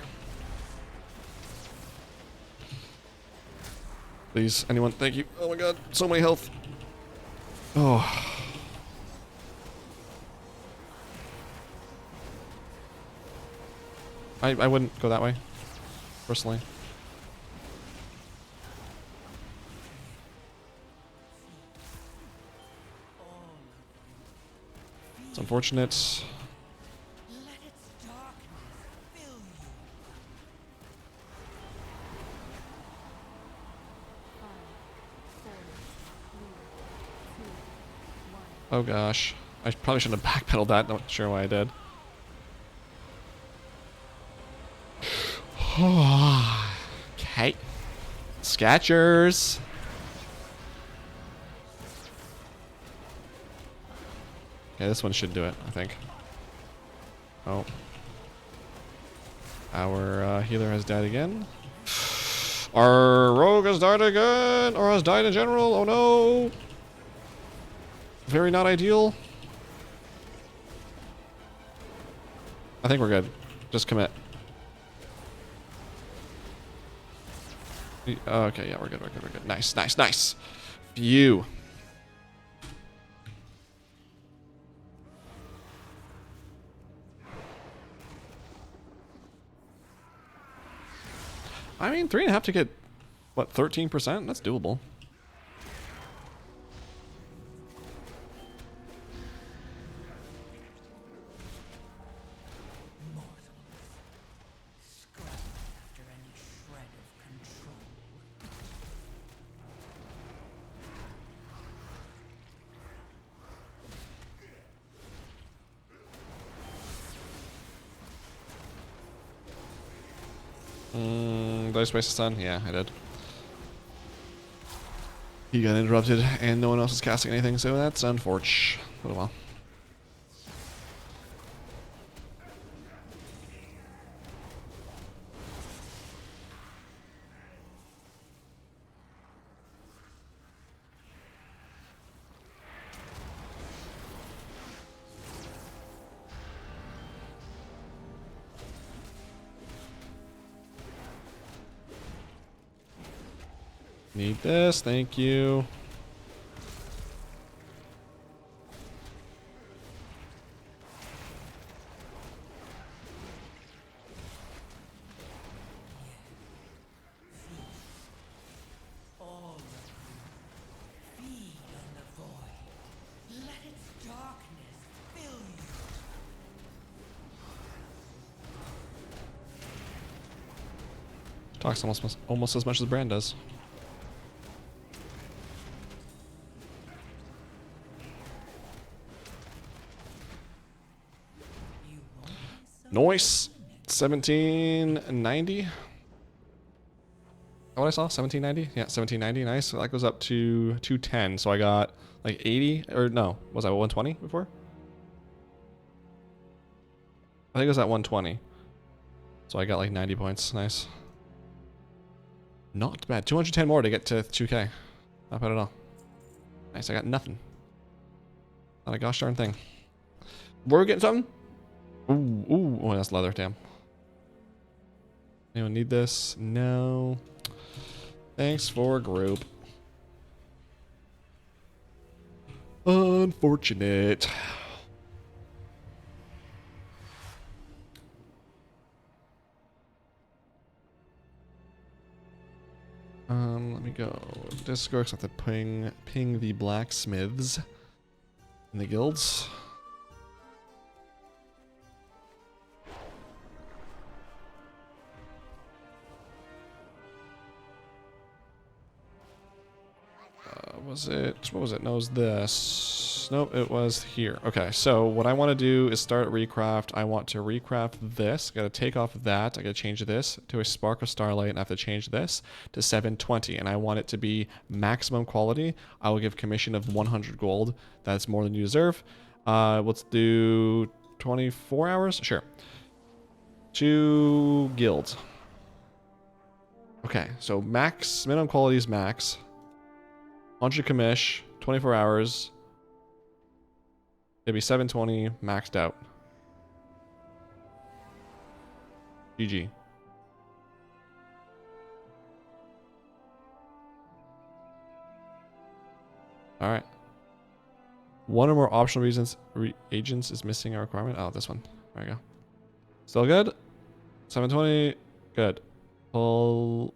Please, anyone, thank you. Oh my god, so many health. Oh. I wouldn't go that way, personally. It's unfortunate. Oh gosh. I probably shouldn't have backpedaled that, not sure why I did. Okay. Sketchers. Okay, this one should do it, I think. Oh. Our healer has died again. Our rogue has died again, or has died in general. Oh no. Very not ideal. I think we're good. Just commit. Okay, yeah, we're good, we're good, we're good. Nice, nice, nice. Phew. I mean, 3.5 to get, what, 13%? That's doable. Did I space the stun? Yeah, I did. He got interrupted and no one else is casting anything, so that's unfortunate. Oh well. Need this, thank you. Talks almost as much as Brand does. Nice. 1790. What I saw? 1790? Yeah, 1790. Nice. So that goes up to 210. So I got like 80, or no, was I 120 before? I think it was at 120. So I got like 90 points. Nice. Not bad. 210 more to get to 2K. Not bad at all. Nice. I got nothing. Not a gosh darn thing. We're getting something. Ooh, ooh. Oh, that's leather. Damn. Anyone need this? No. Thanks for group. Unfortunate. Let me go. Discord, so I have to ping the blacksmiths in the guilds. What was it? No, it was this. Nope, it was here. Okay, so what I want to do is start recraft. I want to recraft this. Got to take off that. I got to change this to a Spark of Starlight, and I have to change this to 720. And I want it to be maximum quality. I will give commission of 100 gold. That's more than you deserve. Let's do 24 hours. Sure. 2 guilds. Okay, so max minimum quality is max. 100 commish, 24 hours. It'd be 720 maxed out. GG. Alright. One or more optional reasons agents is missing a requirement. Oh, this one. There we go. Still good? 720. Good. Full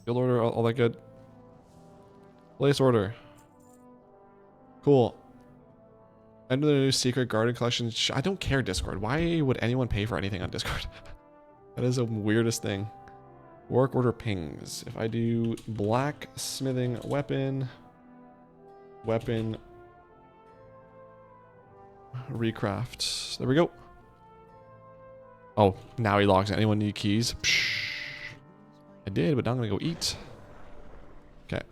guild order, all that good. Place order. Cool. Enter the new secret garden collection. I don't care, Discord. Why would anyone pay for anything on Discord? That is the weirdest thing. Work order pings. If I do blacksmithing weapon recraft. There we go. Oh, now he logs in. Anyone need keys? Psh. I did, but now I'm gonna go eat. Okay.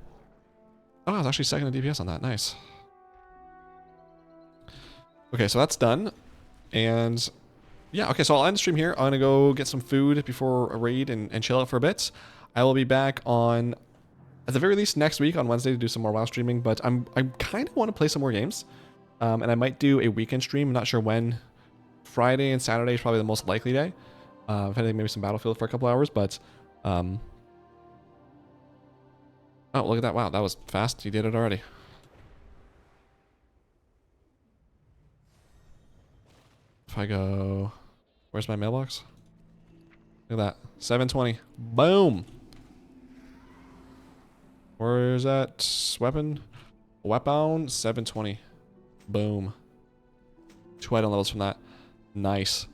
Oh, I was actually second in DPS on that. Nice. Okay, so that's done. And yeah, okay, so I'll end the stream here. I'm gonna go get some food before a raid and chill out for a bit. I will be back on, at the very least, next week on Wednesday to do some more WoW streaming, but I kind of want to play some more games. And I might do a weekend stream. I'm not sure when. Friday and Saturday is probably the most likely day. If anything, maybe some Battlefield for a couple hours, but oh, look at that. Wow, that was fast. You did it already. If I go, where's my mailbox? Look at that. 720. Boom. Where's that weapon? Weapon 720. Boom. 2 item levels from that. Nice.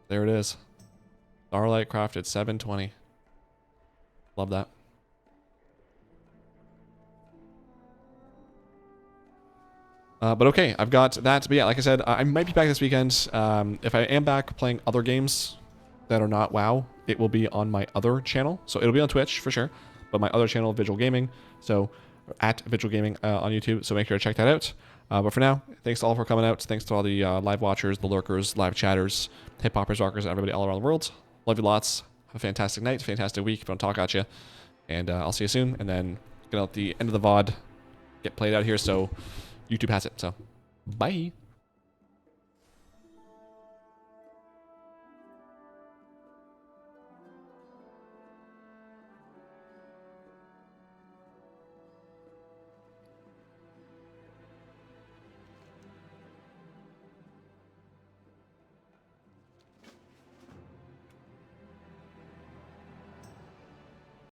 There it is. Starlight crafted 720. Love that. But okay, I've got that. But yeah, like I said, I might be back this weekend. If I am back playing other games that are not WoW, it will be on my other channel. So it'll be on Twitch for sure, but my other channel, Vigil Gaming. So at Vigil Gaming on YouTube. So make sure to check that out. But for now, thanks to all for coming out. Thanks to all the live watchers, the lurkers, live chatters, hip hoppers, rockers, and everybody all around the world. Love you lots. Have a fantastic night, fantastic week. If I don't talk at you. And I'll see you soon. And then get out the end of the VOD. Get played out here so YouTube has it. So bye.